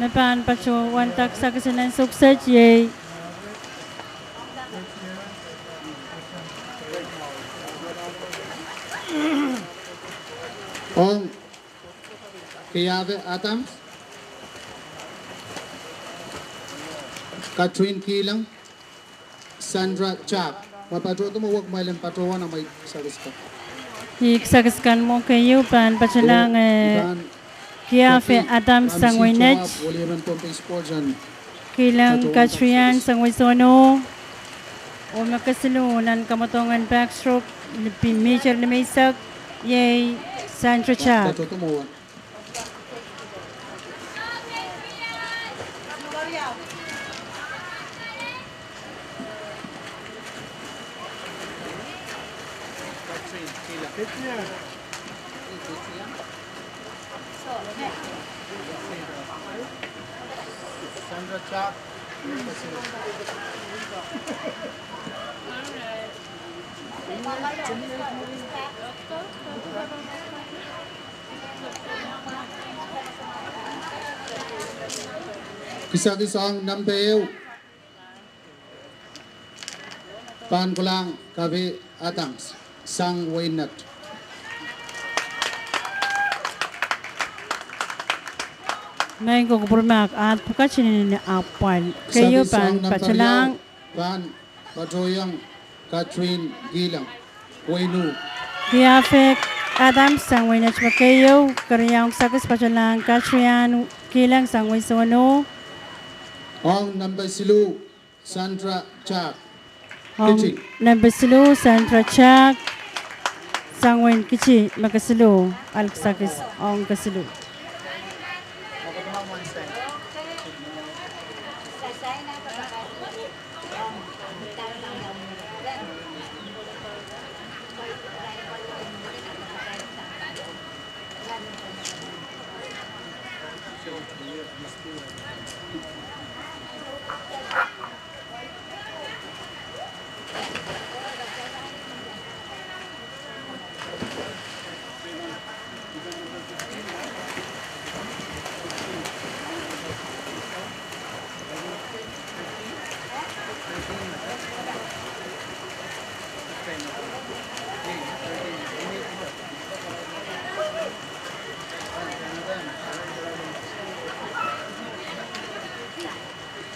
Napan pacu wantak sagasan ng sukses yay. Ang Kayave Adams, Katrin Kilang, Sandra Chap. Mapatuwa mo wag may patuwa na may sagis ka. Sagaskan mo kayo pan paculang Kiafe Adams sang Wainech. Waliran Pompe Sports and Kilang Katrian sang Waisono. O makasilunan kamatongan backstroke Mecher Limaysak yay Sandra Chap. patuwa mo. Pitch niya. So, next. Sandra Chak. Kisah-kisah Nampeu Pan Kulang Kavi Atams Sang Wainat. May kukuburmak at pukachin ni apal. Kayo pan pachalang Pan Patroyang Catherine Gilang Wainu. Diafek Adam sang wainach makayo. Karyang sakis pachalang Katrian kilang sang waisono. Ong Nambasilu Sandra Chak. Ang nabasilu Sandra Chak sang wain kichi makasilu alksakis ang kasilu. Sasay na kapag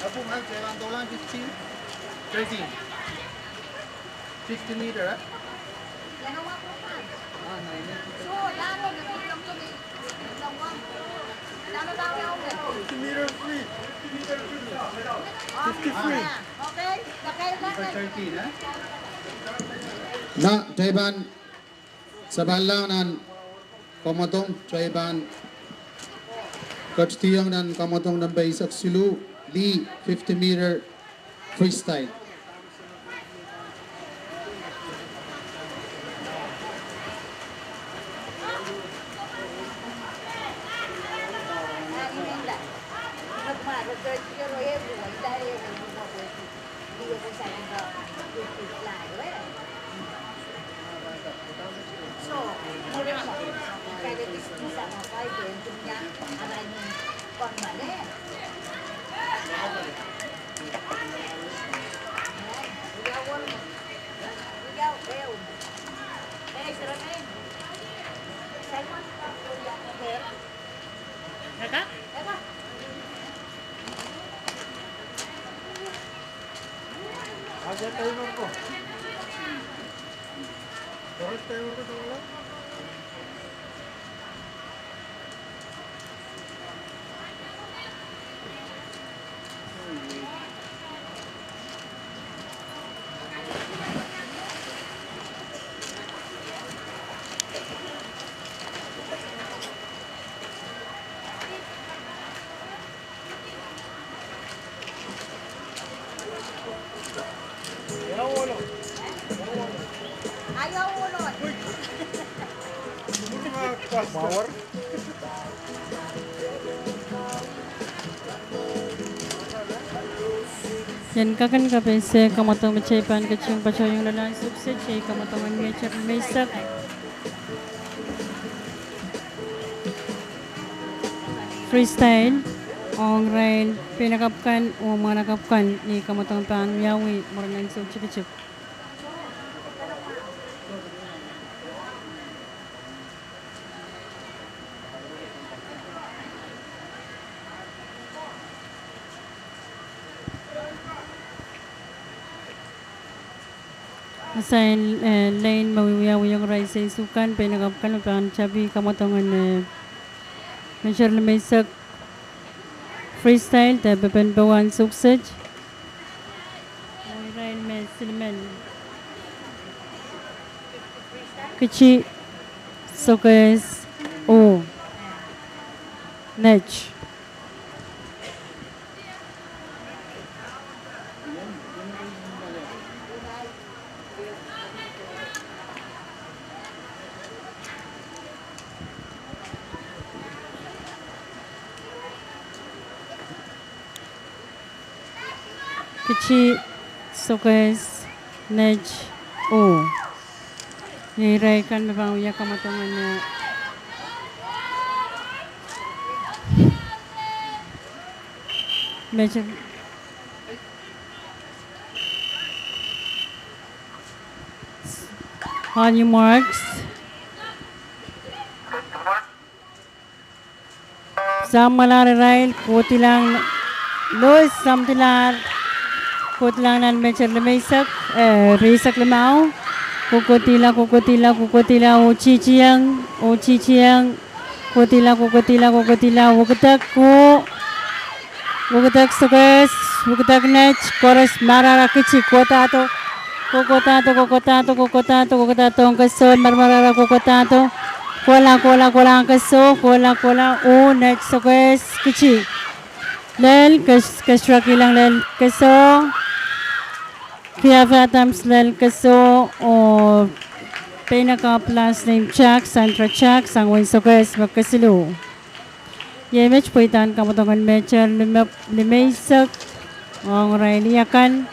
Apo mahal jalan dolan 15, 13, 50 meter. So, lalo na dito ko ni Lawang. Lalo daw yung 50 meter free. 50 meter free. 50 free. Okay? Nakailan na. 13, Na Jaiban Sabalang nan Komotong Jaiban Coach Tiang nan Komotong Nambay Isak Silu Lee 50 meter freestyle. So, muli mo. Pwede isa mo pa, ito niya, aray mo, kon mali. Ikaw, ew. Sarap na yun. Simon, okay. Naka? Eka. Ada timer ko. Terus timer ko wala. Ayaw ulot. Power. Yan kakan kapese kamatong macepan kacung pacoyong lalang sukses chay kamatongan ngecer mesak. Freestyle ong rail pinakapkan o manakapkan ni kamatong pan miyawi moranang so chikicip. Sa lane mawiwiyawi yung rice sa isukan pinakapkan pan chabi kamatongan measure mesak freestyle ta bepen bawan sukses. Ong rail men silmen. Kichi sukses o nech. kecil sukes nej niraikan memang ya kamatangannya macam on your marks. Samalar rail kotilang los samtilar kotilang nan mecer lemaisak risak lemau kokotila o ciciang kotila wukatak sukes wukatak nech koras marara kici kotato ang kaso marmarara kokotato kola ang kaso kola o nech sukes kici lel kasraki lang lel kaso kaya fatams lel kaso o pinaka plus name check santra check sangwin sukes magkasilo Yemech puitan kamatongan mecer limaisak ang railiakan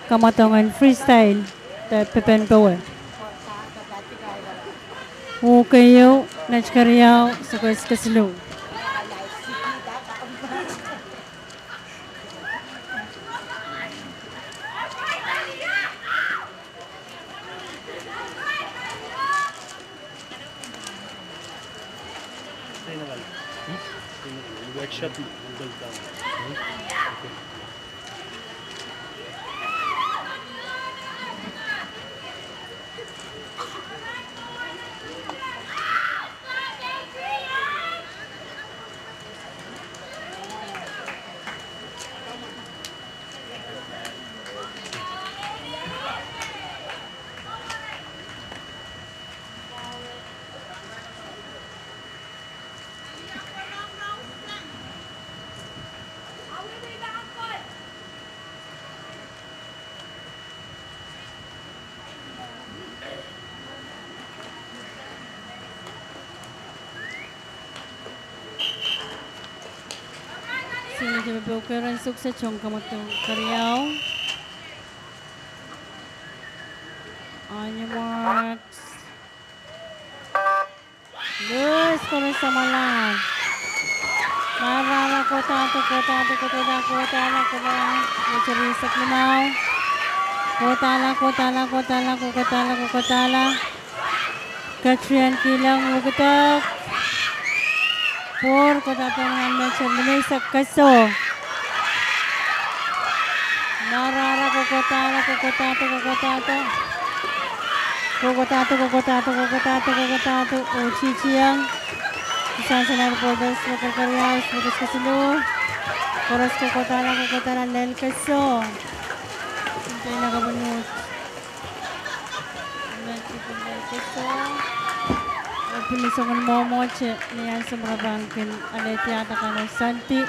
kamatongan freestyle te pepen power. Okay yo, let's carry out sukes kasilo. Workshop Google Down. Sini je berukuran sukses cong kamatong karyau. On your marks. Lus kono samalan. Marara kota mencari sak limau. Kota. Katrian kilang ugetak. Por kota tangan mencari limaisak kaso. Marara kota o ciciang isang salar borders magkakaryas magkas kasilo koras kota lang lel kaso hintay na kabunot lel kaso pinisongan momoche niyan sa mga bangkin alay tiyata ka ng santi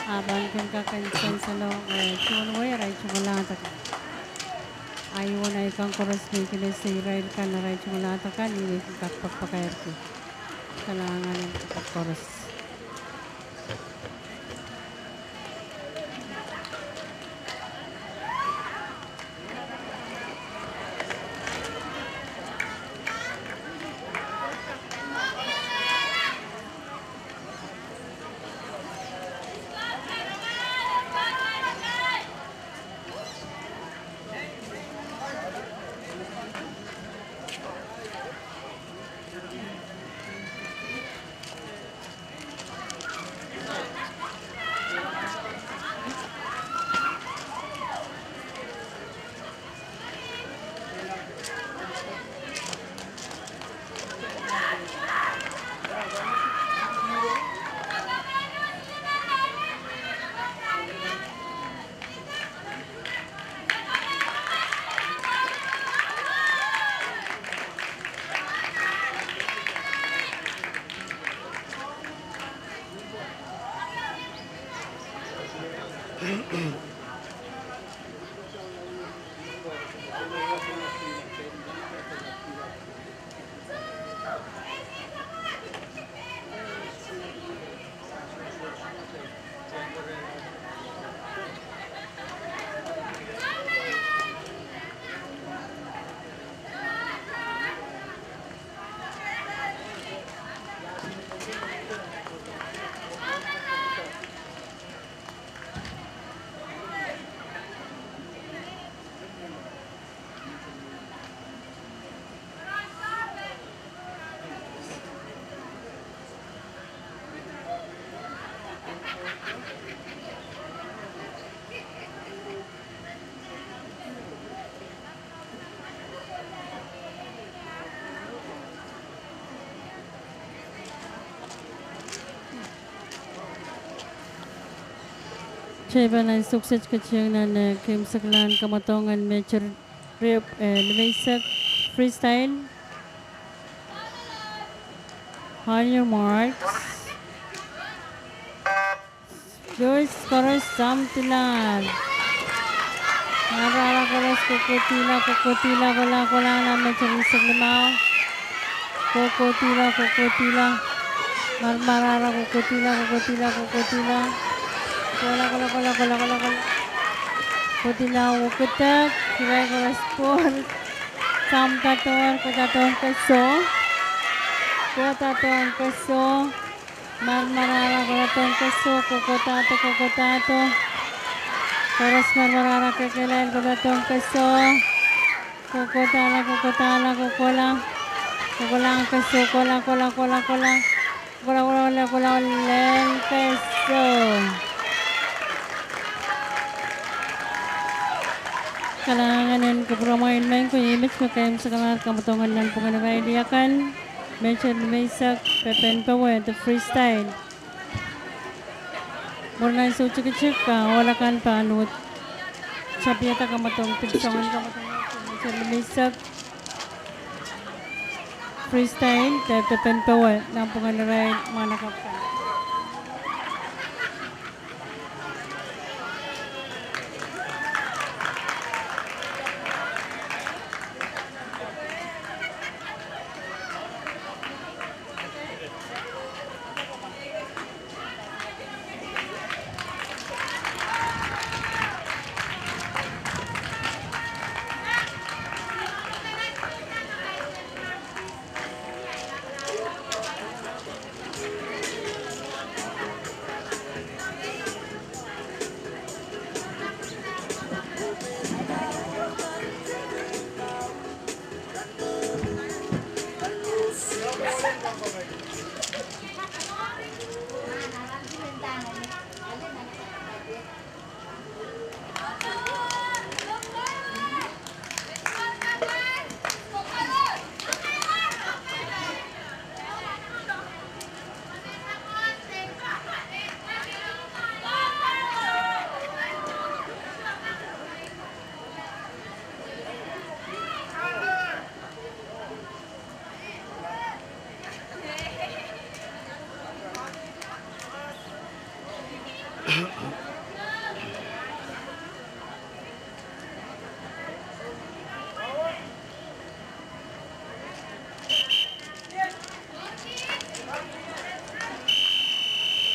bangkin ka kansan sa lo chunway ray chungalata ka ayaw na ikang koras din kinasay ray ka na ray chungalata ka hindi kakpagpakayar ko kailangan ng koras. Cheba na sukses kecil na Kim Seklan Kamatongan Major Rip Lemesak Freestyle. On your marks. Good chorus samtilan. Narara chorus kukutila wala na Major Lemesak Limao. Kukutila. Marmarara kukutila. Kola. Kutila ukutak, kirai koraspor, samtatuan kutatuan keso, marmarara kutatuan keso, kokotato, koras marmarara kekelain kutatuan keso, kokotala, kokolang keso, kola, len keso. Kalanganan kepromain main ko image makayam sa kamar kamatongan ng panganaway diakan mention Mesak Pepen Pawe the freestyle murna isu cik wala kan panut sabiata kamatong pinsongan kamatongan mention Mesak freestyle Pepen Pawe ng panganaway manakapan.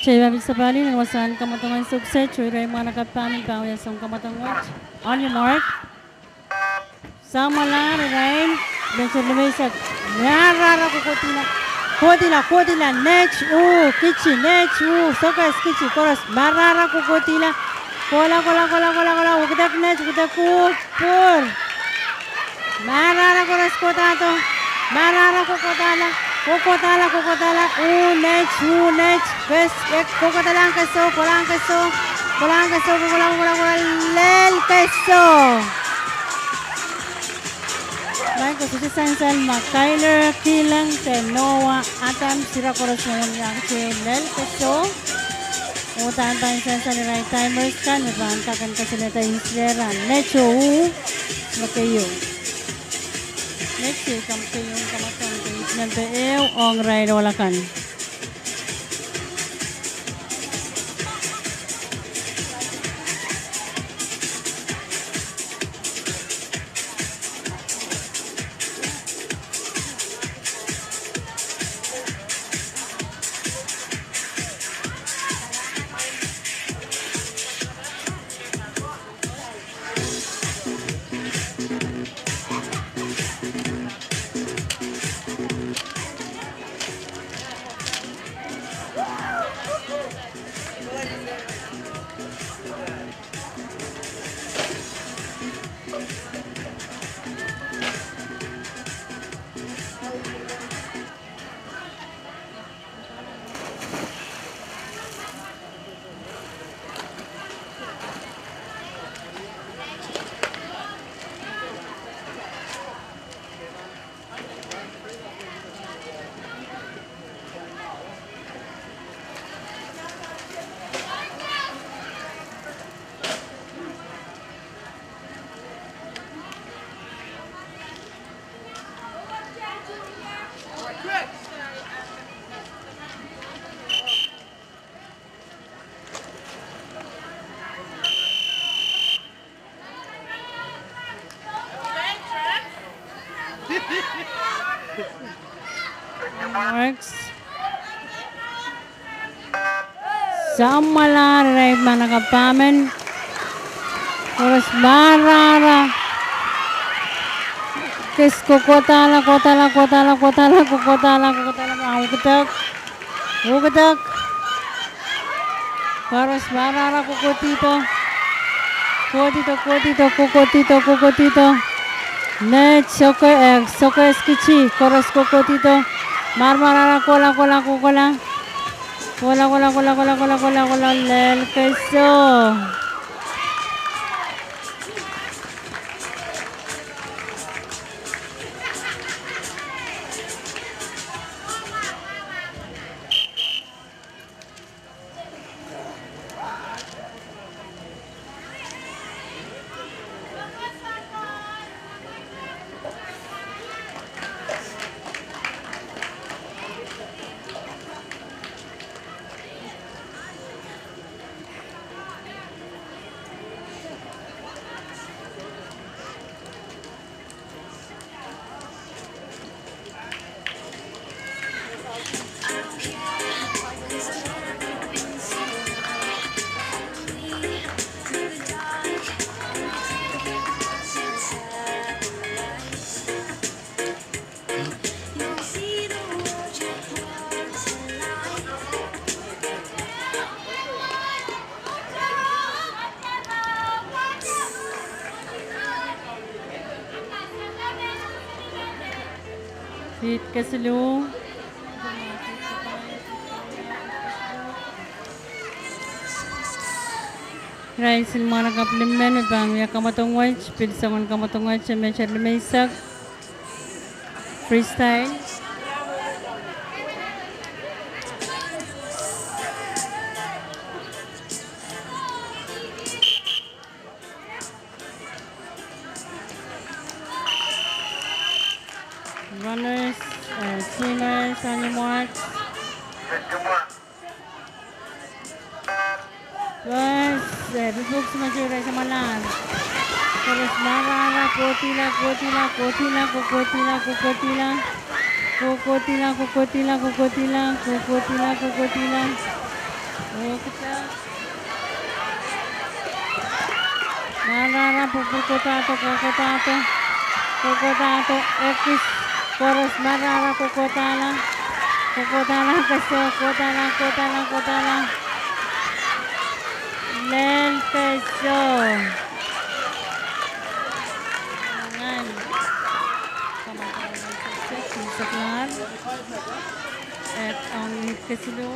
Cewek bisa balik dan wasan kamatongan sukses cuy mana kapamin pang yasong kamatongan on your mark sama lah rain bencer lemesak narara kukutila next kici next sokas kici koras marara kukutila kola ukedak next ukedak kupur marara koras kotato marara kukutala next bes kokotalang keso kolang lel keso baik khususnya Sansal Tyler Kilang Tenoa Atam Sira Koros yang lel keso utan pan Sansal Rai Timers kan berantakan kesulitan insideran necho makayo next kampung kamatong nanti ong rai walakan. Works. Samala ray manakapamen. Terus barara. Kisko kotala. Ugetak. Terus barara kukotito. Kukotito. Net soko eskichi. Terus kukotito. Marmarara kola. Kola. Lel queso. Hit Kasulu. Rice ilmana kaplimen bang ya kamatong watch pilsangon kamatong watch mecher lemeisak freestyle. Runners, swimmers on your marks. Bus, bubuk semacam sa malar. Terus marara, kotila. Marara, kokotato, ekis. Chorus marara, kokotala, kasi, kotala. Lel peso. Jangan. Saklar. At ang hit kasi do.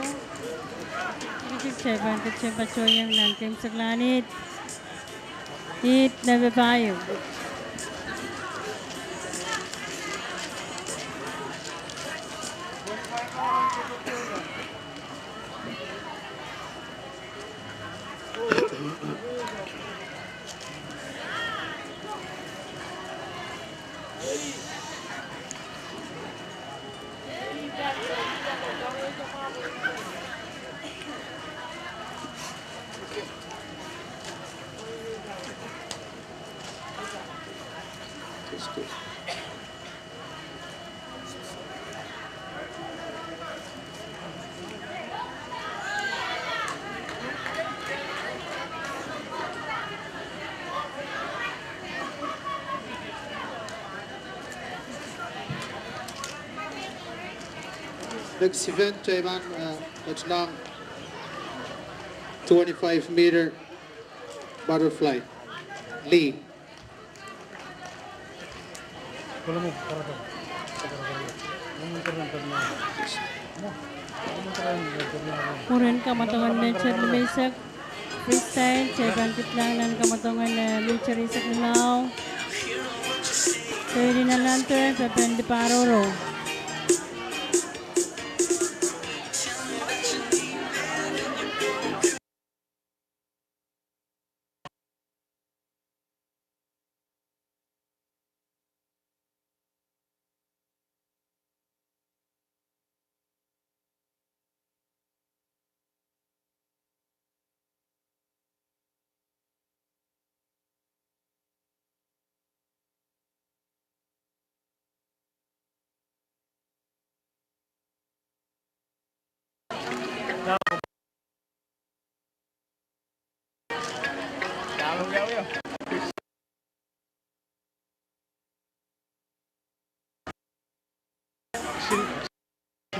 Kecil coyang dan tim saklanit. Hit na babayo. Next event, Jaiman, touchdown, 25-meter butterfly. Lee. Purin kamatongan mecher lemeisak freestyle. Jaiban kitlang dan kamatongan mecher isak limau. Pwede na lang to pepen di paroro.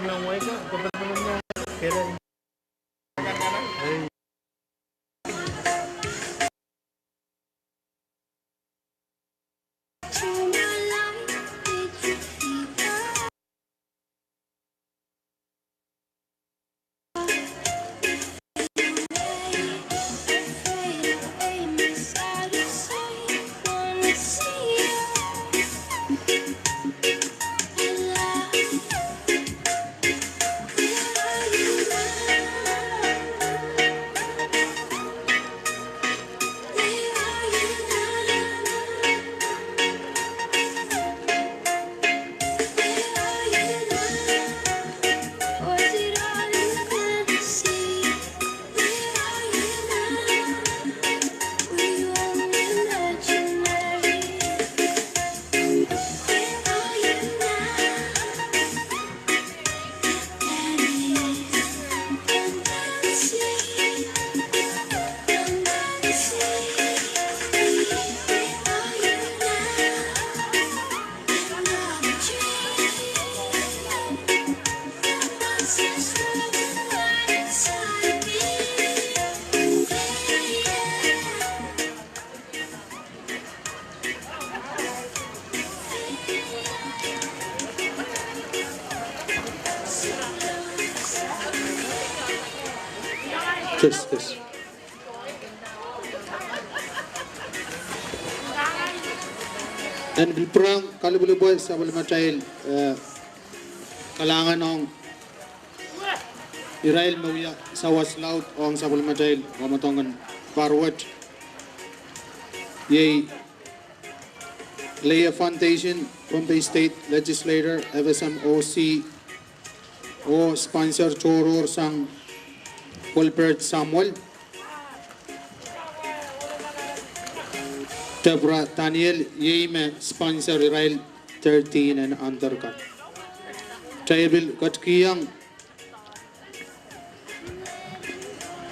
ng Waika, gobernador ng Kailan. Ay, Yes. Dan bilprang kalubuluboy sa bulmatayil kalangan ng Israel mawia sa waslaut o ang sa bulmatayil mamatongan parwat yay Leia Foundation Pompey State Legislator FSMOC o sponsor choror sang Colbert Samuel Deborah Daniel Yeme sponsor Israel 13 and under ka Tribal Katkiyang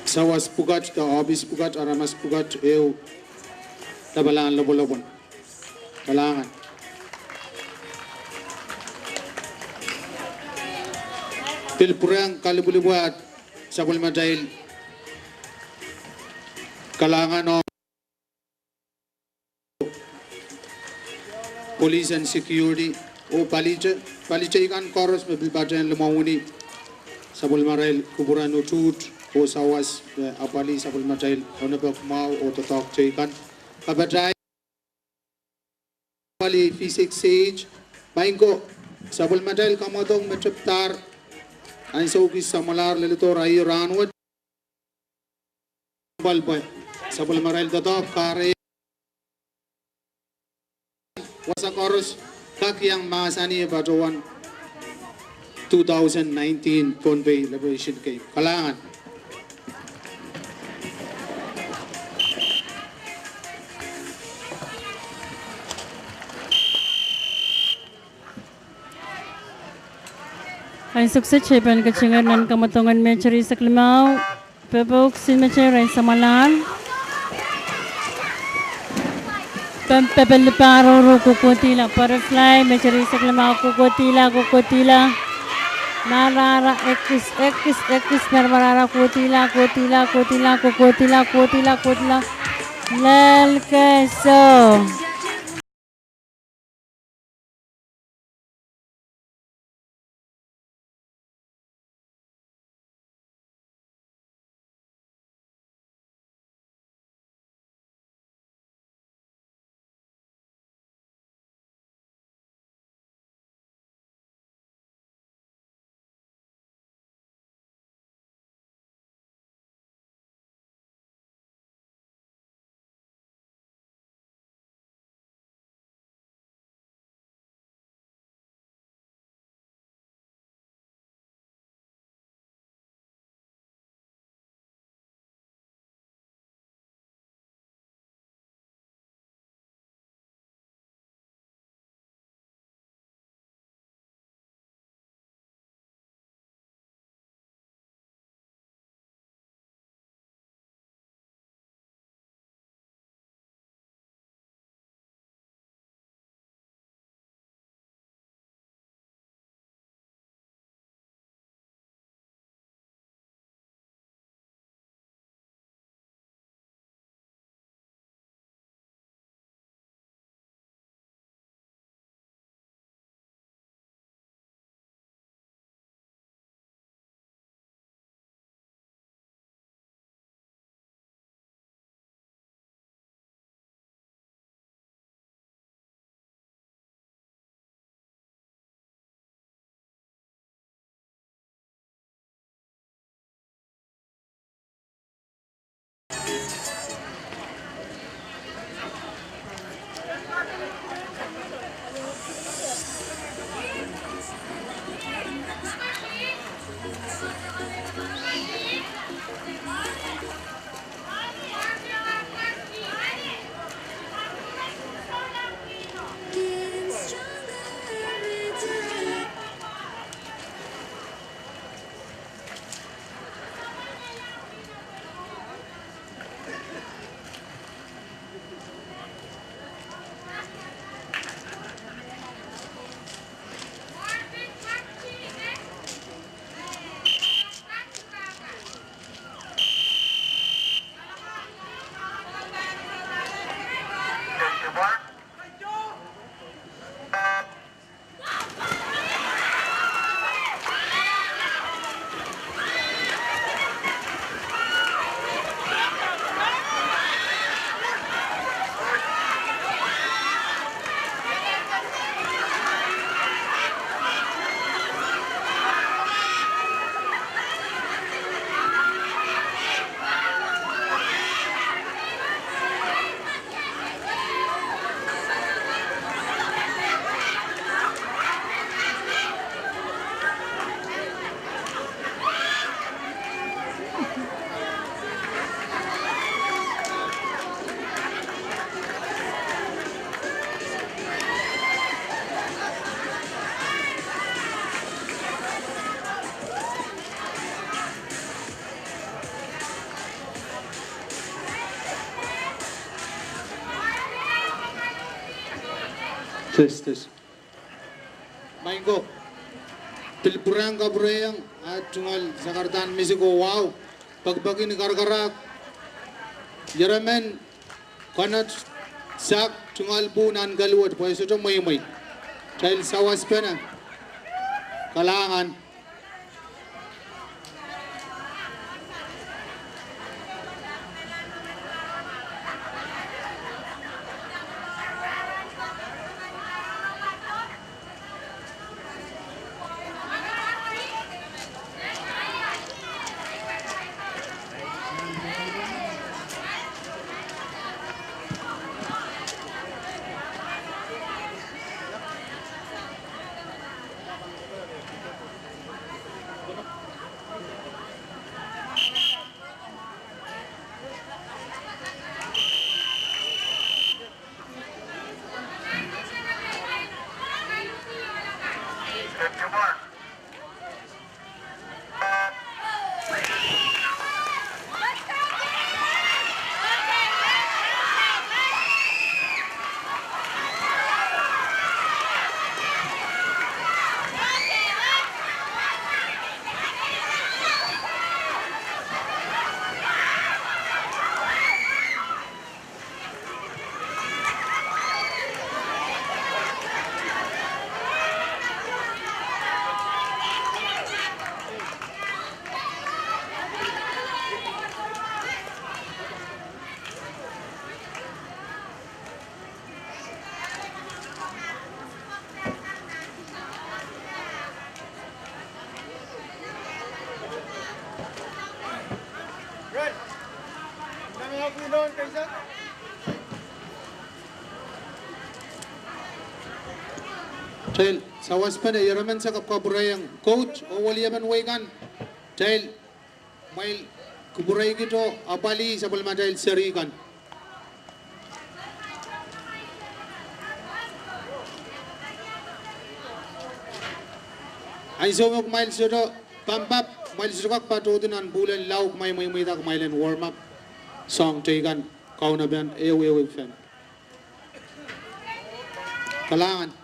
Sawas Pugat ka Obis Pugat Aramas Pugat Eu Tabalaan Lobolobon Kalangan Pilpurang Kalibulibuat sa Bulmadahil kalangan ng police and security o palija ikan koros mabilbajan lumawuni sa Bulmaril kuburan utut o sawas apali sa Bulmadahil o nabakmaw o totok ikan kabadai pali physics sage baingko sa Bulmadahil kamadong matraptar ang saugis sa malar lilitor ay ranwad balboy sa Bulmaril totok kare wasa koros kakiyang masani batuan 2019 Convey Liberation Camp kalangan Ay sukses siya kacingan nan kamatongan mecheri sa klimaw. Pepok sin mecheri sa malan. Pempepel paro ro kukutila butterfly mecheri sa klimaw kukutila. Narara ekis narara kutila. Lel keso. Tes. Maingo. Pilpurang kabrayang at tungal Zakartan Mexico. Wow. Pagbagi ni Gargarak. Yaramen. Kanat sak tungal punan galuat. Pwede ito may. Dahil sawas pa na. Kalangan. Dahil sawas pa na yaraman sa kapaburayang coach o waliyaman waikan. Dahil may kuburay kito abali sa balma dahil sarikan. Ay sumok mail sudo pampap mail sukak patutunan bulan lauk may tak mailen warm up song tigan kau nabian ewe fan. Kalangan.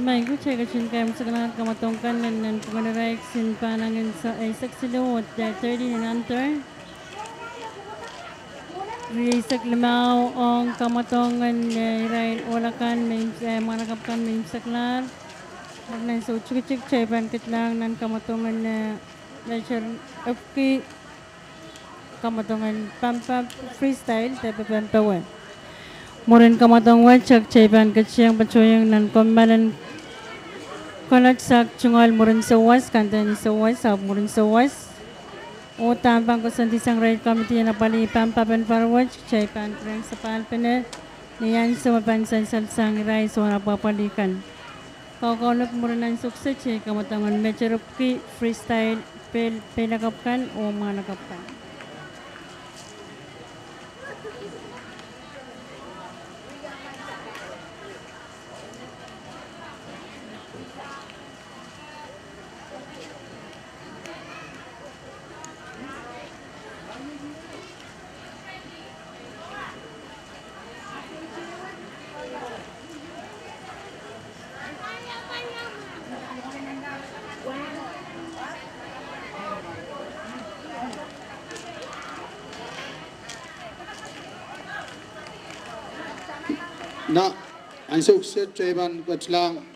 Baik, saya kecil kami sekarang kamatongkan dan pengenarai sin panangan sa Isaac Silawat dari 30 and under. Isaac Limau ang kamatongan irain olakan manakapkan may saklar. Magnan sa ucik chay pan kitlang nan kamatongan lecture FK kamatongan pampa freestyle tapi pampawan. Murin kamatong wajak chay pan kecil pacoyang nan kombalan kalat sak cungal murin sawas kantan sawas sab murin sawas o tampang ko sa disang raid committee na pali pampapan parwaj chay pan kreng sa palpene niyan sa mapansan salsang ray so napapalikan kaukaulap murinan sukses chay kamatangan mecherupki freestyle pelakapkan o mga nakapkan. Na ang sukses Trevan Kachlang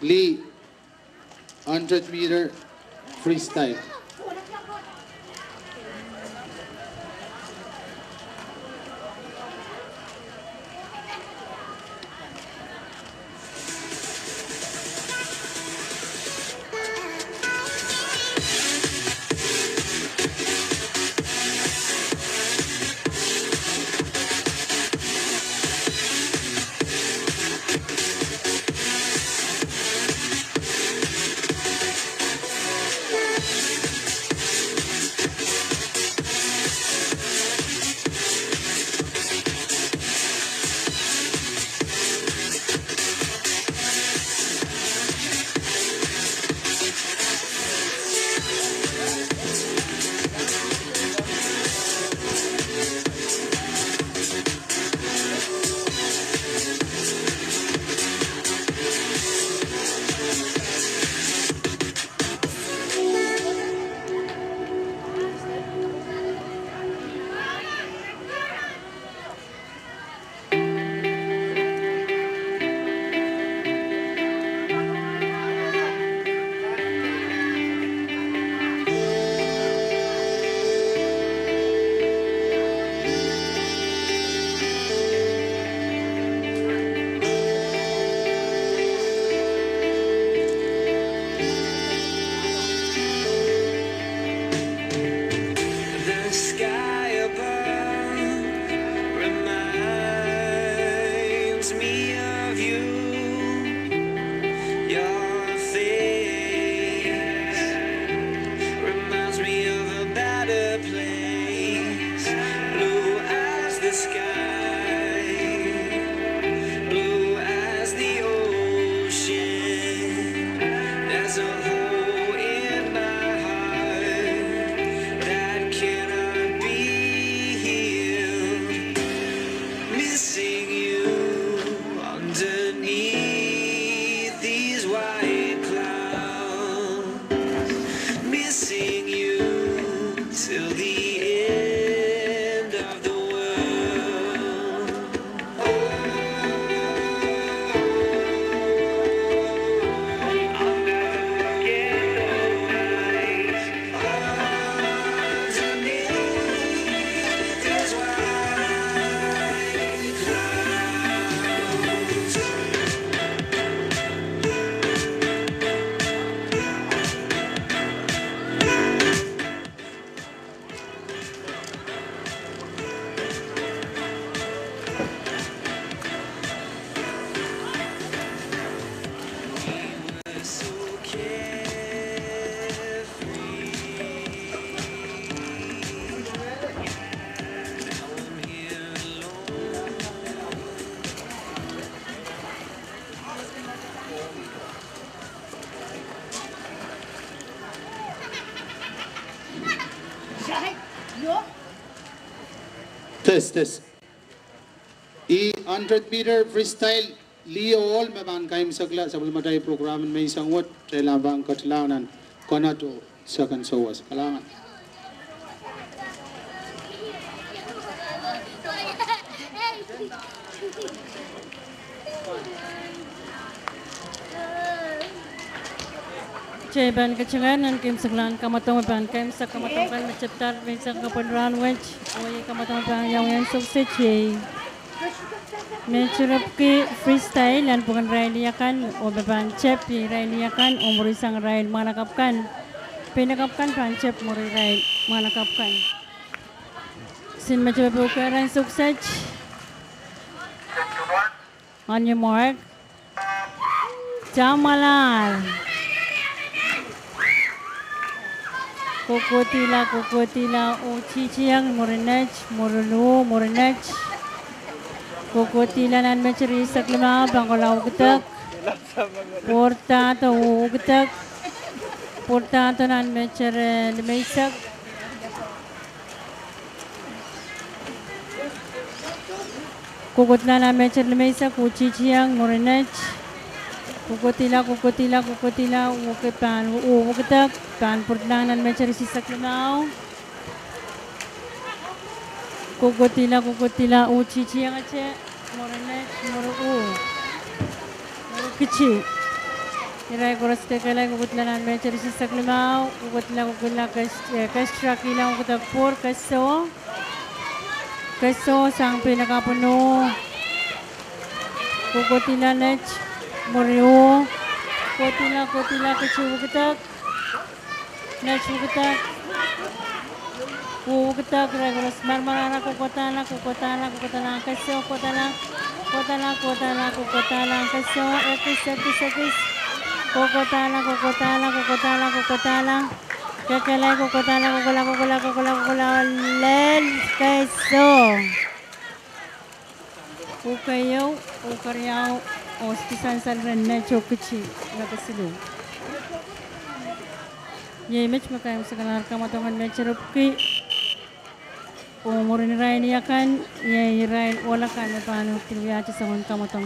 Lee 100 meter freestyle. The sky above reminds me of you. Your face reminds me of a better place. Blue as the sky, blue as the ocean. There's a hole in my heart that cannot be healed. Missing you underneath these white clouds. Missing you till the end of the world. I'll never get those eyes underneath those white clouds. We're so carefree. Now I'm here alone. Test. I 100 meter freestyle Leo all maban kaim sakla sabul matai program may sangwat relabang katlangan konato second sawas kalangan. Ban kecenganan kim seglan kamatong ban kim sa kamatong kan meceptar bisa kapadran wech oye kamatong ban yang sukses ye mencurap ke freestyle dan bukan rail yakan o ban cep ye rail yakan umur isang rail manakapkan pinakapkan ban cep muri rail manakapkan sin mencurap ukuran sukses on your mark jamalar Kokotila, Chichiang, Morinech, Morulu, Morinech. Kokotila nan menceri saklima bangkolau getek. Porta atau getek. Porta atau nan menceri lemaisak. Kokotila nan menceri lemaisak, Chichiang, Morinech. Kokotila, ukepan, uketak, pan purtlangan mencari sisa kenau. Kokotila, cici yang aja, morenet, moru kecil. Irai koros kekelai kukutlanan mencari sisak limau, kukutla kestra kilang kutapur keso sang pinakapuno, kukutila lech moriu, kutila kecu kutak, lech kutak, irai koros marmarana kukutala keso kukutala keso ekis. Kokotala kekelai kukula lel keso ukayaw ukaryaw ostisan salren na chokichi nakasilu ye mech makayam sakalar kamatongan mecherupki umurin rain yakan ye rain wala kan panu tilwiachi sawan kamatong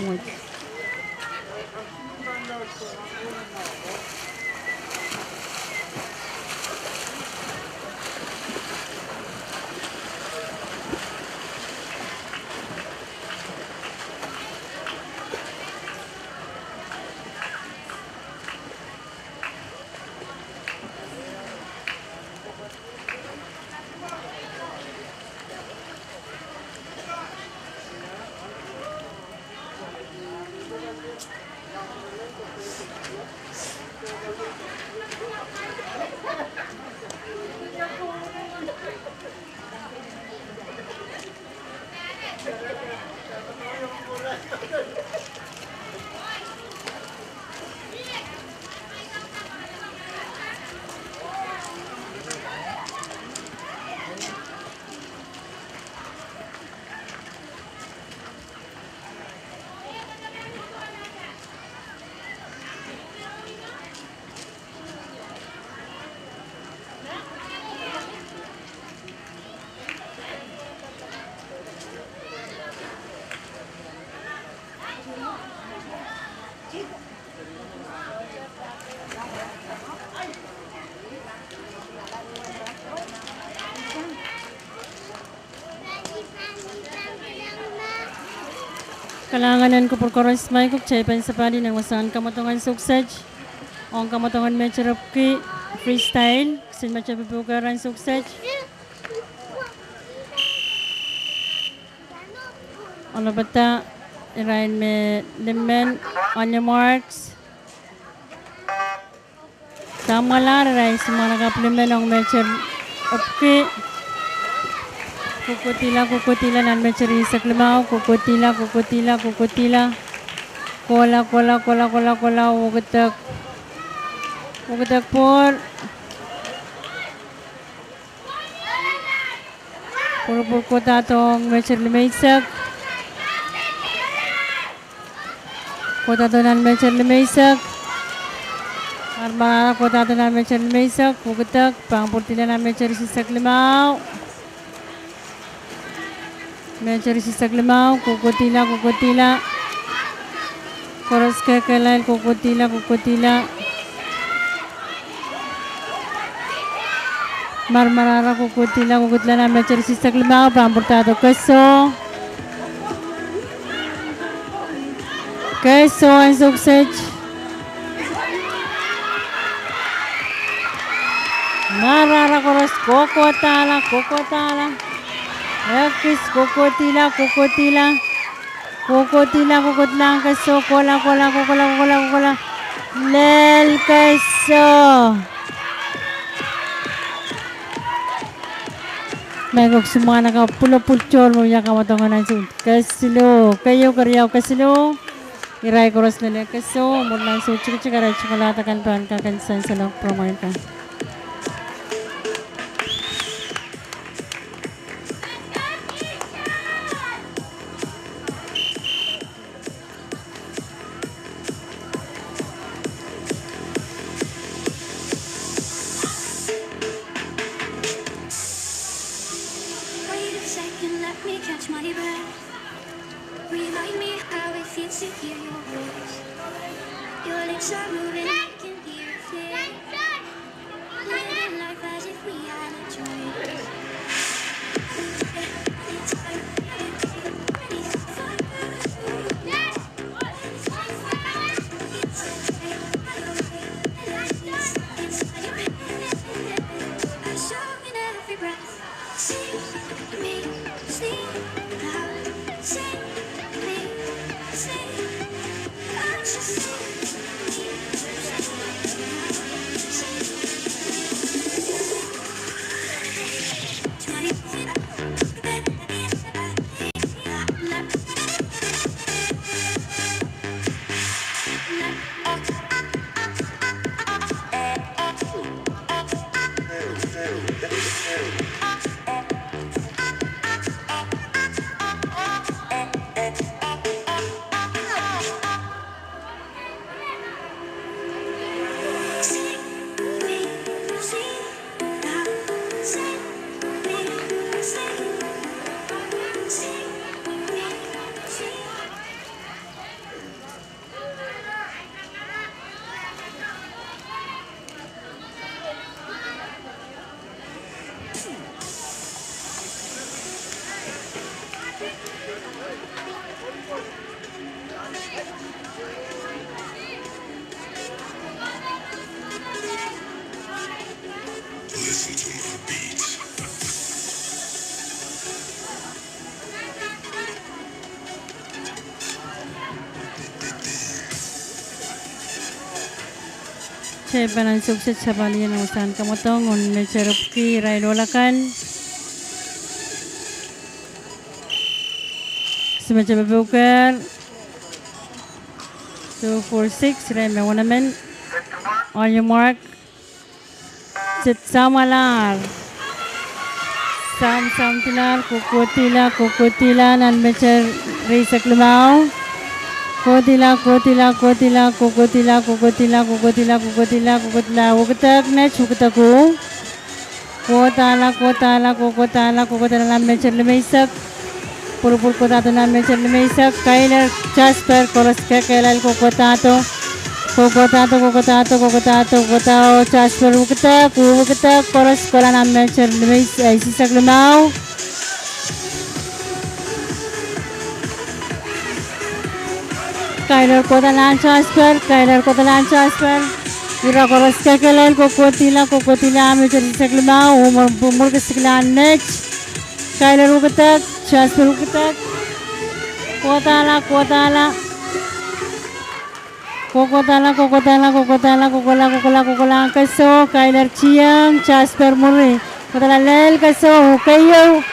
Kalanganan ko perkoros may kuk chay pansapali ng wasangan kamatongan suksaj. Ang kamatongan mecherupki freestyle. Sin machapipukaran suksaj. Ano bata irain me limmen on your marks. Tama lang irain semua nakaplimen ang mecherupki. Kukutila nan mencari saklimau kukutila kola ugetak por pur kota tong mencari limaisak kota tonan mencari limaisak armara kota tonan mencari limaisak ugetak pangpurtila nan mencari saklimau mencari sisak limau, kukutila, koros kekelai, kukutila, marmarara, kukutila na mencari sisak limau, pampurtado keso ang suksej, marara koros, kokotala, ekis kukutila keso kola lel keso megok semua nak pulo-pulcol mo ya kamatongan nansi kesilo kayo karyaw kesilo irai koros lele keso murnan so cik-cik aray chokolata kan pan kakan san salok promoin kan. Listen to my beat. Sebanan sukses sa balian usahan kamotong on mecerupki railolakan. Semacam bebukar 246 rem ornament on your mark. Sit samalar. Sam tilar kukutila nan mecer risak lemau. Kutila wuketak ne chuketaku. Kutala nan mecer lemaisak. Purupur kota nan mecer lemaisak. Kailer Jasper koros kekelal kokotato Jasper wuketak koros kola nan mecer lemaisak sisak lemau. Kailer kotalan Jasper ira koros kekelal kokotila mecer sisak lemau umur kesekilan nech. Kailer wuketak Jasper wuketak kotala kaso Kailer ciang Jasper muri kotala lel kaso kayo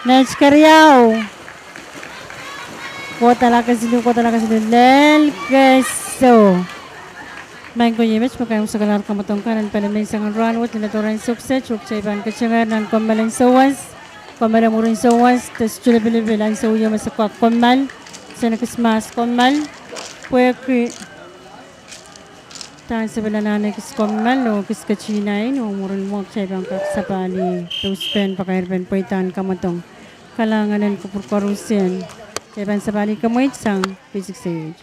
nech karyao kotala kasilu lel kaso main ko yemes makayong sagalar kamatongkan pada mensangan ranwat na toran sukses chukchaiban kachangar nan komalan sawas komalan murin sawas tas chulabilan sauya masakwa komal sana kismas komal pueki tan sebelah nana kis komal lo kis kacinain umurin mo chaiban kaksapali tuspen pakairban poitan kamatong kalanganan kupurkorusian chaiban sabali kamoit sang basic stage.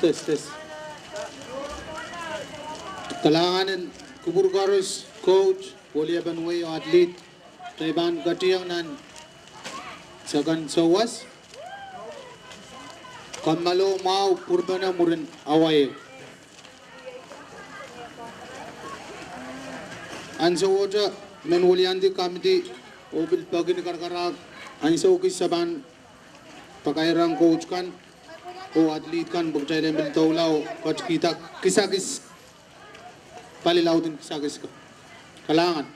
Tes. Talanganan kubur garis coach Polia Banway atlet Taiban Gatiyang nan Sagan Sawas Kamalo Mau Purbana Murin Away Ansa Water Menwoliandi Committee Obil Pagin Karkarak Ansa Kisaban Pakairang coach kan o atlet kan berjaya ambil taulau kat kita kisah-kisah palilau din kisah-kisah kalangan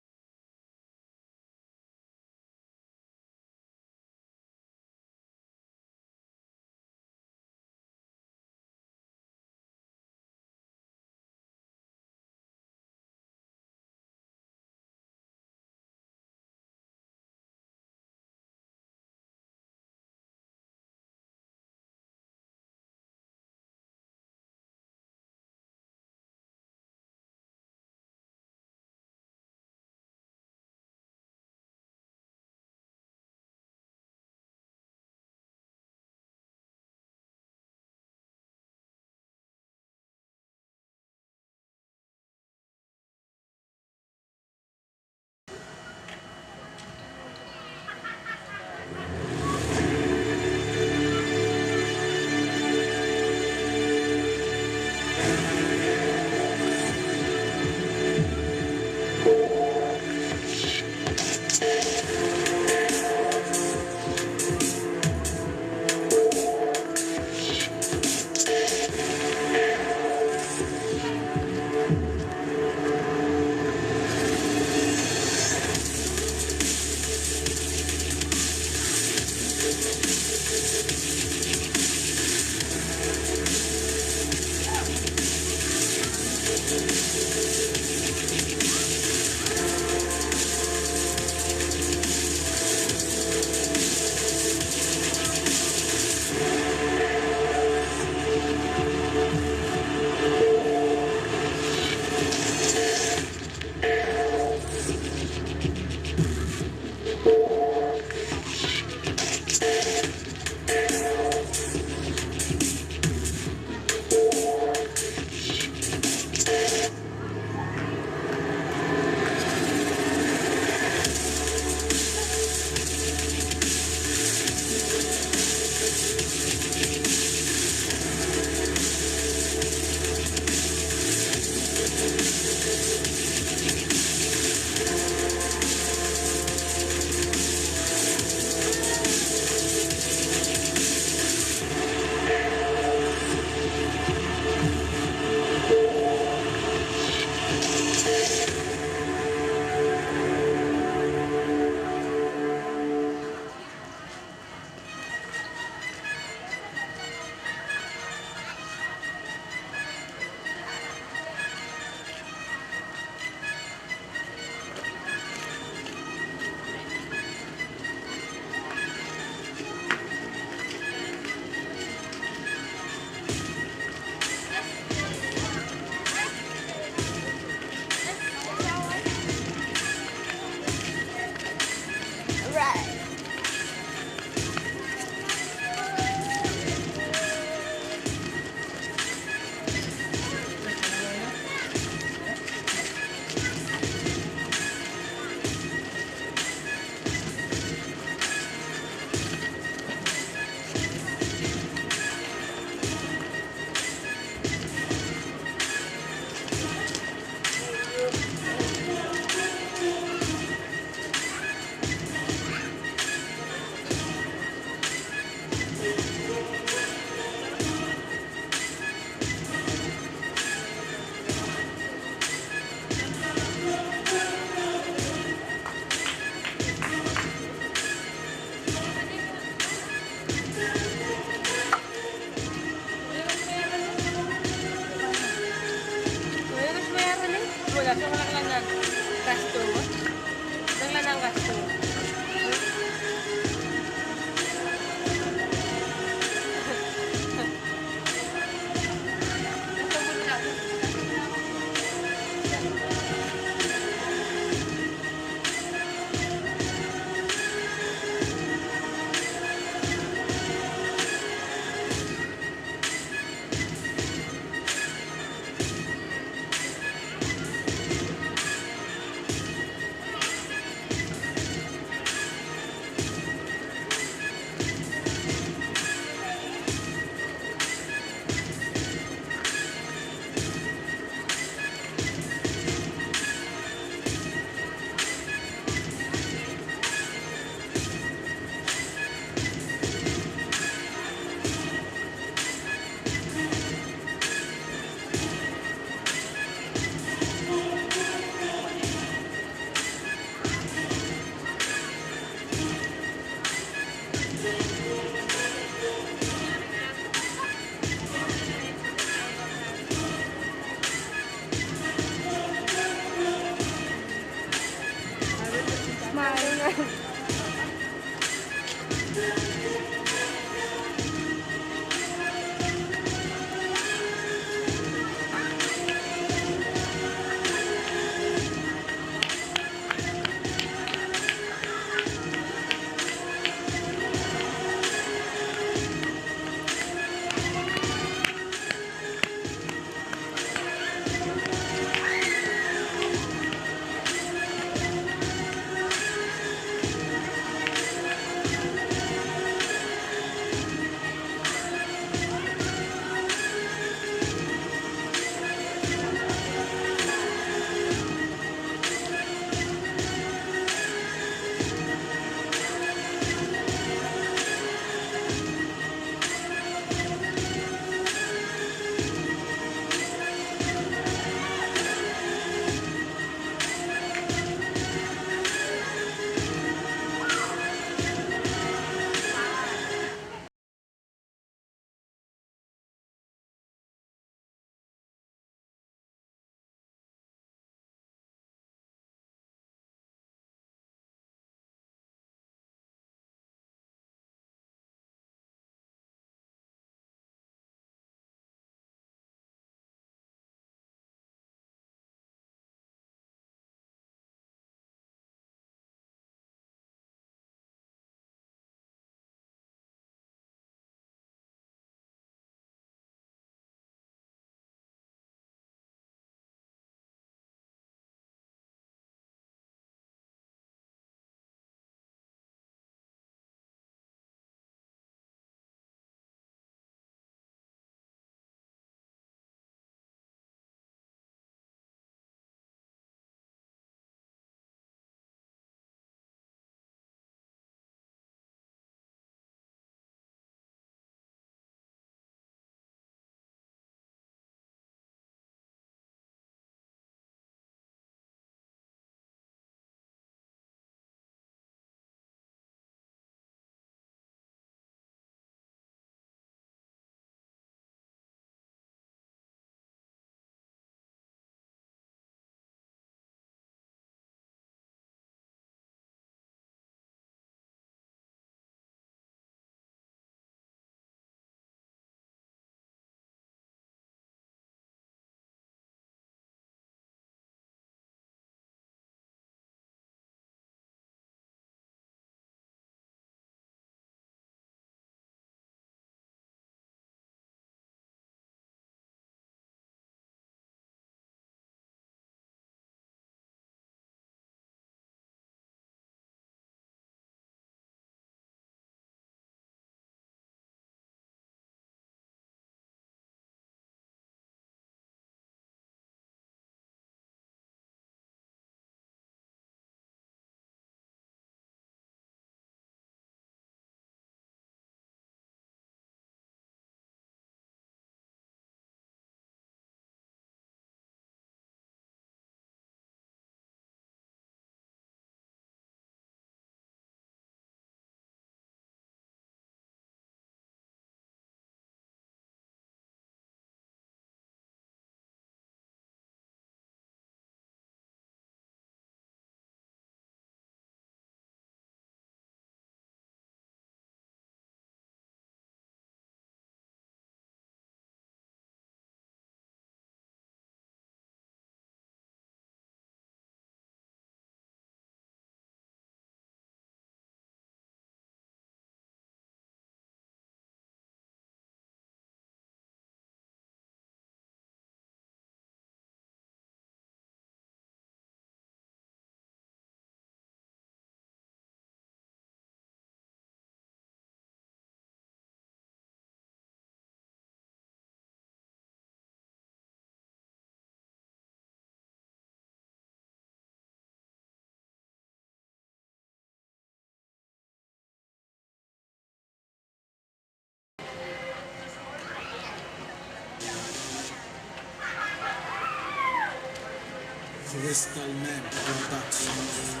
Crystal Man Production.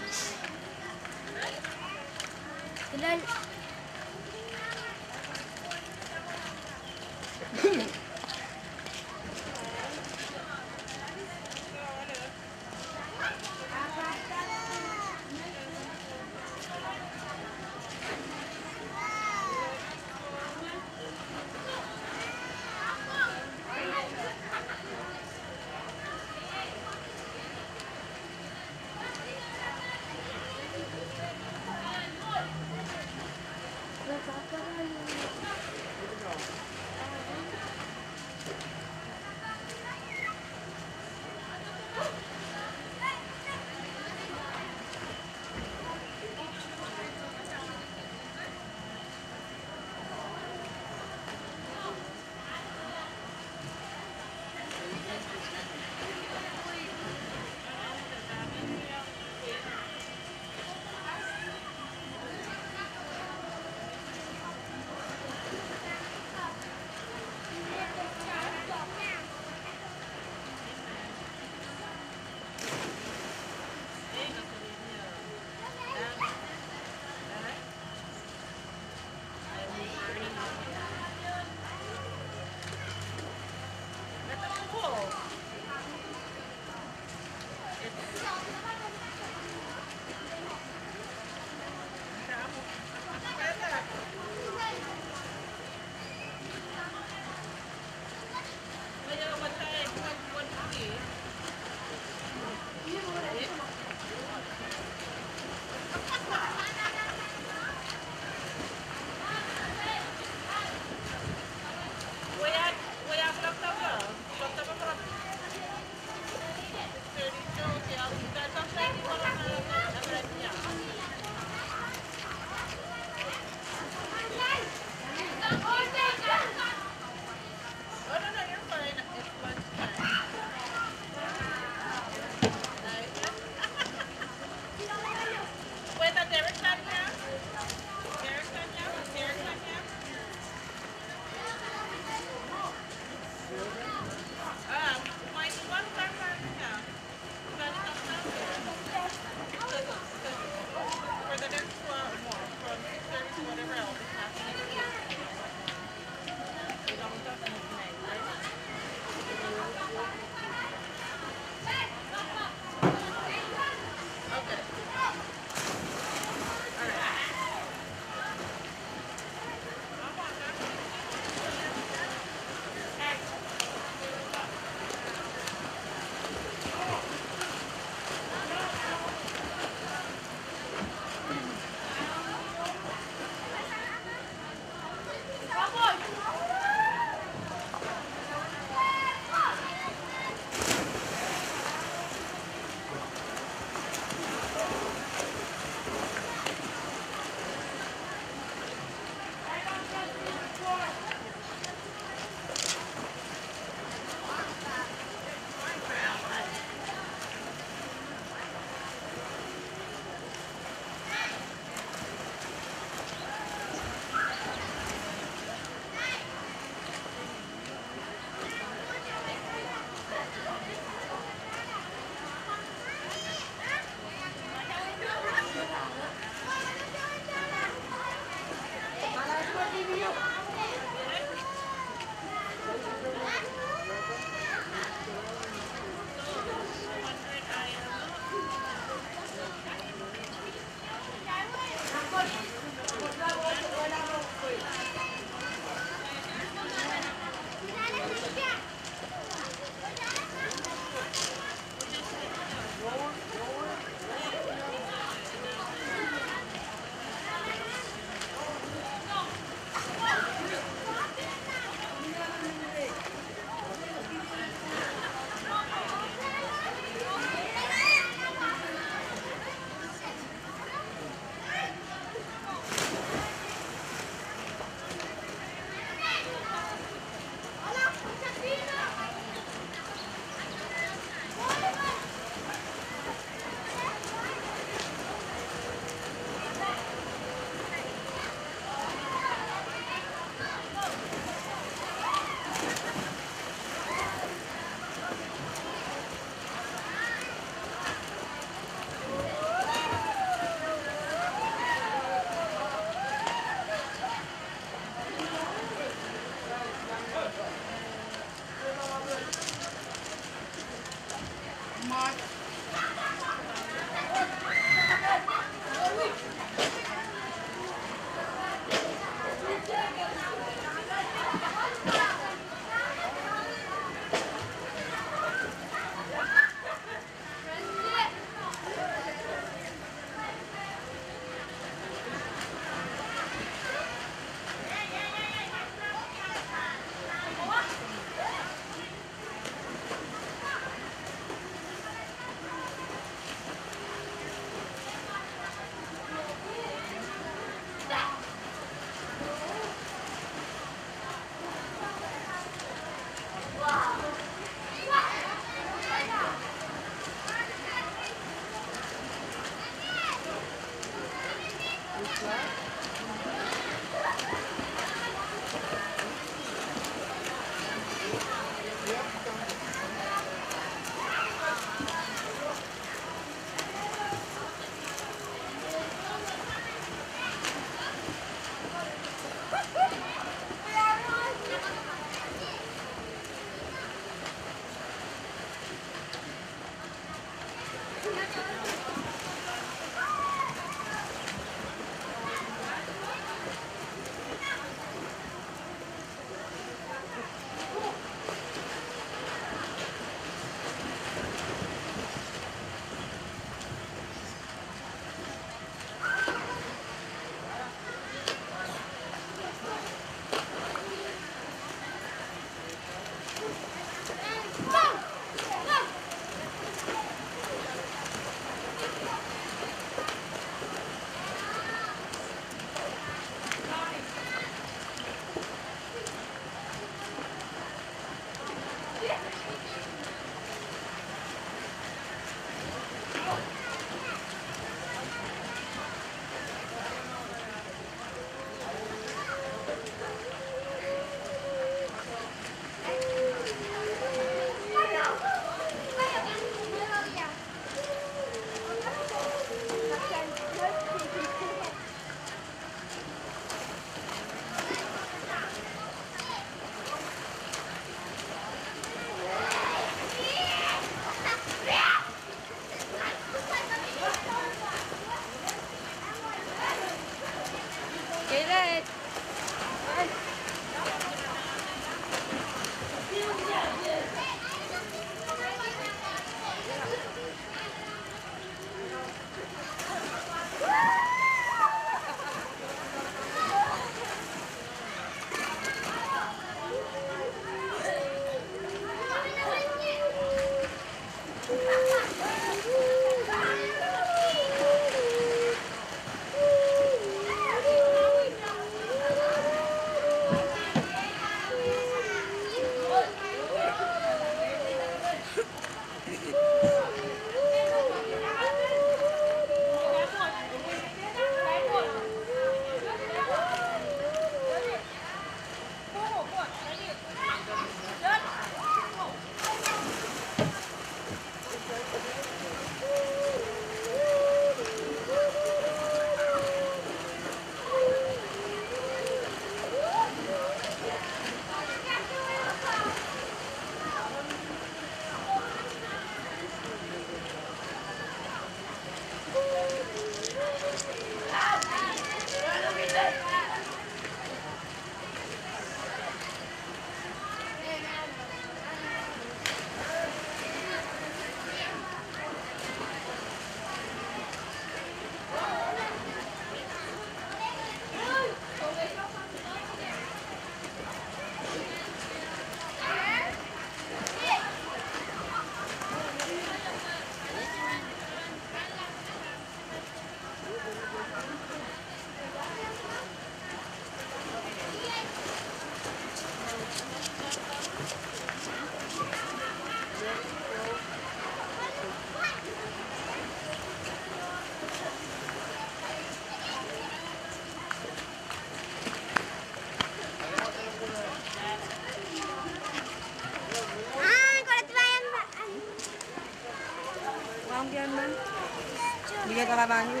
Bigyan ka ba niyo?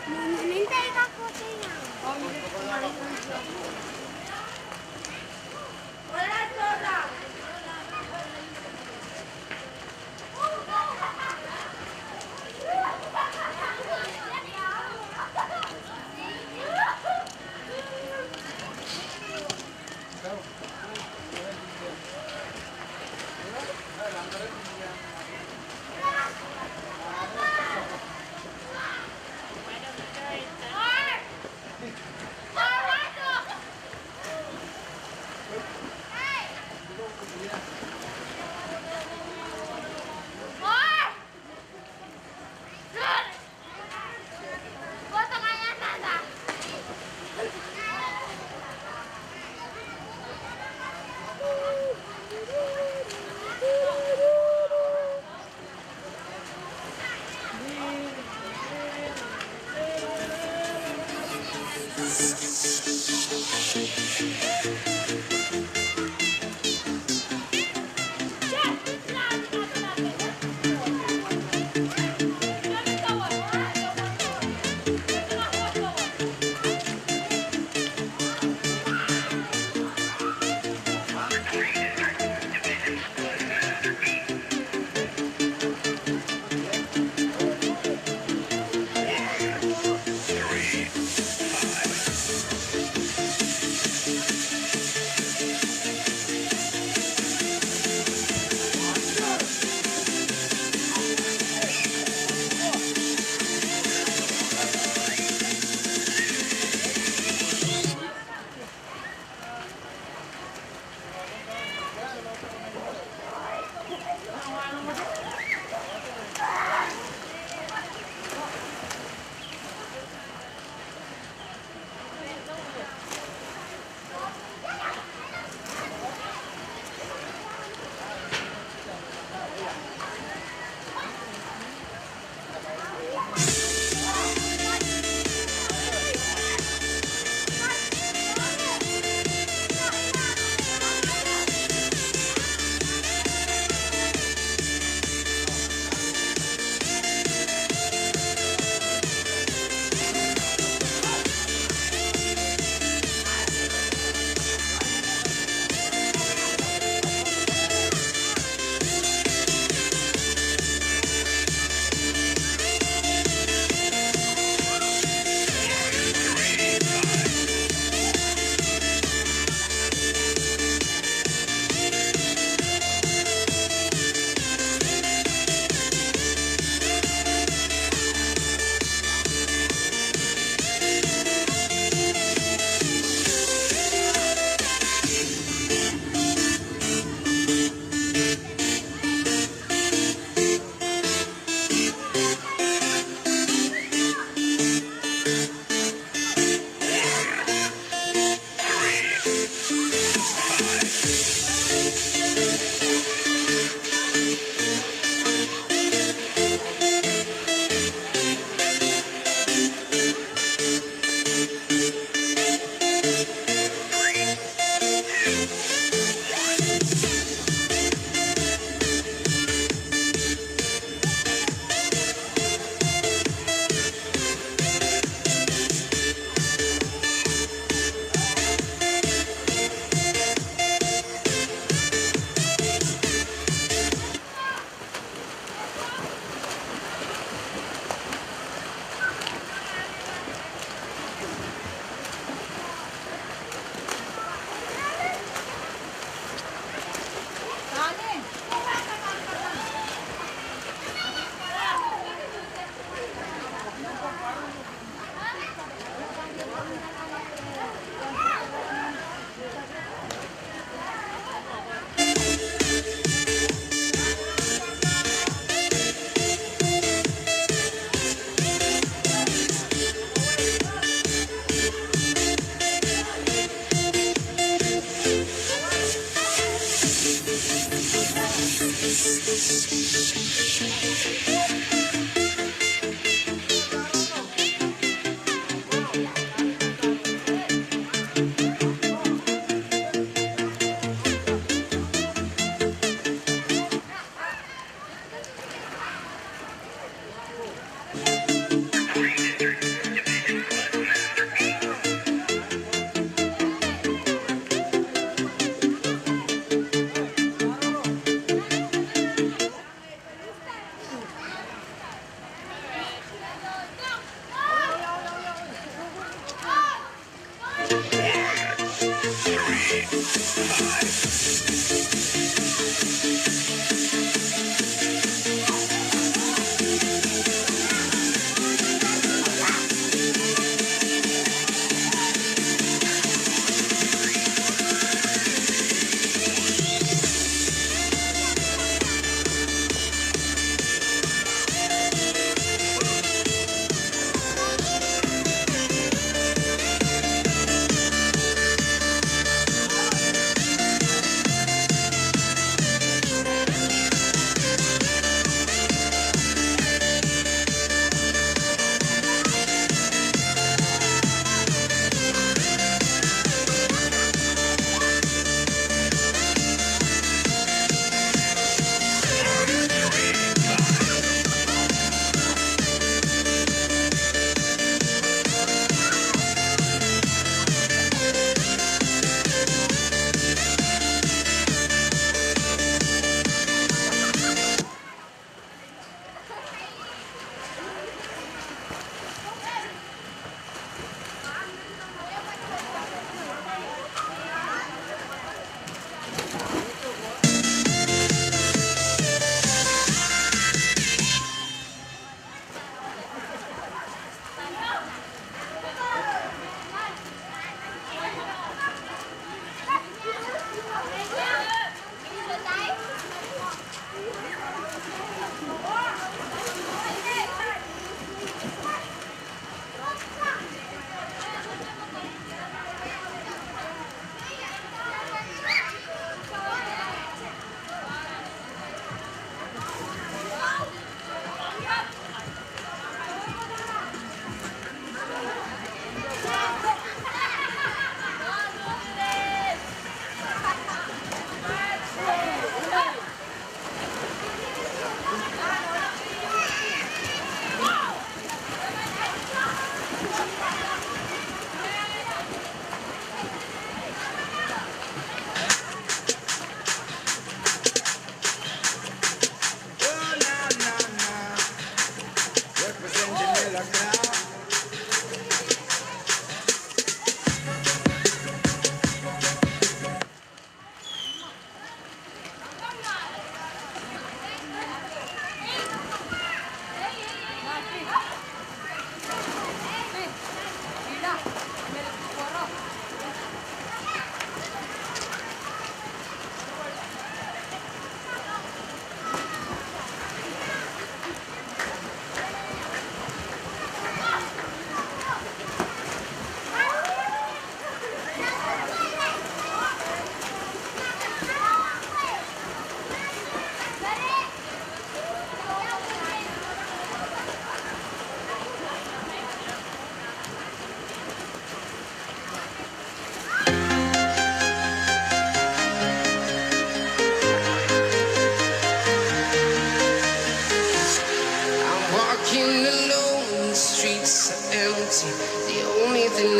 Minintay ka ko tayo. Wala soda.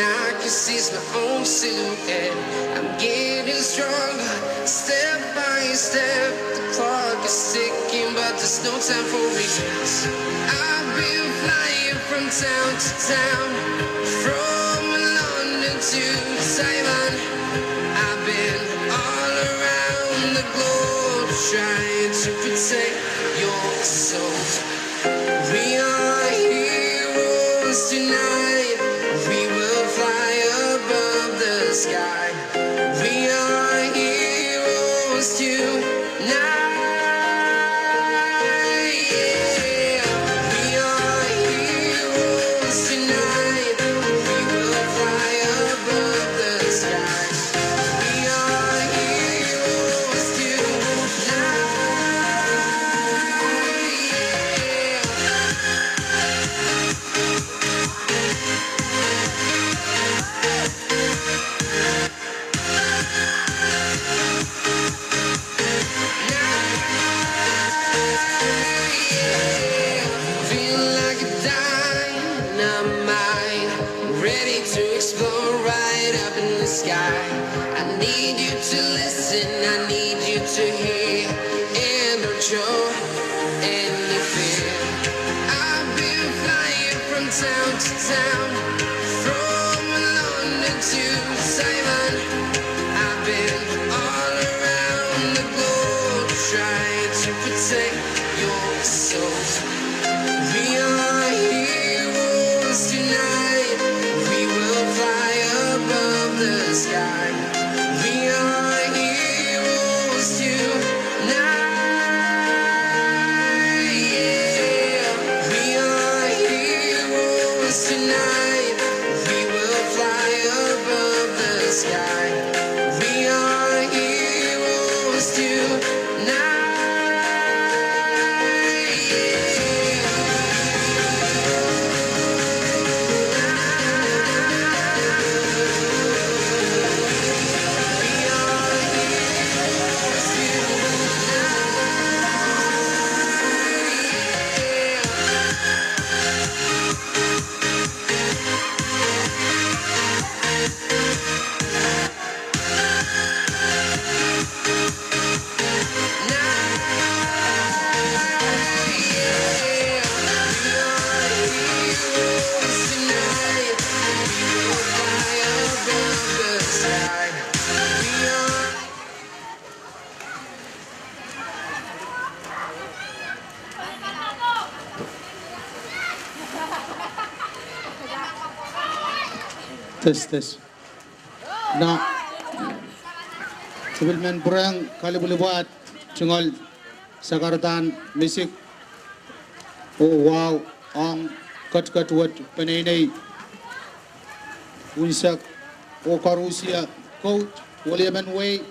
I can see my own silhouette. I'm getting stronger, step by step. The clock is ticking, but there's no time for regrets. I've been flying from town to town, from London to Taiwan. I've been all around the globe trying to protect your soul. We are heroes tonight. We will fly above the sky. We are heroes tonight. Yeah. We are heroes tonight. We will fly above the sky. We are heroes tonight. Feel like a dynamite, ready to explode right up in the sky. I need you to listen, I need you to hear, and don't show any fear. I've been flying from town to town, from London to Taiwan. I've been heroes tonight. We will fly above the sky. We are heroes tonight. Tes. Na. Sebilmen perang kali boleh buat cengol sakaratan misik. Oh wow, ang kat wad penenei. Unsak o karusia coach William Way.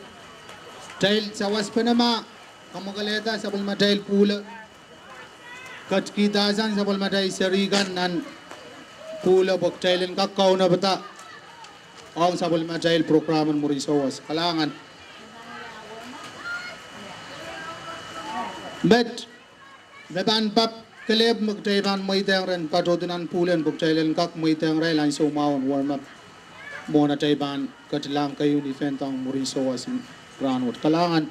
Tail sawas penama kamagaleta sabal matail pula. Kat kita san sabal matai serigan nan pula bok tailin kakau na bata. Ang sabal majail programan murisawas kalangan bet beban pap keleb magtayban moiteng ren patotunan pulen buktailen kak moiteng ren lain so maun warm up mona tayban katlang kayo defend ang murisawas groundwood kalangan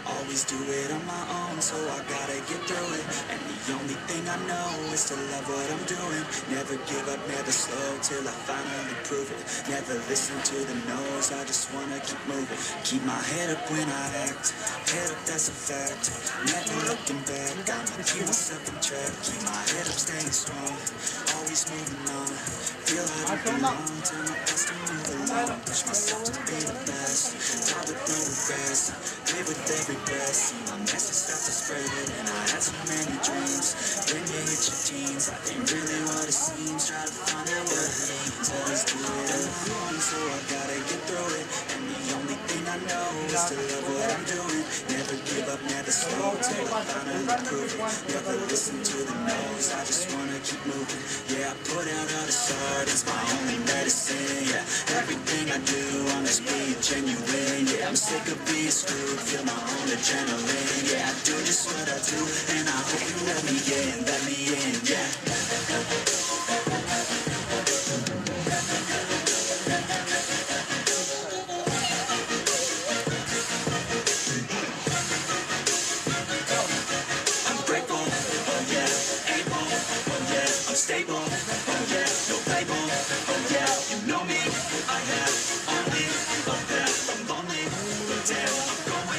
Always do it on my own, so I gotta get through it. And the only thing I know is to love what I'm doing. Never give up, never slow, till I finally prove it. Never listen to the no's, I just wanna keep moving. Keep my head up when I act, head up, that's a fact. Never looking back, I'ma keep myself in track. Keep my head up, staying strong, always moving on. Feel I don't belong, tell my past to move along. Push myself to be the best, die with no regrets. Live with every breath, see my message start to spread it. And I had so many dreams, when you hit your teens, I ain't really what it seems. Try to find out what it means, always do it on my own, so I gotta get through it. And the only thing I know is to love what I'm doing. Never give up, never slow, till I finally prove it. Never listen to the no's, I just wanna keep moving. Yeah, I put out all the art, it's my only medicine. Yeah, everything I do, I'm just being genuine. Yeah, I'm sick of being screwed, feel my own adrenaline. Yeah, I do just what I do, and I hope you let me in, yeah. I'm grateful, oh yeah, able, oh yeah, I'm stable, oh yeah, no label, oh yeah, you know me, I have only of that, I'm lonely, but damn, I'm going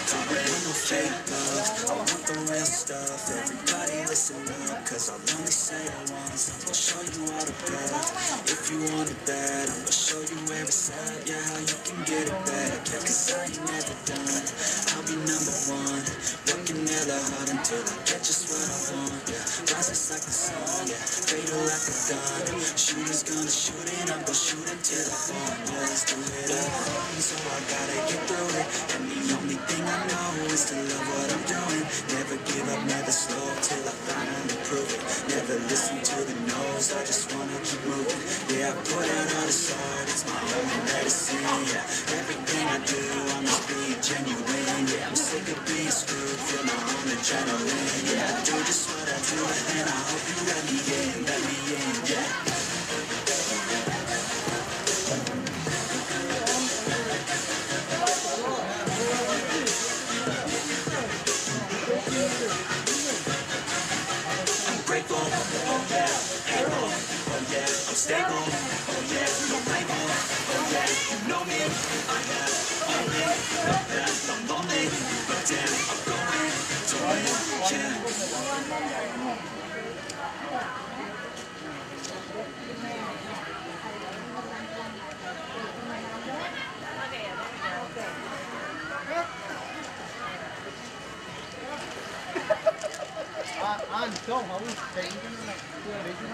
to win, no fake love, I want the real stuff, everybody listen up, cause I'll only say it once. what's up, yeah, how you can get it back. Yeah, 'cause I ain't never done. I'll be number one, working hella hard until I get just what I want. Yeah, rises like the sun, yeah, fatal like a gun. Shooters gonna shoot it, I'm gonna shoot until I fall. Yeah, let's do it up, so I gotta get through it. And the only thing I know is to love what I'm doing. Never give up, never slow till I finally prove it. Never listen to the no's, I just wanna keep moving. Yeah, I put out all this art, it's my only medicine. Yeah, everything I do, I must be genuine. Yeah, I'm sick of being screwed, feel my own adrenaline. Yeah, I do just what I do, and I hope you let me in, yeah. Grateful, oh yeah, able, oh yeah, I'm stable, oh yeah, no label, oh yeah, you know me, I have only the best, I'm lonely, but damn, I'm going to win, Châu hấu thấy cái này vừa đấy chứ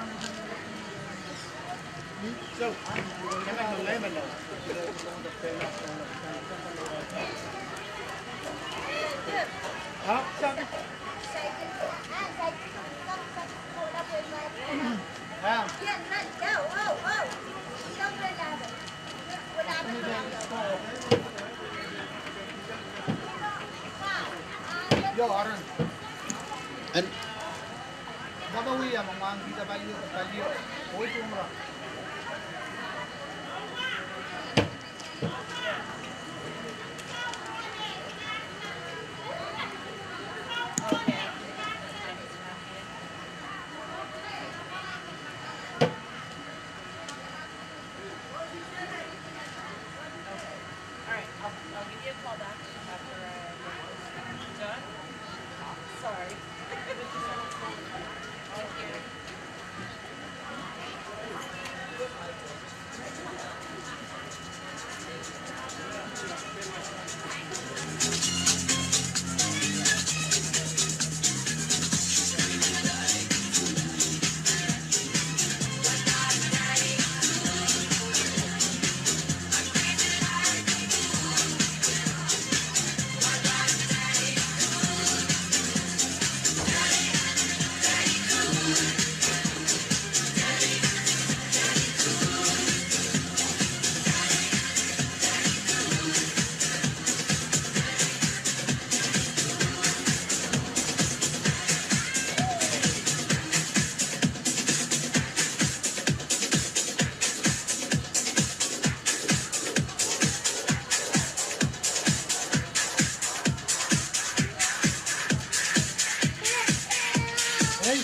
Châu cái này mình lấy mình rồi đó sao cái And Babawi ang mga kita bayo, oy tumra. Alright, I'll give you a call back after I'm done. Sorry. Thank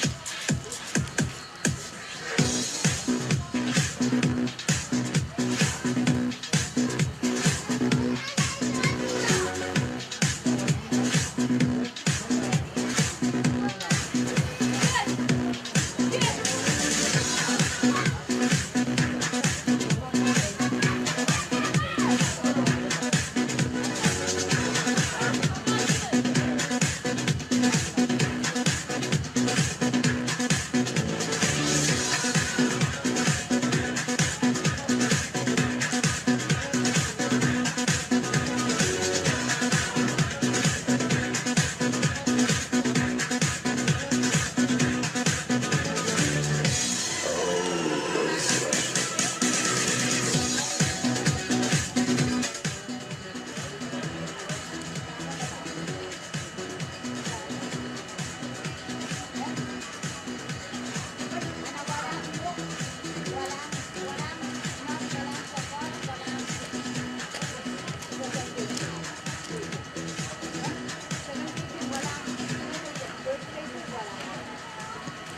you.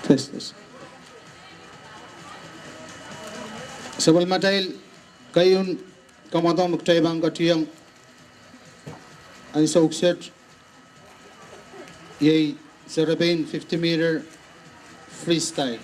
Festus. Sebal matail kayun kamatong magtaibang katiyang ang saukset yay Serabane 50-meter freestyle.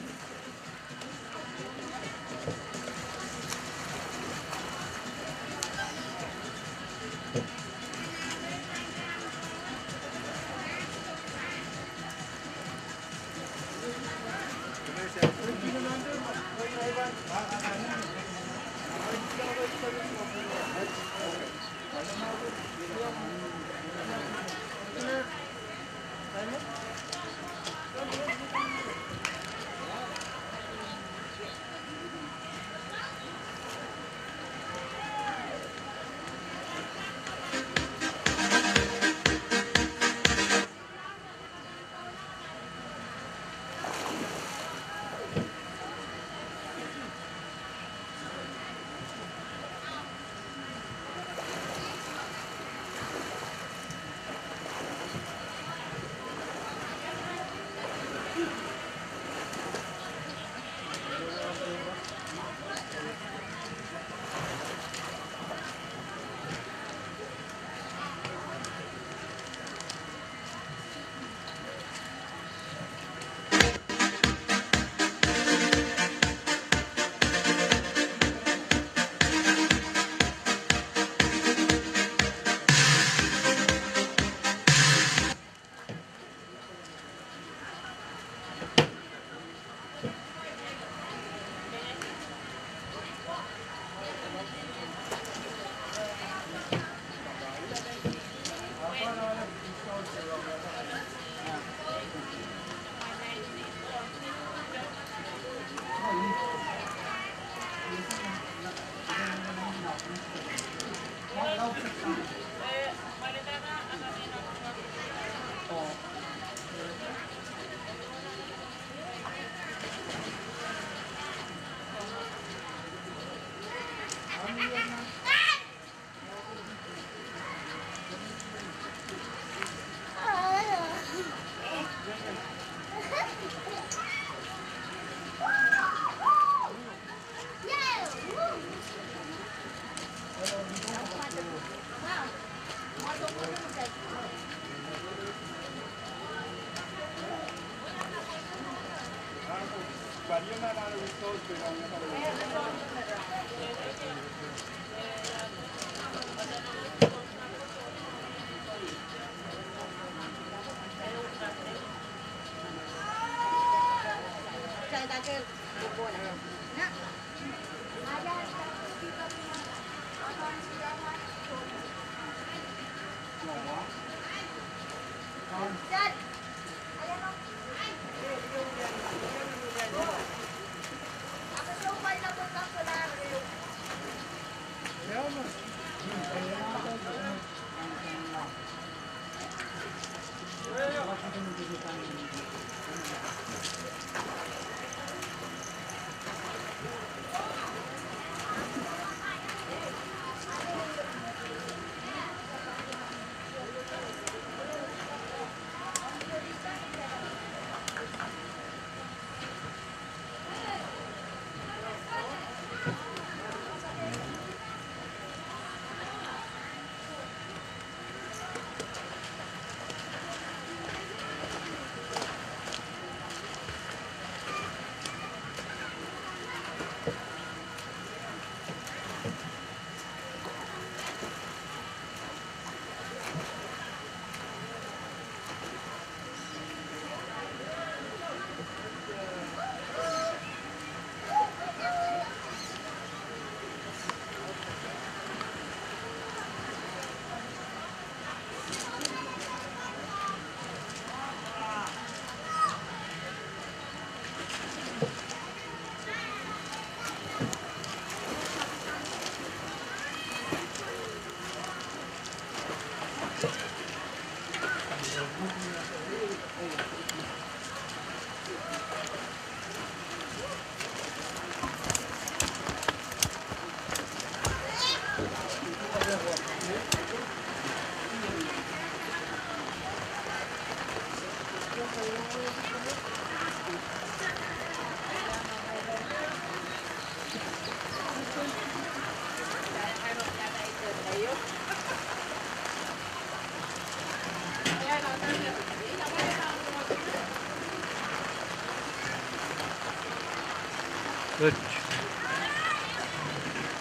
Good.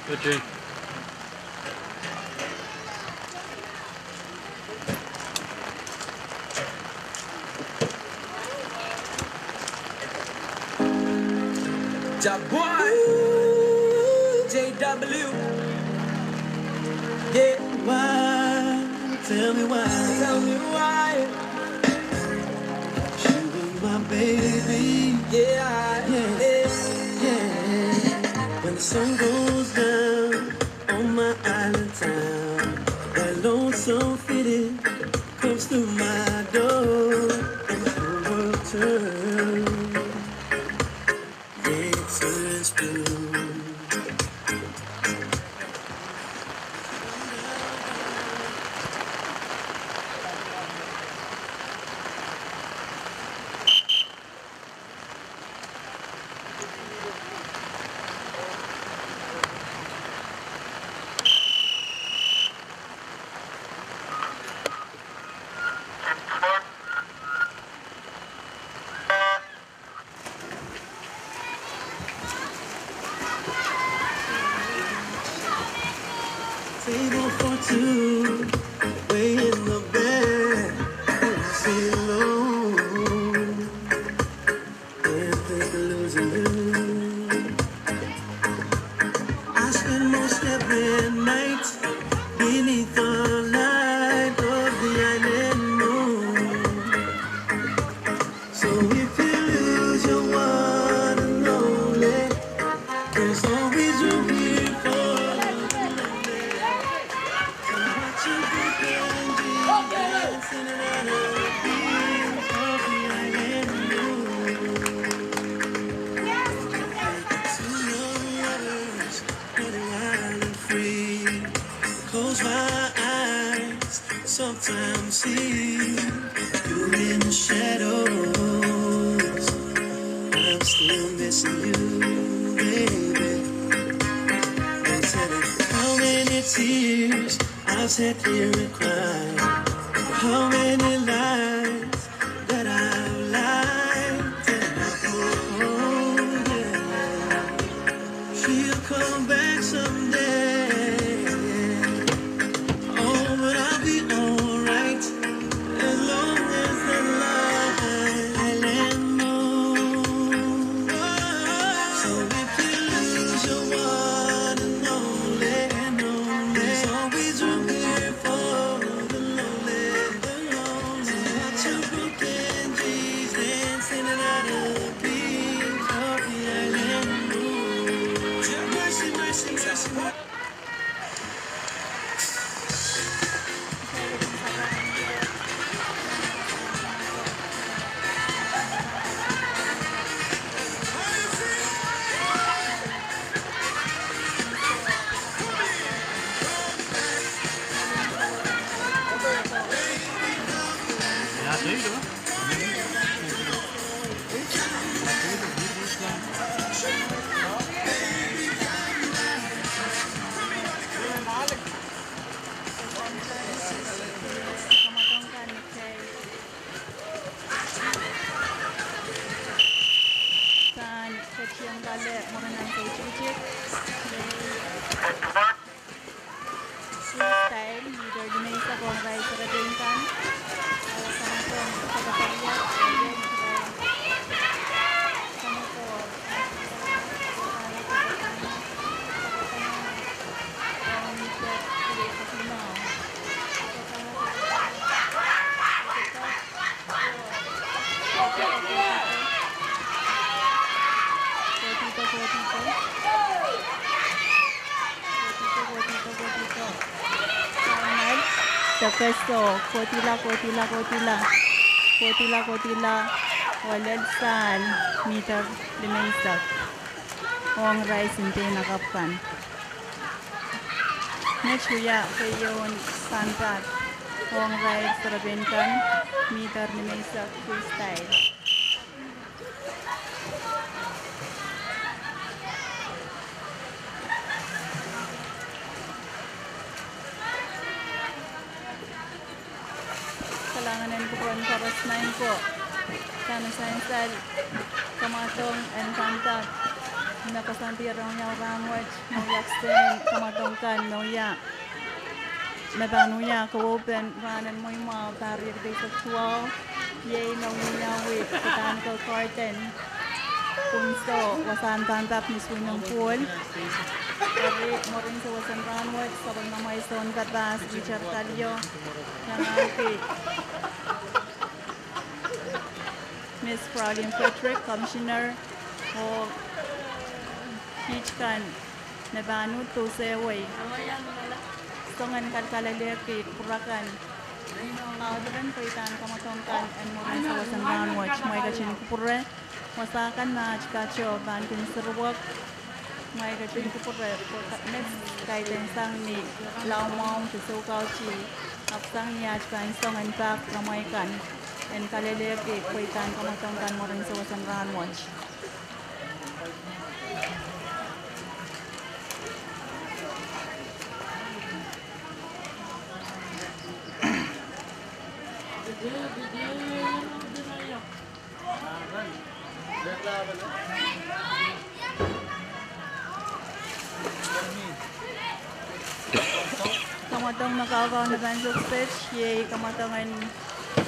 Good, Jane. Ja boy, JW. Yeah, why? Tell me why. Tell me why. You were my baby. Yeah, yeah, yeah. When the sun goes down on my island town, that lonesome feeling comes through my door, and the whole world turns. Turns blue. Table for two, way in the bed, sit alone, and think of losing you. I spend most every night beneath the light of the island moon. So if you lose your one and only, there's always room here for you. Close my eyes, sometimes see you in the shadows. I'm still missing you, baby. I'm telling how many tears I've sat here and cried. How many lies that I've lied. Oh, yeah. She'll come back someday. Oh, but I'll be alright as long as the light moves. So if you lose your one and only, there's always room here for the lonely. So watch your broken dreams dancing out of the beams of the island moon. Mercy, mercy, mercy. Peso, kotila, walalsan, meter limaysak. Ong rice hindi nakapkan. Next huya kayon santat. Ong rice rabinkan, meter limaysak freestyle. Kailangan ko po ang karas 9 po. Kano sa insal, kamatong and kantak. Nakasantirang yaw rangwat, magyaksen, kamatong kan, noya. Nabanuya, ka-open, ranan mo yung mga barrier day sexual. Yay, noya, wait, kataan ko karten. Punso, wasan kantap ni swing ng pool. Kari mo rin sa wasan ranwat, sabang na may son katas, Richard Talio. Nangapi. Miss Fraulein Patrick, Commissioner o Hitchkan Nabanu to Seway. Songan kalkalalaki, Purakan. Audran Paitan Kamatongkan and Moran sa wasan ranwat. May kachin kupure. Masakan na chikacho bankin serwak. May kachin kupure. Next kaitan sang ni Laumong to Sokauchi. Apsang niya chikain songan pak ramaikan. And kaleleki kuitan kamatongkan mo rin sa wasan ranwatch. Kamatong nakakaw na bansok stage, yay kamatongan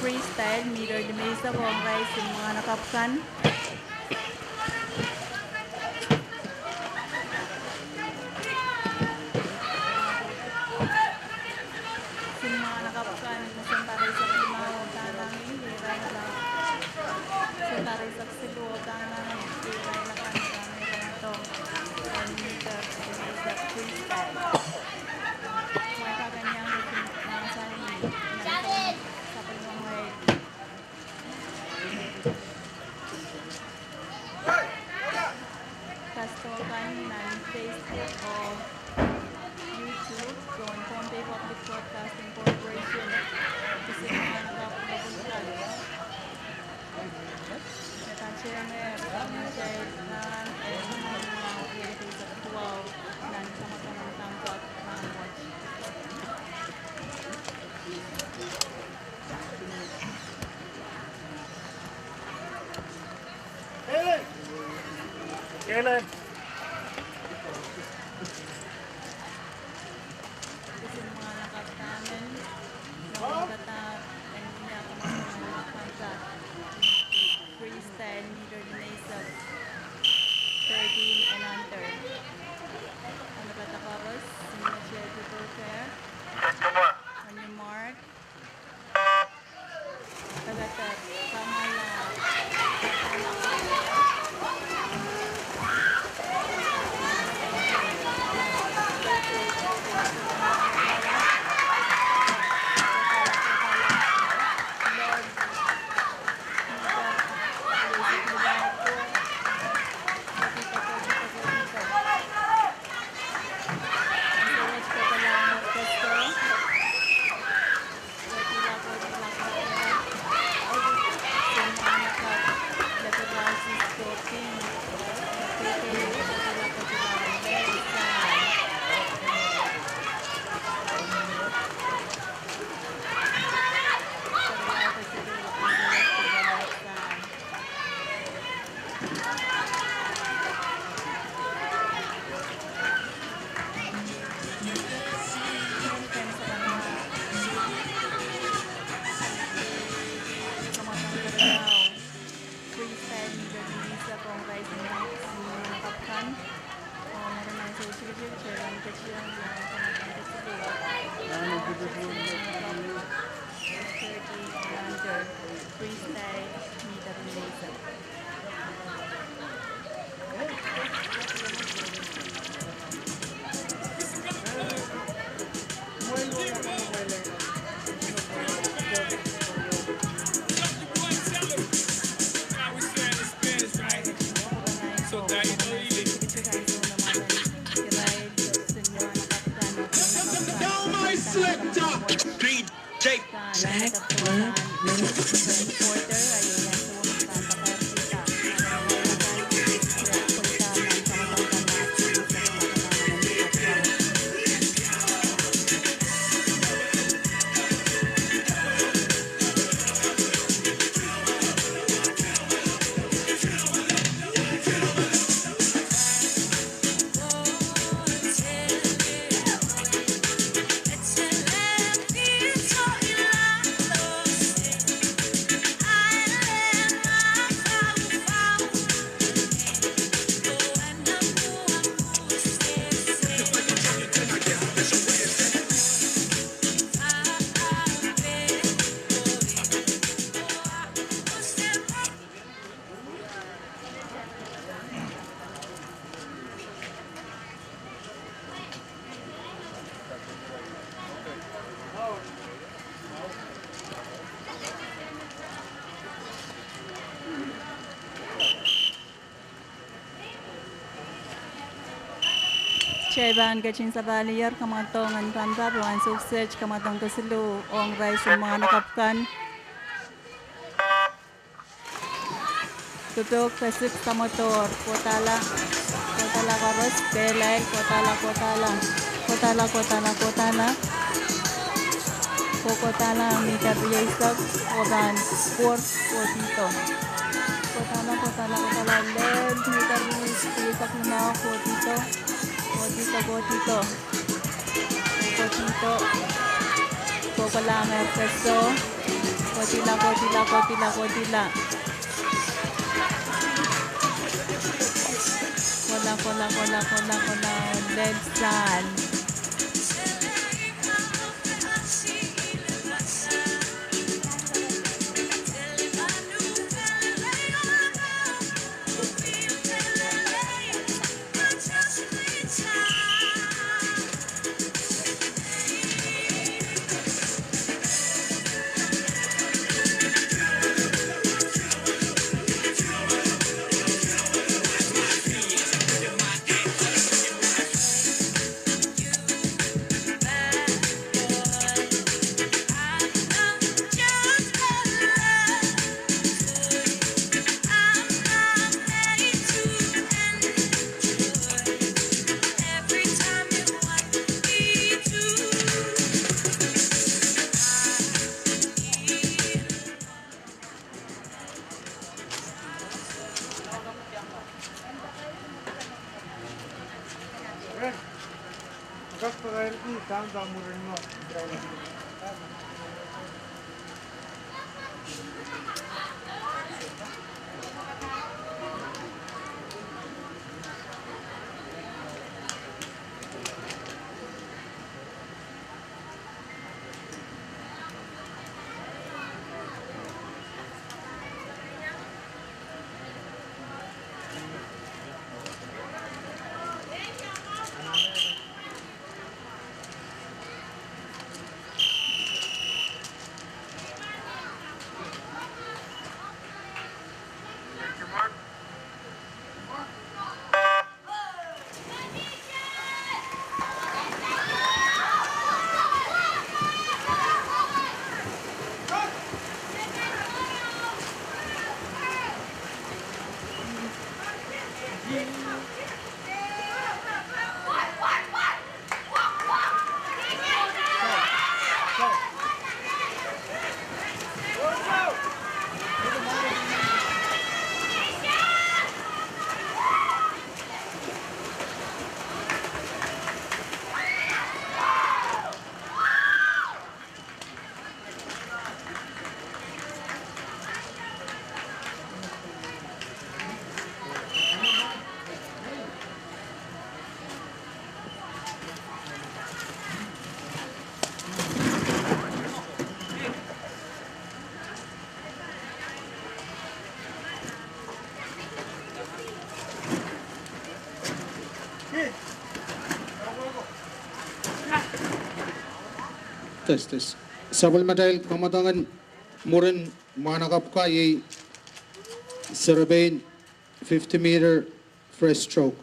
freestyle, meter di mesa ko ang rice yung mga nakapkan. Yung mga nakapkan, nasantaray sa klimaw, tanangin, hiray na lang. Santaray sa ksilo, tanangin, hiray na kan, tanangin ka na to. And meter di mesa freestyle. May kakanyang mga sanin, sa pagmamay. Kailan? Kasi mga nakaptanan, nakakatat, and niya kumakanta. Freestyle, leader Dinasag, 13 and under. Ano ba tapos? Signature to prepare. On your mark. Tagatat, kamala. Cheban kachin sa baliyar kamatongan panda ruan suksej kamatong kasulu ong rice yung mga nakapkan. Tutok kasip sa motor, kotala karos, belay, kotala, kokotala, meter yaisak, oran, kotito. Kotala, led, meter yaisak na kotito. Gotito. Kokolanger peso. Kotila. Kola. Led sal. downtown mo rin mo. Test. Sabal madahil kamatangan mo rin manakap ka ay Serbain 50-meter fresh stroke.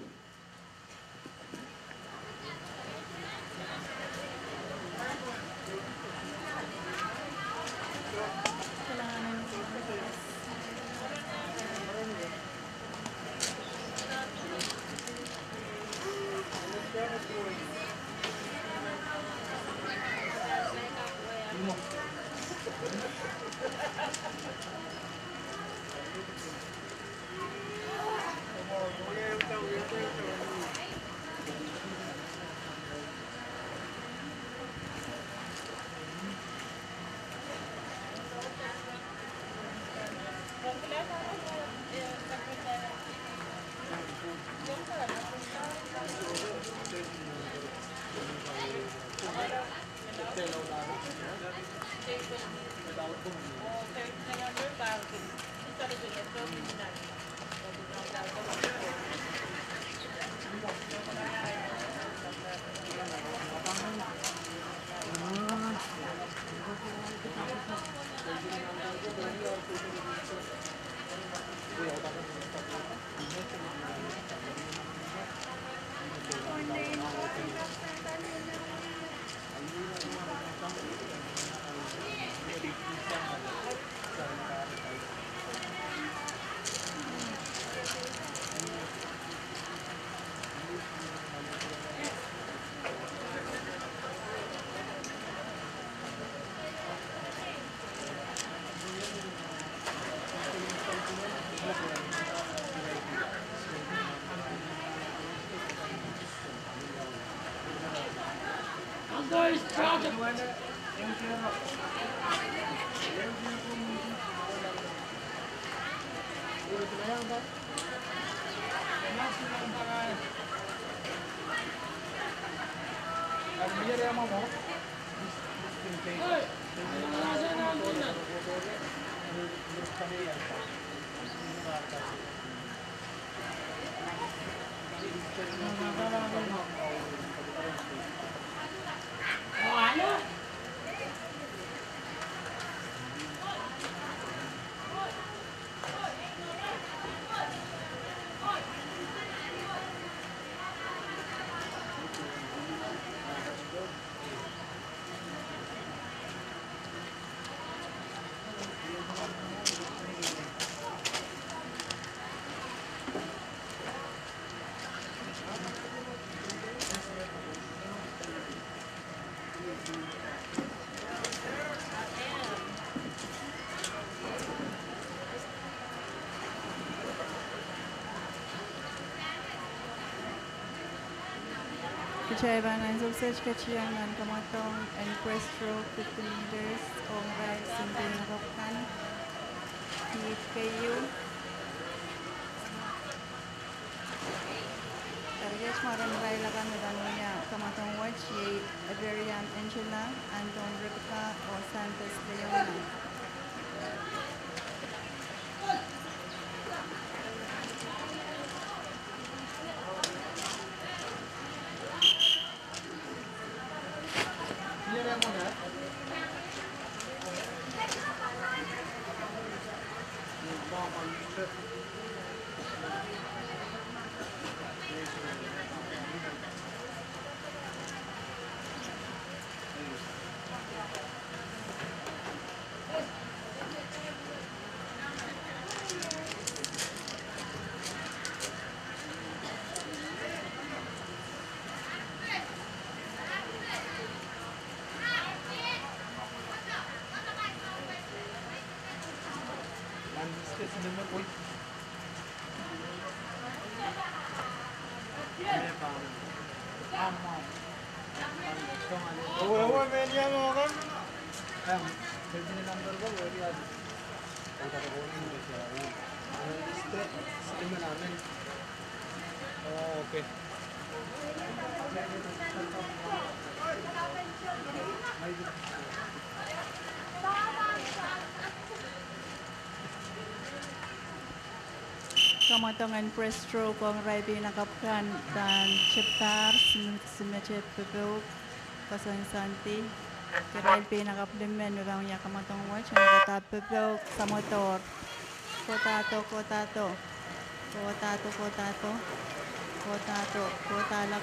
Kechaiban and Sausage Kachiang and Kamatong and breaststroke 50 meters on right Sinti Nakapkan. Heat KU. Target Maran Railakan Medanuya Kamatong Watch Ye Iberian Angela Anton Rebecca or Santos Leona. Okay. Kamatangan breaststroke ang Raibi Nakapkan dan Chiptar Simechet Bebel Kasansanti Raibi Nakaplemen Nurang Yakamatong Watch and Kata Bebel Samotor Kotato Kotato Kotato Kotato Kotato Kotala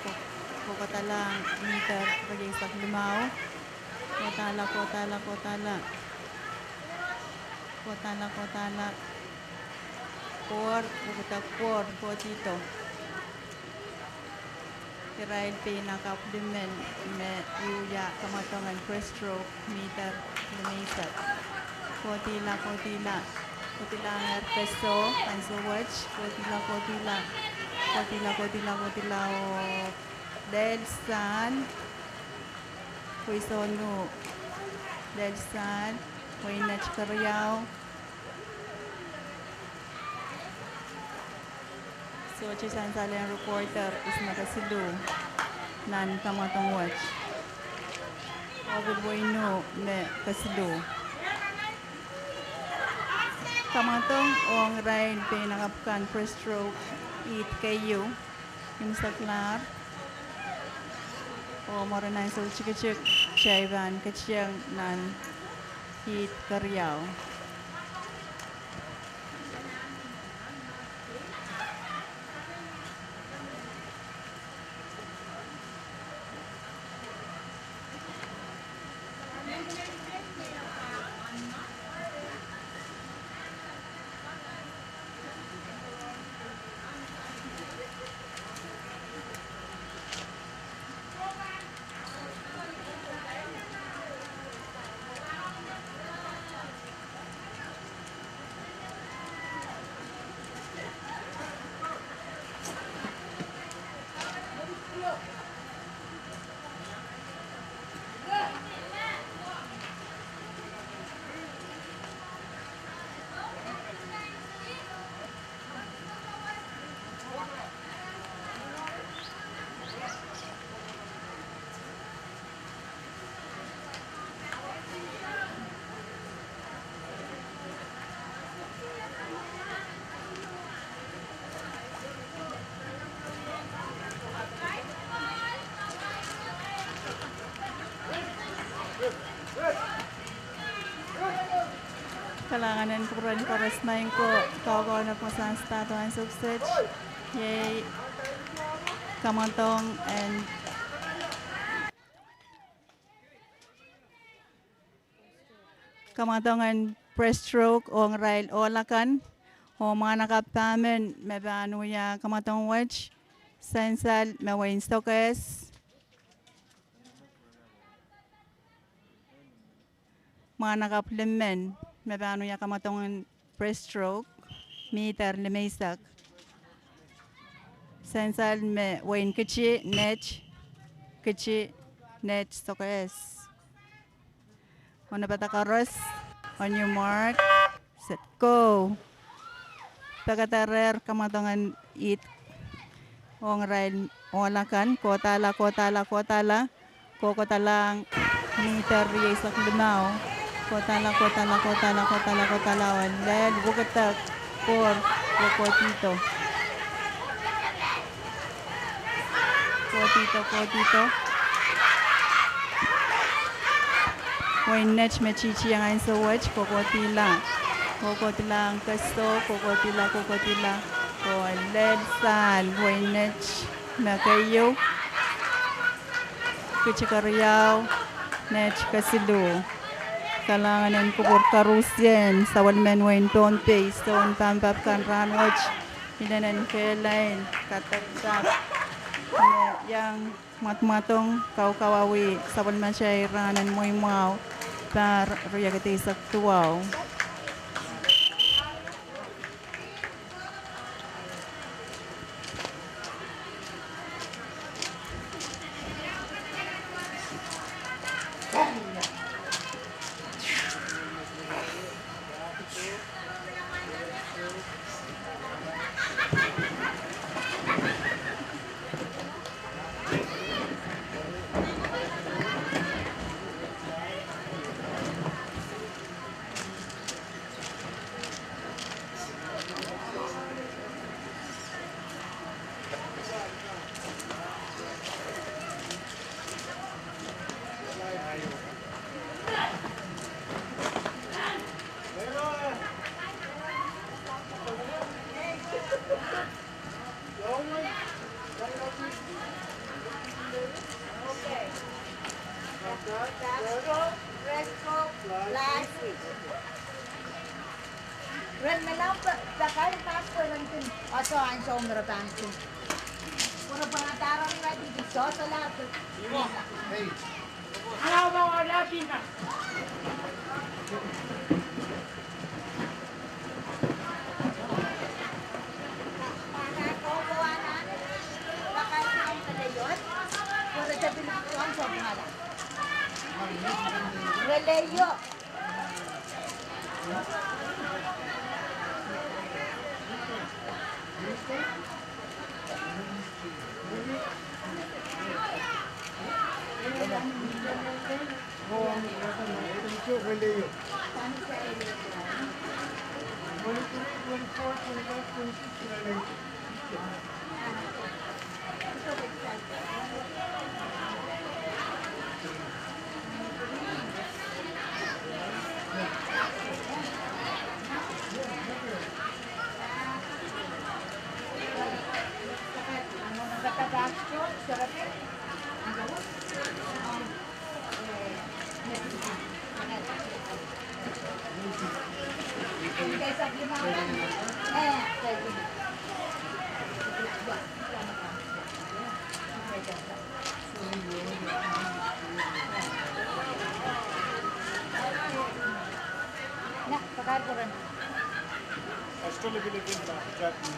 Kotalang meter bagi sak limau Kotala Kotala Kotala Kotala Kotala Por potito. Kirail pinakapdimen me yuya kamatongan breaststroke meter lumisat. Kotila ang peso panso watch. Kotila o Delsan Kuisonu Delsan Kuinach Karyao. So, Chisan Salian reporter is nakasilu nan Kamatong Watch. Obidwayno me kasilu. Kamatong ong rain pinakapkan breaststroke eat kayo yung saklar. O moranay sa chikachik chayvan kachiyang nan eat karyaw. Kalanganan kuran koras main ko kau na po sa statuan suksej yay Kamantong and Kamatongan breaststroke ong rail olakan o mga nakapamen mebanu ya Kamatong Watch sensal mewain stokes mga nakaplemen mebanu ya Kamatongan breaststroke meter lemeisak sensal me wain kecil nech Kecil net sokes. On bata karos. On your mark. Set go. Pagkatarer kamatangan it. Ong rail olakan kotala kokotalang meter yesak limau kotala led bukatak por kokotito when net mechichi yang so watch kokotilang kasto kokotila ko led sal when net nakayo Kuchikariyaw, net kasilu. Kalanganan kubur karusyen, sawal menwain tonte, stone pampap kan ranwach, inanan kelain, katagtap, yang matmatong kawawi, sawal masyay ranan moy mau, par riyagati saktuaw. Ren melam pakai passport nanti atau ansau meratanti. Pura pengataran lagi di sosalah tu. Kalau mau ada pina. Relayo.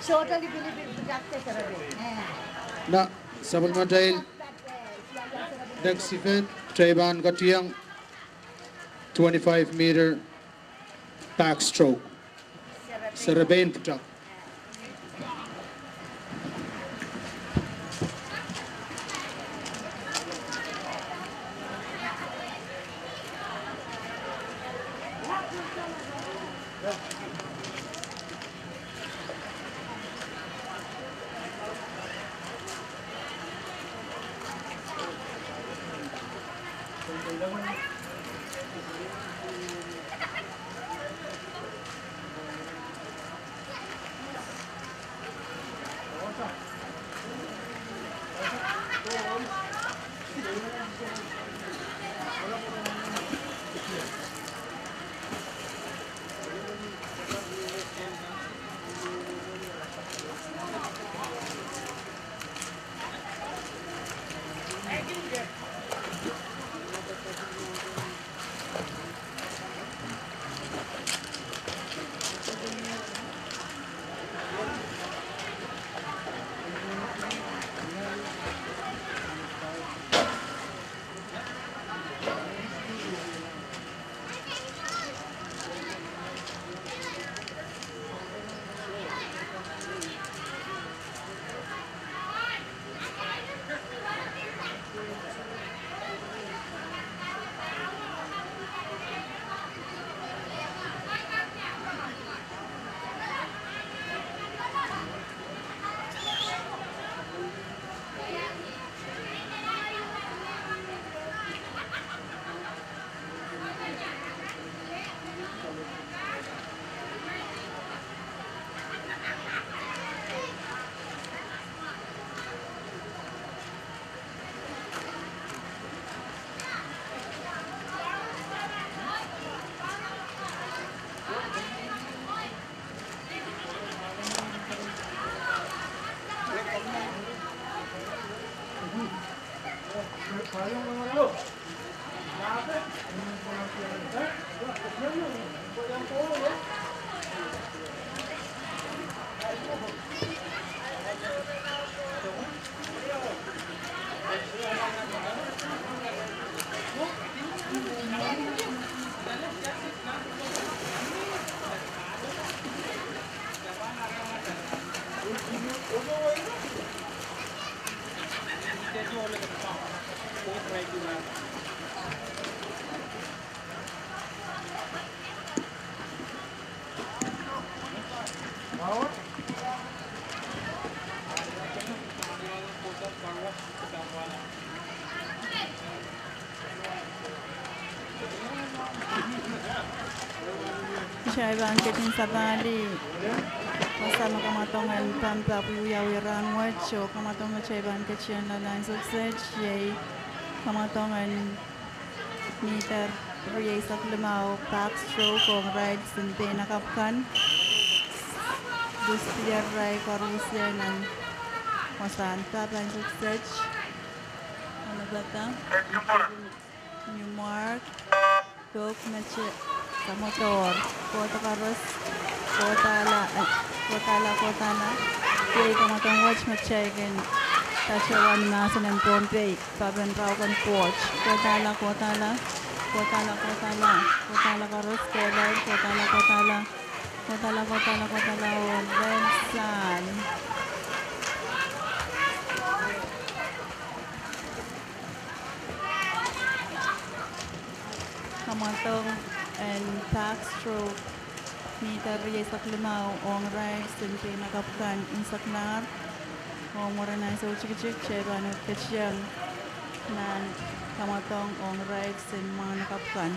Totally believe in Na sabal madail next event Trayvon Gatiang 25-meter backstroke. Sarabain Putak. Chai Ban Kitchen Sabali. Kasama kamatongan Pampa Puyawiran Wacho, kamatongan Chai Ban Kitchen Lalan Success, Jay, kamatongan Meter Rie Saklimao, Park Stroke, Kong Ride, Sinte Nakapkan, Bustier Rai Karusian, and Wasanta Ban Success. Ano ba ito? New Mark, Dok Meche, sa motor, Kota Karos, Kotala, Kaya kamatang watch Mechegan, Tashawan Nasan and Pompey, Paban Raukan Porch, Kotala Karos, Kotala, Bensan. Kamatong and Tax Stroke Meter Rie Saklimao on Rice and Pinakapkan in Saknar o Moranay so Chikchik Cheban of Kachyang Nan Kamatong on Rice and Manakapkan.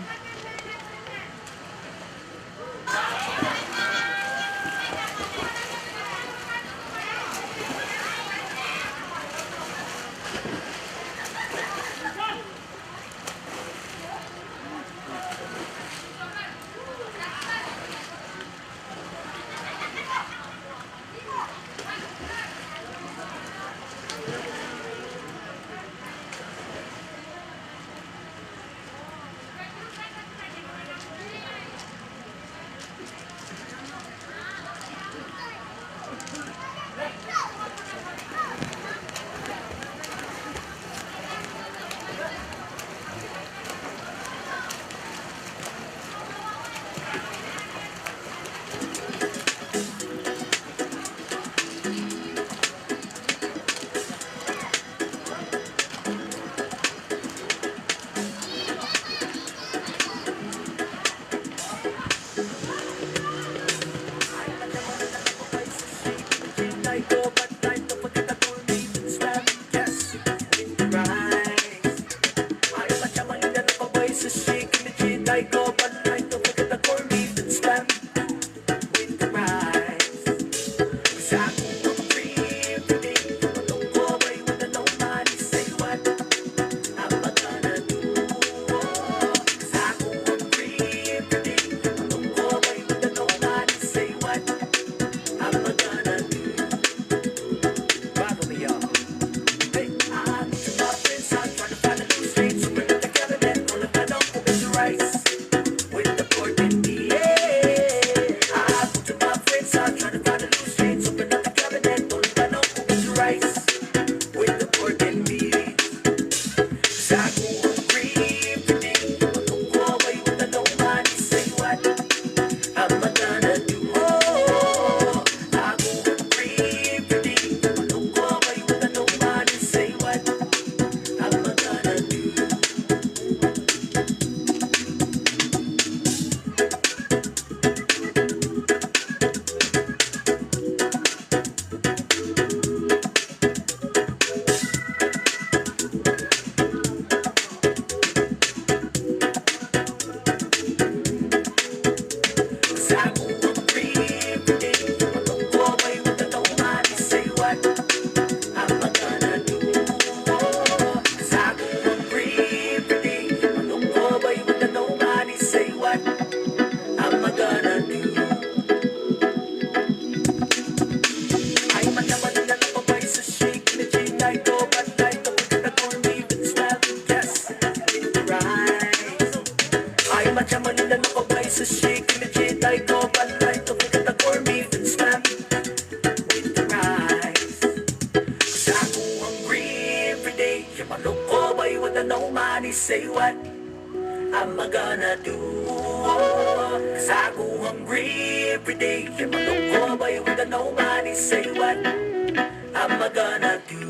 Say what am I gonna do? Cause I go hungry every day. I'm a local boy with no money. Say what am I gonna do?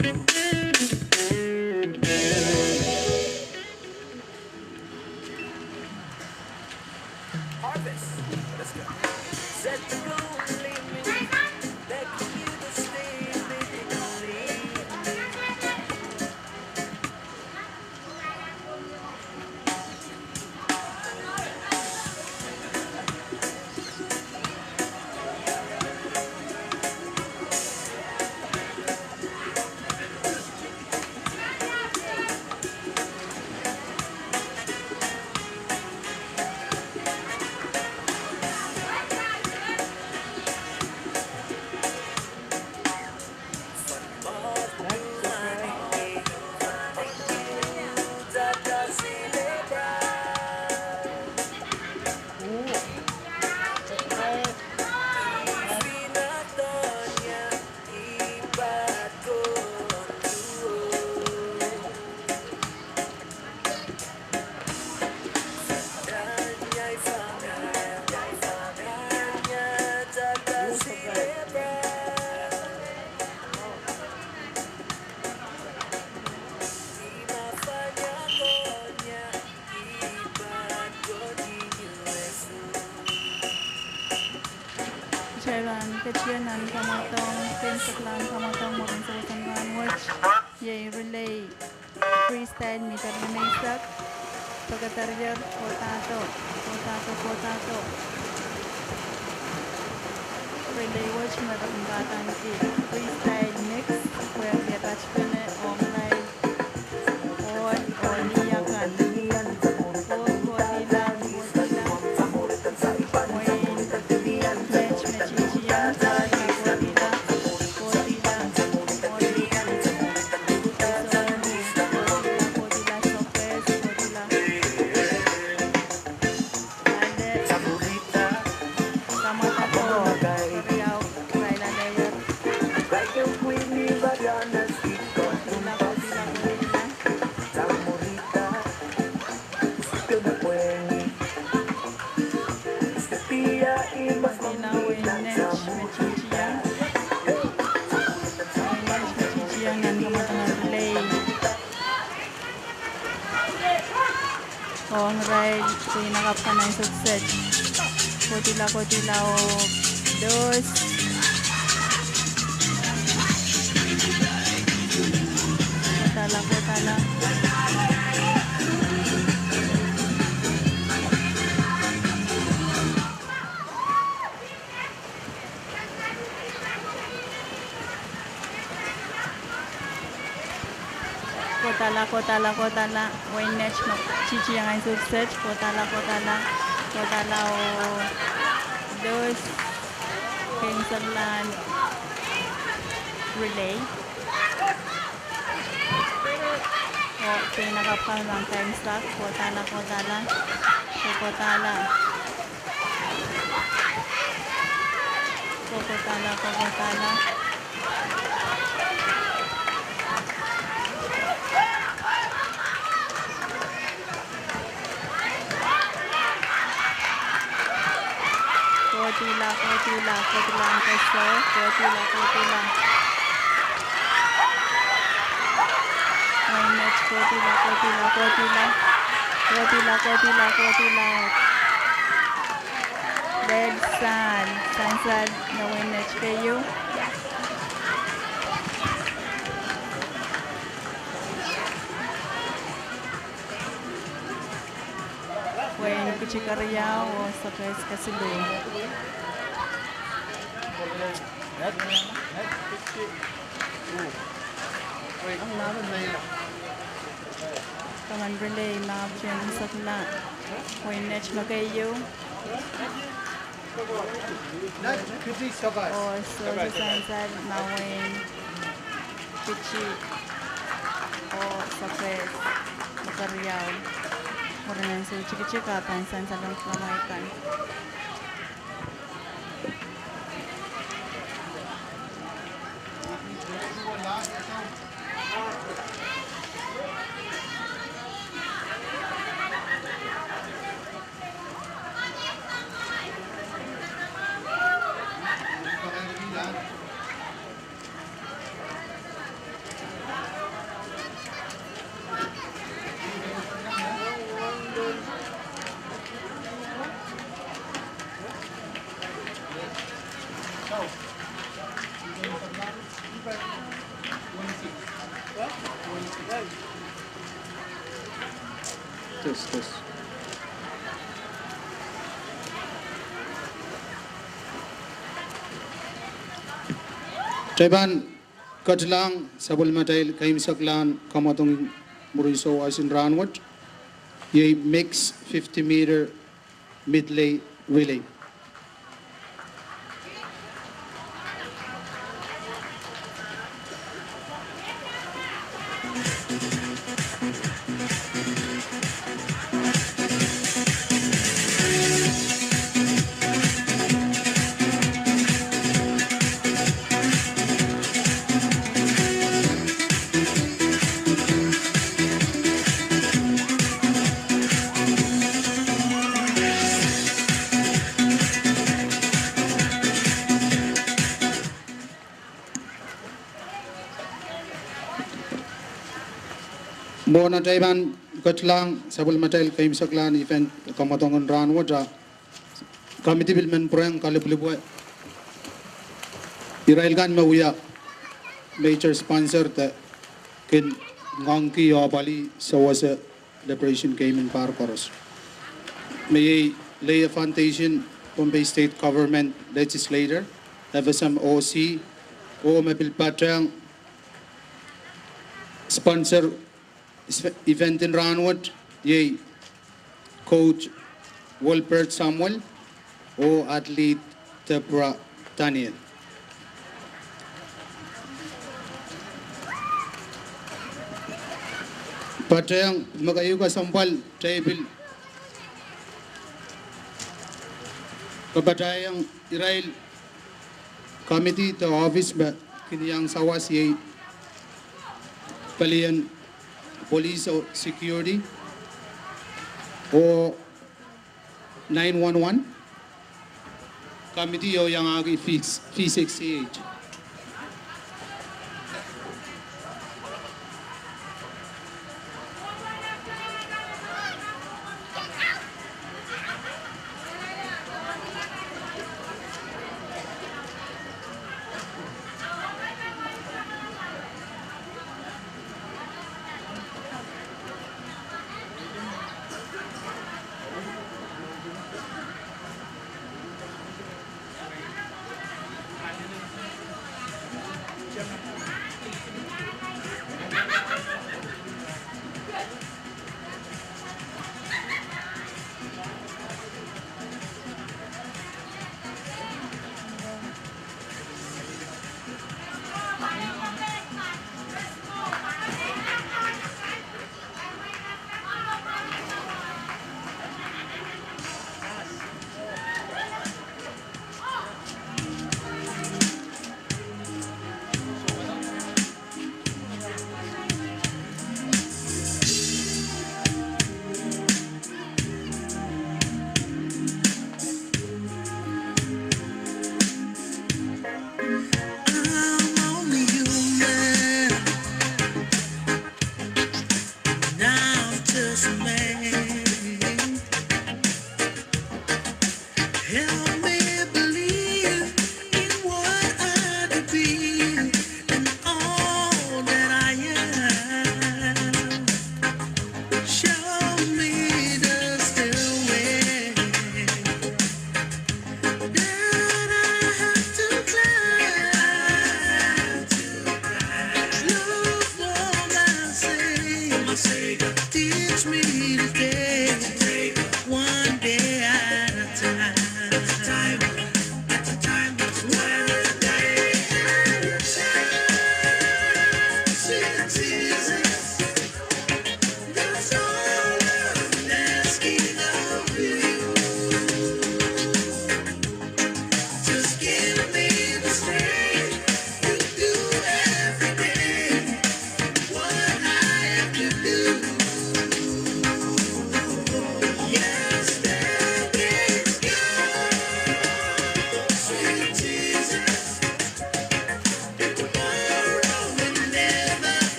Harvest, let's go. Set to go and leave me. Let you to stay, baby, don't leave me. kecianan kamatong pensaklan kamatong morin sa wasan ranwatch yay relay freestyle meter maysak pagkataryer potato relay watch marambatan ki freestyle mix where the touch pene online on niyakan on ride pinakap ka ng sukset kotila o dos kotala kotala win match mo chichi yang sukses kotala o dos pensalan relay o pinakapal ng time stock kotala kotila ang peso kotila win match kotila red sun na win match kayo win kuchikariyaw o sa kais kasilu Kaman relay mga option sa kula win match magayo o so sansad na win pichi o sa kais makariyaw muranan sa chika pansan sa lang kamaikan Tes. Taiban Katlang Sabul Matail Kaim Saklan Kamatong Muriso Asin Ranwat Ye mix 50-meter mid-lay relay. Bona Taiban Katlang Sabul Matail Kaim Saklan event Kamatongan Ranwata Committee Bilman Prang Kalipulipwe Irailgan mawuya major sponsor ta kin ngangki abali sawasa liberation game in Parcoros. May lay a foundation Bombay State Government legislator, FSM OC, o mapilpatrang sponsor event in Ranwood, yay coach Wolpert Samuel o athlete Deborah Daniel. Patrang magayuga sampal tribal kabatayang Irail committee to office ba kiniyang sawas yay palian police o security o 911 committee o yang agi fix P68.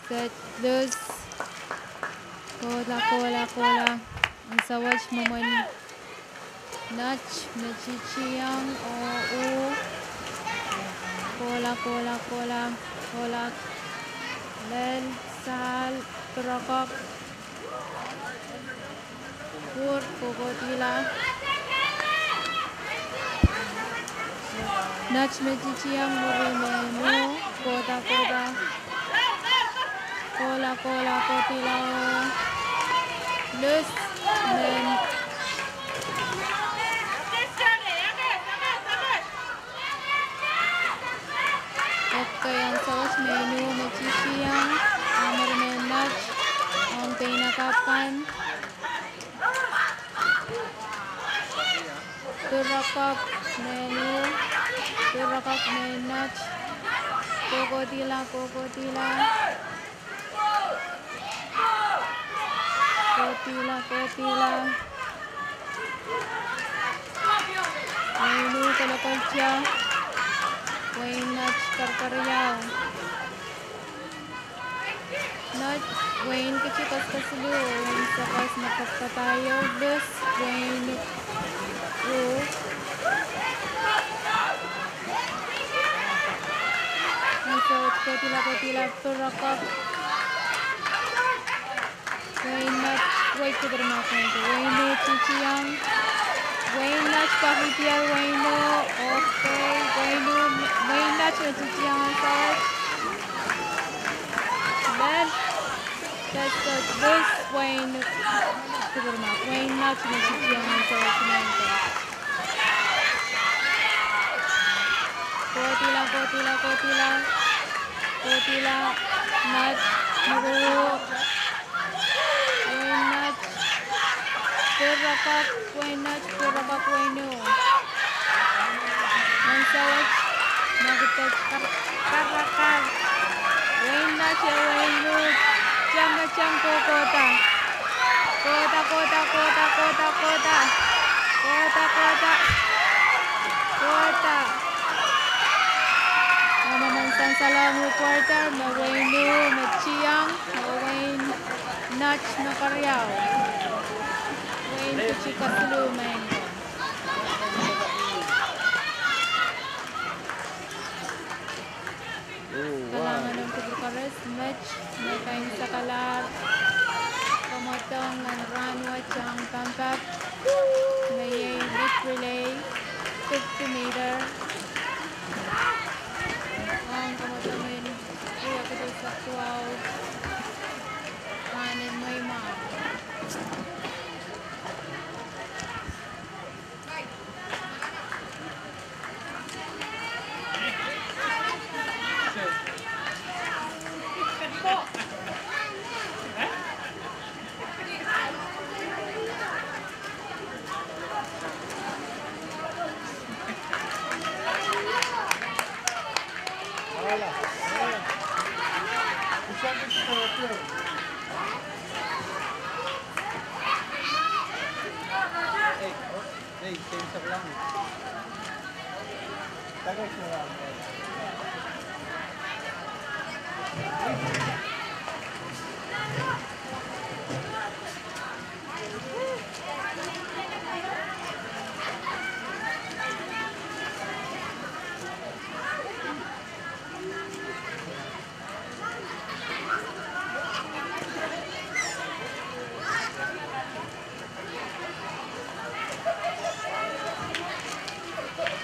set, loose. Kola, kola, kola. Ang sawaj mo man. Nach, mechichiyang, oo. Kola, kola, kola. Kola. Lel, sal, turakok. Pur, kokotila. Nach, mechichiyang, murimemo. Kota, kota. Kola, kola, kotila. Loose. Men. Okay, ang sauce menu, mechishiyang, ang marimenach, ang pinakapan, turakap menu, turakap menach, kokotila, kokotila, kotila, kotila, menu kalakalcha, Wayne Nuts Karkaryaw. Nuts Wayne Kachikas Kasulu. Wayne Sakas Nakapatayo. Bus Wayne Ru. Nasot Kotila Kotila Turakap. Wayne Nuts Wait ko bermakan. Wayne Chichiyang. Wayne Nuts Pakitiar Wayne. Okay. Wayne Nuts Chichiyang ang sauce. Then, that's this Wayne. Wayne Nuts Chichiyang ang sauce. Kotila, kotila, kotila. Kotila. Nuts. Muru. Wayne Nuts. Purapak. Wayne Nuts. Purapak Wayne. Ang sauce. Magtag karakar. Wayne Nuts ya Wayne. Changa changko kota. Kota, kota, kota, kota, kota. Kota, kota. Kota. Mamamansang salamu quarter. Na Wayne. Na Chiyang. Na Wayne Nuts na Karyaw. Wayne Kuchikasulu Mango. Kalangan ng Kubukares, match, may kain sa kalar, kamotong ng runway, tsang pampap, may big relay, 50 meter. Ang kamotong yun, kuya ko doon sa 12, kanin may mga. Hey, tensak lang. Tagay siya lang.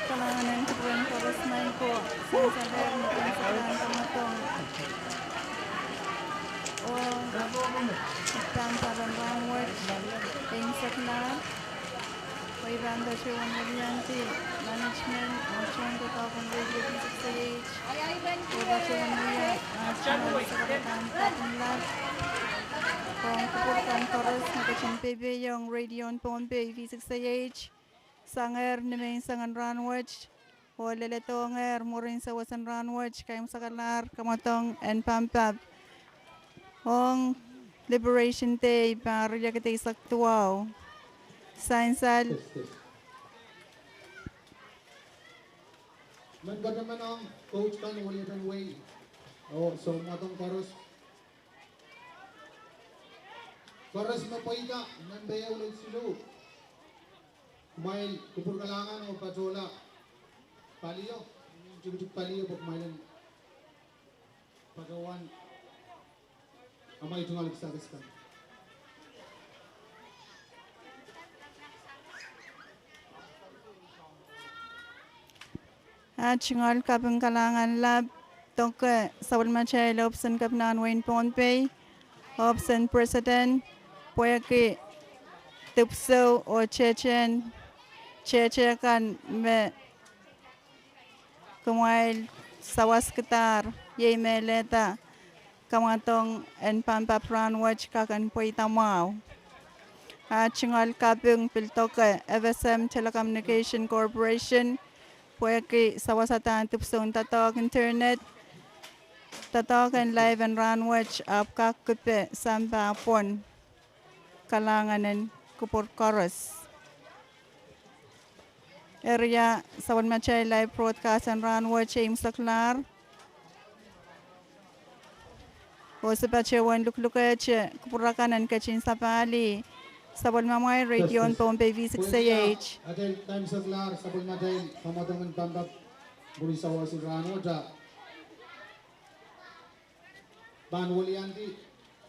Kalangan ng Kubuan Koros Main ko. Sinasaber na pinsalan kamatong. O, isang parang rangwat. Tingsak na. Paibanda siya ang Marianti. Management. Ang siyang katapang radio 66AH. Kuba siya ang Marianti. Ang siyang sa kabataan tapong lahat. Kung Kubuan Koros nakachang PB yung radio on Pompe V6AH. Sanger namin sangan ranwatch. O leletonger murin sa wasan ranwatch. Kayong sa kalar, kamatong, and pampap. Hong Liberation Day, parilya kita isaktuaw. Sainsal. Mangga naman ang coach kan wali ng way. Oh, so matong paros Koros mapoida nambaya ulit silu. Kumain kupur kalangan o patrola. Paliyo. Cukup paliyo pag mainan. Pagawan. Amay tungal kisagaskan. Chingol kapeng kalangan lab toke sawal machay option kapnan Wayne Pohnpei option president poyaki tupso o chechen kan me kumail sawas ketar ye meleta kamatong en pampa pranwach kakan poitamau chingol kapeng piltoke FSM Telecommunication Corporation Pueki sawasatan tupson tatok internet tatok and live and run watch up kakupe samba pon kalanganan kupur koros area sawan machay live broadcast and run watch aim saklar o sepachewan luklukache kupurakanan kachin sapali Sabol mamay radio on Pohnpei V6AH. Adel time saklar sabol madel pamadangan bambab buri sawa surano ja. Banwalianti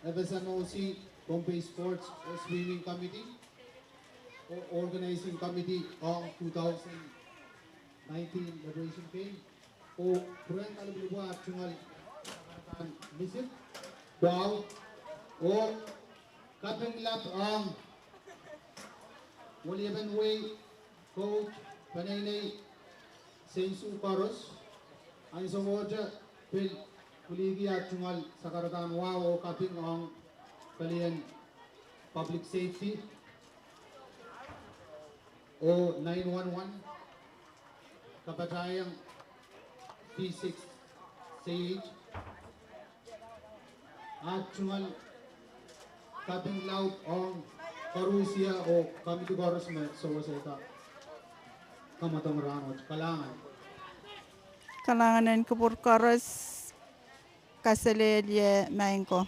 FSMOC Pohnpei Sports Swimming Committee Organizing Committee of 2019 Liberation Game o Purang Kalubwa Chungal Visit Daw o Kapeng Lap ang Waliban Way Coach Panay Sensu Paros ang isang wodya Pil Kuligi at Chungal sa Karatan Wow o Kapeng ang Kalian Public Safety o 911 Kapatayang P6 CH at Chungal Kapeng Laut ang Parusia o Committee Koros me sawaseta kamatang rangot kalangan Kalanganan kupur koros kaselelye maingko.